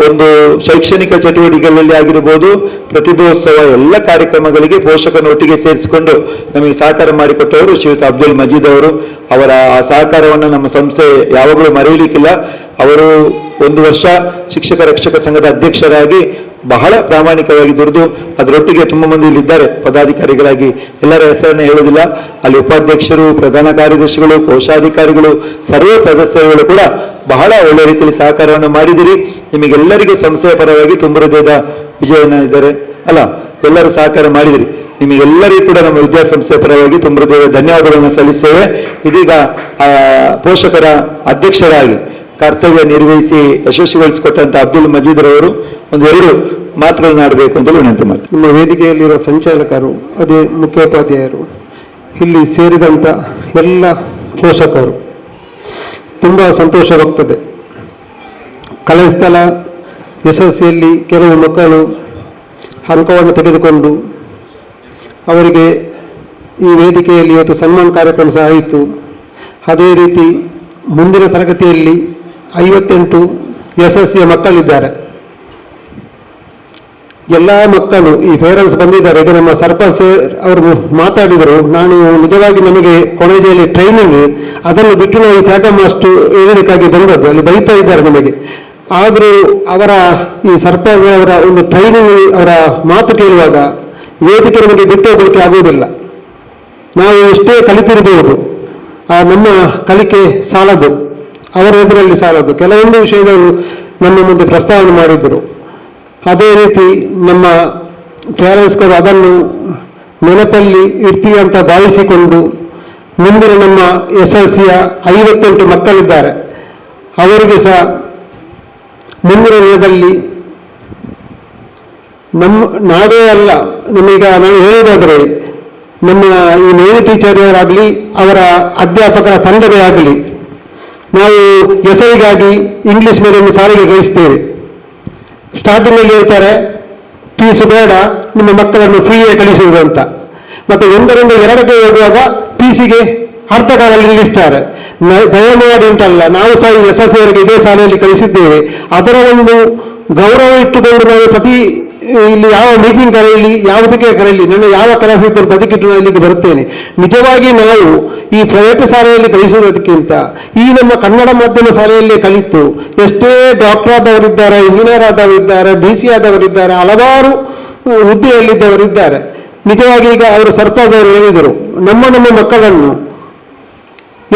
[SPEAKER 1] ಒಂದು ಶೈಕ್ಷಣಿಕ ಚಟುವಟಿಕೆಗಳಲ್ಲಿ ಆಗಿರಬಹುದು, ಪ್ರತಿಭೋತ್ಸವ ಎಲ್ಲ ಕಾರ್ಯಕ್ರಮಗಳಿಗೆ ಪೋಷಕರನ್ನು ಒಟ್ಟಿಗೆ ಸೇರಿಸಿಕೊಂಡು ನಮಗೆ ಸಹಕಾರ ಮಾಡಿಕೊಟ್ಟವರು ಶ್ರೀಯುತ ಅಬ್ದುಲ್ ಮಜೀದ್ ಅವರು. ಅವರ ಆ ಸಹಕಾರವನ್ನು ನಮ್ಮ ಸಂಸ್ಥೆ ಯಾವಾಗಲೂ ಮರೆಯಲಿಕ್ಕಿಲ್ಲ. ಅವರು 1 ವರ್ಷ ಶಿಕ್ಷಕ ರಕ್ಷಕ ಸಂಘದ ಅಧ್ಯಕ್ಷರಾಗಿ ಬಹಳ ಪ್ರಾಮಾಣಿಕವಾಗಿ ದುಡಿದು, ಅದರೊಟ್ಟಿಗೆ ತುಂಬ ಮಂದಿ ಇಲ್ಲಿದ್ದಾರೆ ಪದಾಧಿಕಾರಿಗಳಾಗಿ, ಎಲ್ಲರ ಹೆಸರನ್ನು ಹೇಳುವುದಿಲ್ಲ, ಅಲ್ಲಿ ಉಪಾಧ್ಯಕ್ಷರು, ಪ್ರಧಾನ ಕಾರ್ಯದರ್ಶಿಗಳು, ಕೋಶಾಧಿಕಾರಿಗಳು, ಸರ್ವ ಸದಸ್ಯರುಗಳು ಕೂಡ ಬಹಳ ಒಳ್ಳೆ ರೀತಿಯಲ್ಲಿ ಸಹಕಾರವನ್ನು ಮಾಡಿದಿರಿ. ನಿಮಗೆಲ್ಲರಿಗೂ ಸಂಸ್ಥೆಯ ಪರವಾಗಿ ತುಂಬ ಹೃದಯದ ವಿಜಯನ ಇದ್ದಾರೆ ಅಲ್ಲ, ಎಲ್ಲರೂ ಸಹಕಾರ ಮಾಡಿದಿರಿ. ನಿಮಗೆಲ್ಲರಿಗೂ ಕೂಡ ನಮ್ಮ ವಿದ್ಯಾಸಂಸ್ಥೆಯ ಪರವಾಗಿ ತುಂಬ ಹೃದಯದ ಧನ್ಯವಾದಗಳನ್ನು ಸಲ್ಲಿಸ್ತೇವೆ. ಇದೀಗ ಪೋಷಕರ ಅಧ್ಯಕ್ಷರಾಗಿ ಕರ್ತವ್ಯ ನಿರ್ವಹಿಸಿ ಯಶಸ್ವಿಗೊಳಿಸಿಕೊಟ್ಟಂತ ಅಬ್ದುಲ್ ಮಜೀದ್ ರವರು 1-2 ಮಾತುಗಳನ್ನು ಆಡಬೇಕು ಅಂತ ವಿನಂತಿ ಮಾಡ್ತೀನಿ.
[SPEAKER 6] ನಮ್ಮ ವೇದಿಕೆಯಲ್ಲಿರುವ ಸಂಚಾಲಕರು, ಅದೇ ಮುಖ್ಯೋಪಾಧ್ಯಾಯರು, ಇಲ್ಲಿ ಸೇರಿದಂಥ ಎಲ್ಲ ಪೋಷಕರು, ತುಂಬ ಸಂತೋಷವಾಗ್ತದೆ. ಕಳೆದ ಸಲ SSLCಯಲ್ಲಿ ಕೆಲವು ಮಕ್ಕಳು ಅಂಕವನ್ನು ತೆಗೆದುಕೊಂಡು ಅವರಿಗೆ ಈ ವೇದಿಕೆಯಲ್ಲಿ ಇವತ್ತು ಸನ್ಮಾನ ಕಾರ್ಯಕ್ರಮ ಸಹ ಆಯಿತು. ಅದೇ ರೀತಿ ಮುಂದಿನ ತರಗತಿಯಲ್ಲಿ 58 SSLCಯ ಮಕ್ಕಳಿದ್ದಾರೆ. ಎಲ್ಲ ಮಕ್ಕಳು ಈ ಪೇರೆಂಟ್ಸ್ ಬಂದಿದ್ದಾರೆ. ಈಗ ನಮ್ಮ ಸರ್ಪಂಚ್ ಅವರು ಮಾತಾಡಿದರು, ನಾನು ನಿಜವಾಗಿ ನನಗೆ ಕಾಲೇಜಲ್ಲಿ ಟ್ರೈನಿಂಗ್ ಅದನ್ನು ಬಿಟ್ಟು ನಾವು ತ್ಯಾಗಮ್ಮಷ್ಟು ಹೇಳಲಿಕ್ಕಾಗಿ ಬಂದದ್ದು, ಅಲ್ಲಿ ಬೈತಾ ಇದ್ದಾರೆ ನಮಗೆ. ಆದರೂ ಅವರ ಈ ಸರ್ಪಂಚ್ ಅವರ ಒಂದು ಟ್ರೈನಿಂಗ್, ಅವರ ಮಾತು ಕೇಳುವಾಗ ವೇದಿಕೆ ನಮಗೆ ಬಿಟ್ಟು ಹೋಗಲಿಕ್ಕೆ ಆಗುವುದಿಲ್ಲ. ನಾವು ಎಷ್ಟೇ ಕಲಿತಿರಬಹುದು, ನಮ್ಮ ಕಲಿಕೆ ಸಾಲದು, ಅವರ ಎದುರಲ್ಲಿ ಸಾಲದು. ಕೆಲವೊಂದು ವಿಷಯಗಳು ನಮ್ಮ ಮುಂದೆ ಪ್ರಸ್ತಾವನೆ ಮಾಡಿದ್ದರು. ಅದೇ ರೀತಿ ನಮ್ಮ ಪೇರೆಂಟ್ಸ್ಗಳು ಅದನ್ನು ನೆನಪಲ್ಲಿ ಇರ್ತೀವಿ ಅಂತ ಭಾವಿಸಿಕೊಂಡು ಮುಂದಿನ ನಮ್ಮ SSLCಯ 58 ಮಕ್ಕಳಿದ್ದಾರೆ, ಅವರಿಗೆ ಸಹ ಮುಂದಿನ ದಿನದಲ್ಲಿ ನಾವೇ ಅಲ್ಲ, ನಮೀಗ ನಾವು ಹೇಳುವುದಾದರೆ ನಮ್ಮ ಈ ಮೇನ್ ಟೀಚರ್ವರಾಗಲಿ, ಅವರ ಅಧ್ಯಾಪಕರ ತಂಡವೇ ಆಗಲಿ, ನಾವು SIಗಾಗಿ ಇಂಗ್ಲಿಷ್ ಮೀಡಿಯಂ ಸಾರಿಗೆ ಕಳಿಸ್ತೇವೆ. ಸ್ಟಾರ್ಟಿಂಗಲ್ಲಿ ಹೇಳ್ತಾರೆ ಫೀಸು ಬೇಡ, ನಿಮ್ಮ ಮಕ್ಕಳನ್ನು ಫ್ರೀಯೇ ಕಳಿಸುವುದು ಅಂತ. ಮತ್ತೆ 1ರಿಂದ 2ಕ್ಕೆ ಹೋಗುವಾಗ ಫೀಸಿಗೆ ಅರ್ಧ ಕಾಲದಲ್ಲಿ ನಿಲ್ಲಿಸ್ತಾರೆ. ದಯಮಾಡಿ ಉಂಟಲ್ಲ, ನಾವು ಸಹ SSLCಯವರಿಗೆ ಇದೇ ಶಾಲೆಯಲ್ಲಿ ಕಳಿಸಿದ್ದೇವೆ. ಅದರ ಒಂದು ಗೌರವ ಇಟ್ಟುಕೊಂಡು ನಾವು ಪ್ರತಿ ಇಲ್ಲಿ ಯಾವ ಮೀಟಿಂಗ್ ಕರೆಯಲಿ, ಯಾವುದಕ್ಕೆ ಕರೆಯಲಿ, ನನ್ನ ಯಾವ ಕೆಲಸ ಇದ್ದರೂ ಬದುಕಿಟ್ಟು ಇಲ್ಲಿಗೆ ಬರುತ್ತೇನೆ. ನಿಜವಾಗಿ ನಾವು ಈ ಪ್ರೈವೇಟ್ ಶಾಲೆಯಲ್ಲಿ ಕಲಿಸುವುದಕ್ಕಿಂತ ಈ ನಮ್ಮ ಕನ್ನಡ ಮಾಧ್ಯಮ ಶಾಲೆಯಲ್ಲೇ ಕಲಿತು ಎಷ್ಟೇ ಡಾಕ್ಟರ್ ಆದವರಿದ್ದಾರೆ, ಇಂಜಿನಿಯರ್ ಆದವರಿದ್ದಾರೆ, DC ಆದವರಿದ್ದಾರೆ, ಹಲವಾರು ಹುದ್ದೆಯಲ್ಲಿದ್ದವರಿದ್ದಾರೆ. ನಿಜವಾಗಿ ಈಗ ಅವರು ಸರ್ಪಂಚ್ ಅವರು ಹೇಳಿದರು, ನಮ್ಮ ಮಕ್ಕಳನ್ನು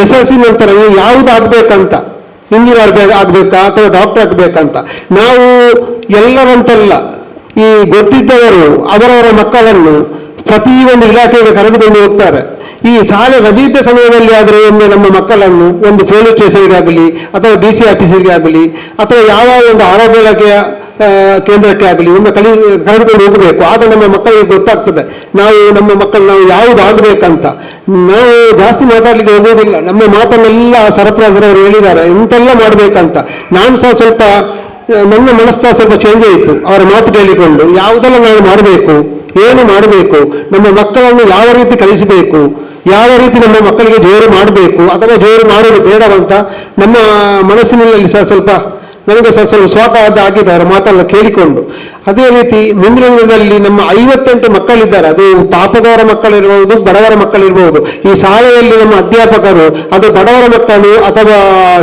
[SPEAKER 6] SSLC ನಂತರ ಯಾವುದು ಆಗ್ಬೇಕಂತ, ಇಂಜಿನಿಯರ್ ಆಗ್ಬೇಕಾ ಅಥವಾ ಡಾಕ್ಟರ್ ಆಗ್ಬೇಕಂತ, ನಾವು ಎಲ್ಲರಂತಲ್ಲ, ಈ ಗೊತ್ತಿದ್ದವರು ಅವರವರ ಮಕ್ಕಳನ್ನು ಪ್ರತಿಯೊಂದು ಇಲಾಖೆಗೆ ಕರೆದುಕೊಂಡು ಹೋಗ್ತಾರೆ. ಈ ಶಾಲೆ ರಜೀತ ಸಮಯದಲ್ಲಿ ಆದರೆ ಒಮ್ಮೆ ನಮ್ಮ ಮಕ್ಕಳನ್ನು ಒಂದು ಪೊಲೀಸ್ ಸ್ಟೇಷನ್ಗೆ ಆಗಲಿ ಅಥವಾ DC ಆಫೀಸಿಗೆ ಆಗಲಿ ಅಥವಾ ಯಾವ ಒಂದು ಆರೋಗ್ಯ ಇಲಾಖೆಯ ಕೇಂದ್ರಕ್ಕೆ ಆಗಲಿ ಒಮ್ಮೆ ಕರೆದುಕೊಂಡು ಹೋಗಬೇಕು. ಆಗ ನಮ್ಮ ಮಕ್ಕಳಿಗೆ ಗೊತ್ತಾಗ್ತದೆ ನಮ್ಮ ಮಕ್ಕಳು ನಾವು ಯಾವುದು ಆಗಬೇಕಂತ. ನಾವು ಜಾಸ್ತಿ ಮಾತಾಡಲಿಕ್ಕೆ ಹೋಗೋದಿಲ್ಲ, ನಮ್ಮ ಮಾತನ್ನೆಲ್ಲ ಸರಫರಾಜರವರು ಹೇಳಿದ್ದಾರೆ ಇಂತೆಲ್ಲ ಮಾಡಬೇಕಂತ. ನಾನು ಸಹ ಸ್ವಲ್ಪ ನನ್ನ ಮನಸ್ಸು ಸ್ವಲ್ಪ ಚೇಂಜ್ ಆಯಿತು ಅವರ ಮಾತು ಕೇಳಿಕೊಂಡು. ಯಾವುದೆಲ್ಲ ನಾವು ಮಾಡಬೇಕು, ಏನು ಮಾಡಬೇಕು, ನಮ್ಮ ಮಕ್ಕಳನ್ನು ಯಾವ ರೀತಿ ಕಲಿಸಬೇಕು, ಯಾವ ರೀತಿ ನಮ್ಮ ಮಕ್ಕಳಿಗೆ ಜೋರು ಮಾಡಬೇಕು ಅಥವಾ ಜೋರು ಮಾಡೋದು ಬೇಡವಂತ ನಮ್ಮ ಮನಸ್ಸಿನಲ್ಲಿ ಸಹ ಸ್ವಲ್ಪ ನನಗೆ ಸ್ವಲ್ಪ ಶೋಕ ಆಗಿದೆ ಅವರ ಮಾತನ್ನು ಕೇಳಿಕೊಂಡು. ಅದೇ ರೀತಿ ಮುಂದಿನ ದಿನದಲ್ಲಿ ನಮ್ಮ 58 ಮಕ್ಕಳಿದ್ದಾರೆ, ಅದು ಪಾಪದವರ ಮಕ್ಕಳಿರ್ಬೋದು, ಬಡವರ ಮಕ್ಕಳಿರ್ಬೋದು. ಈ ಶಾಲೆಯಲ್ಲಿ ನಮ್ಮ ಅಧ್ಯಾಪಕರು ಅದು ಬಡವರ ಮಕ್ಕಳು ಅಥವಾ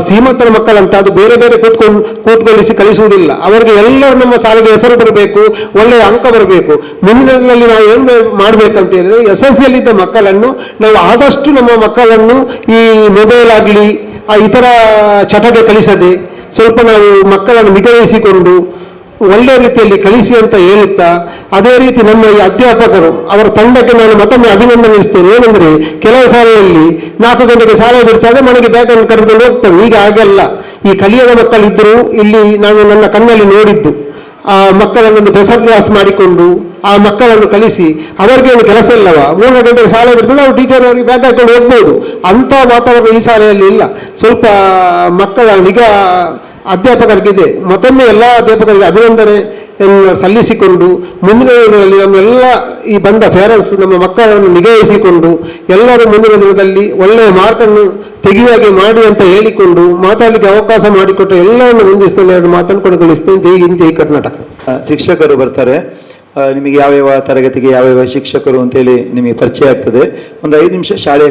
[SPEAKER 6] ಶ್ರೀಮಂತರ ಮಕ್ಕಳಂತ ಅದು ಬೇರೆ ಬೇರೆ ಕೂತ್ಕೊಳ್ಳಿಸಿ ಕಲಿಸುವುದಿಲ್ಲ. ಅವರಿಗೆ ಎಲ್ಲರೂ ನಮ್ಮ ಶಾಲೆಗೆ ಹೆಸರು ಬರಬೇಕು, ಒಳ್ಳೆಯ ಅಂಕ ಬರಬೇಕು. ಮುಂದಿನ ದಿನದಲ್ಲಿ ನಾವು ಏನು ಮಾಡಬೇಕಂತ ಹೇಳಿದ್ರೆ, SSLC ಯಲ್ಲಿದ್ದ ಮಕ್ಕಳನ್ನು ನಾವು ಆದಷ್ಟು ನಮ್ಮ ಮಕ್ಕಳನ್ನು ಈ ಮೊಬೈಲ್ ಆಗಲಿ ಇತರ ಚಟಕ್ಕೆ ಕಲಿಸದೆ ಸ್ವಲ್ಪ ನಾವು ಮಕ್ಕಳನ್ನು ನಿಗದಿಸಿಕೊಂಡು ಒಳ್ಳೆಯ ರೀತಿಯಲ್ಲಿ ಕಲಿಸಿ ಅಂತ ಹೇಳುತ್ತಾ, ಅದೇ ರೀತಿ ನಮ್ಮ ಈ ಅಧ್ಯಾಪಕರು ಅವರ ತಂಡಕ್ಕೆ ನಾನು ಮತ್ತೊಮ್ಮೆ ಅಭಿನಂದನಿಸ್ತೇನೆ. ಏನಂದ್ರೆ ಕೆಲವು ಶಾಲೆಯಲ್ಲಿ 4 ಗಂಟೆಗೆ ಶಾಲೆ ಬಿಡ್ತಾರೆ, ಮನೆಗೆ ಬ್ಯಾಗನ್ನು ಕರೆದುಕೊಂಡು ಹೋಗ್ತದೆ. ಈಗ ಹಾಗೆಲ್ಲ ಈ ಕಲಿಯದ ಮಕ್ಕಳಿದ್ದರು ಇಲ್ಲಿ ನಾನು ನನ್ನ ಕಣ್ಣಲ್ಲಿ ನೋಡಿದ್ದು. ಆ ಮಕ್ಕಳನ್ನು ಪ್ರೆಷರ್ ಕ್ಲಾಸ್ ಮಾಡಿಕೊಂಡು ಆ ಮಕ್ಕಳನ್ನು ಕಲಿಸಿ ಅವರಿಗೇನು ಕೆಲಸ ಇಲ್ಲವ, 3 ಗಂಟೆಗೆ ಶಾಲೆ ಬಿಡ್ತದೆ, ನಾವು ಟೀಚರ್ ಅವರಿಗೆ ಬ್ಯಾಗ್ ಹಾಕೊಂಡು ಹೋಗ್ಬೋದು. ಅಂಥ ವಾತಾವರಣ ಈ ಶಾಲೆಯಲ್ಲಿ ಇಲ್ಲ. ಸ್ವಲ್ಪ ಮಕ್ಕಳ ನಿಗಾ ಅಧ್ಯಾಪಕರಿಗಿದೆ. ಮತ್ತೊಮ್ಮೆ ಎಲ್ಲ ಅಧ್ಯಾಪಕರಿಗೆ ಅಭಿನಂದನೆ ಸಲ್ಲಿಸಿಕೊಂಡು ಮುಂದಿನ ದಿನದಲ್ಲಿ ನಮ್ಮೆಲ್ಲ ಈ ಬಂದ ಪೇರೆಂಟ್ಸ್ ನಮ್ಮ ಮಕ್ಕಳನ್ನು ನಿಗದಿಸಿಕೊಂಡು ಎಲ್ಲರೂ ಮುಂದಿನ ದಿನದಲ್ಲಿ ಒಳ್ಳೆಯ ಮಾರ್ಕನ್ನು ತೆಗೆಯುವಾಗೆ ಮಾಡಿ ಅಂತ ಹೇಳಿಕೊಂಡು ಮಾತಾಡಲಿಕ್ಕೆ ಅವಕಾಶ ಮಾಡಿಕೊಟ್ಟು ಎಲ್ಲರನ್ನು ವಂದಿಸ್ತೇನೆ. ಎರಡು ಮಾತನ್ನು ಕೊನೆಗೊಳಿಸ್ತೇನೆ. ಜೈ ಹಿಂದ್, ಜೈ ಕರ್ನಾಟಕ.
[SPEAKER 1] ಶಿಕ್ಷಕರು ಬರ್ತಾರೆ. ನಿಮಗೆ ಯಾವ್ಯಾವ ತರಗತಿಗೆ ಯಾವ್ಯಾವ ಶಿಕ್ಷಕರು ಅಂತೇಳಿ ನಿಮಗೆ ಪರಿಚಯ ಆಗ್ತದೆ. ಒಂದು 5 ನಿಮಿಷ ಶಾಲೆ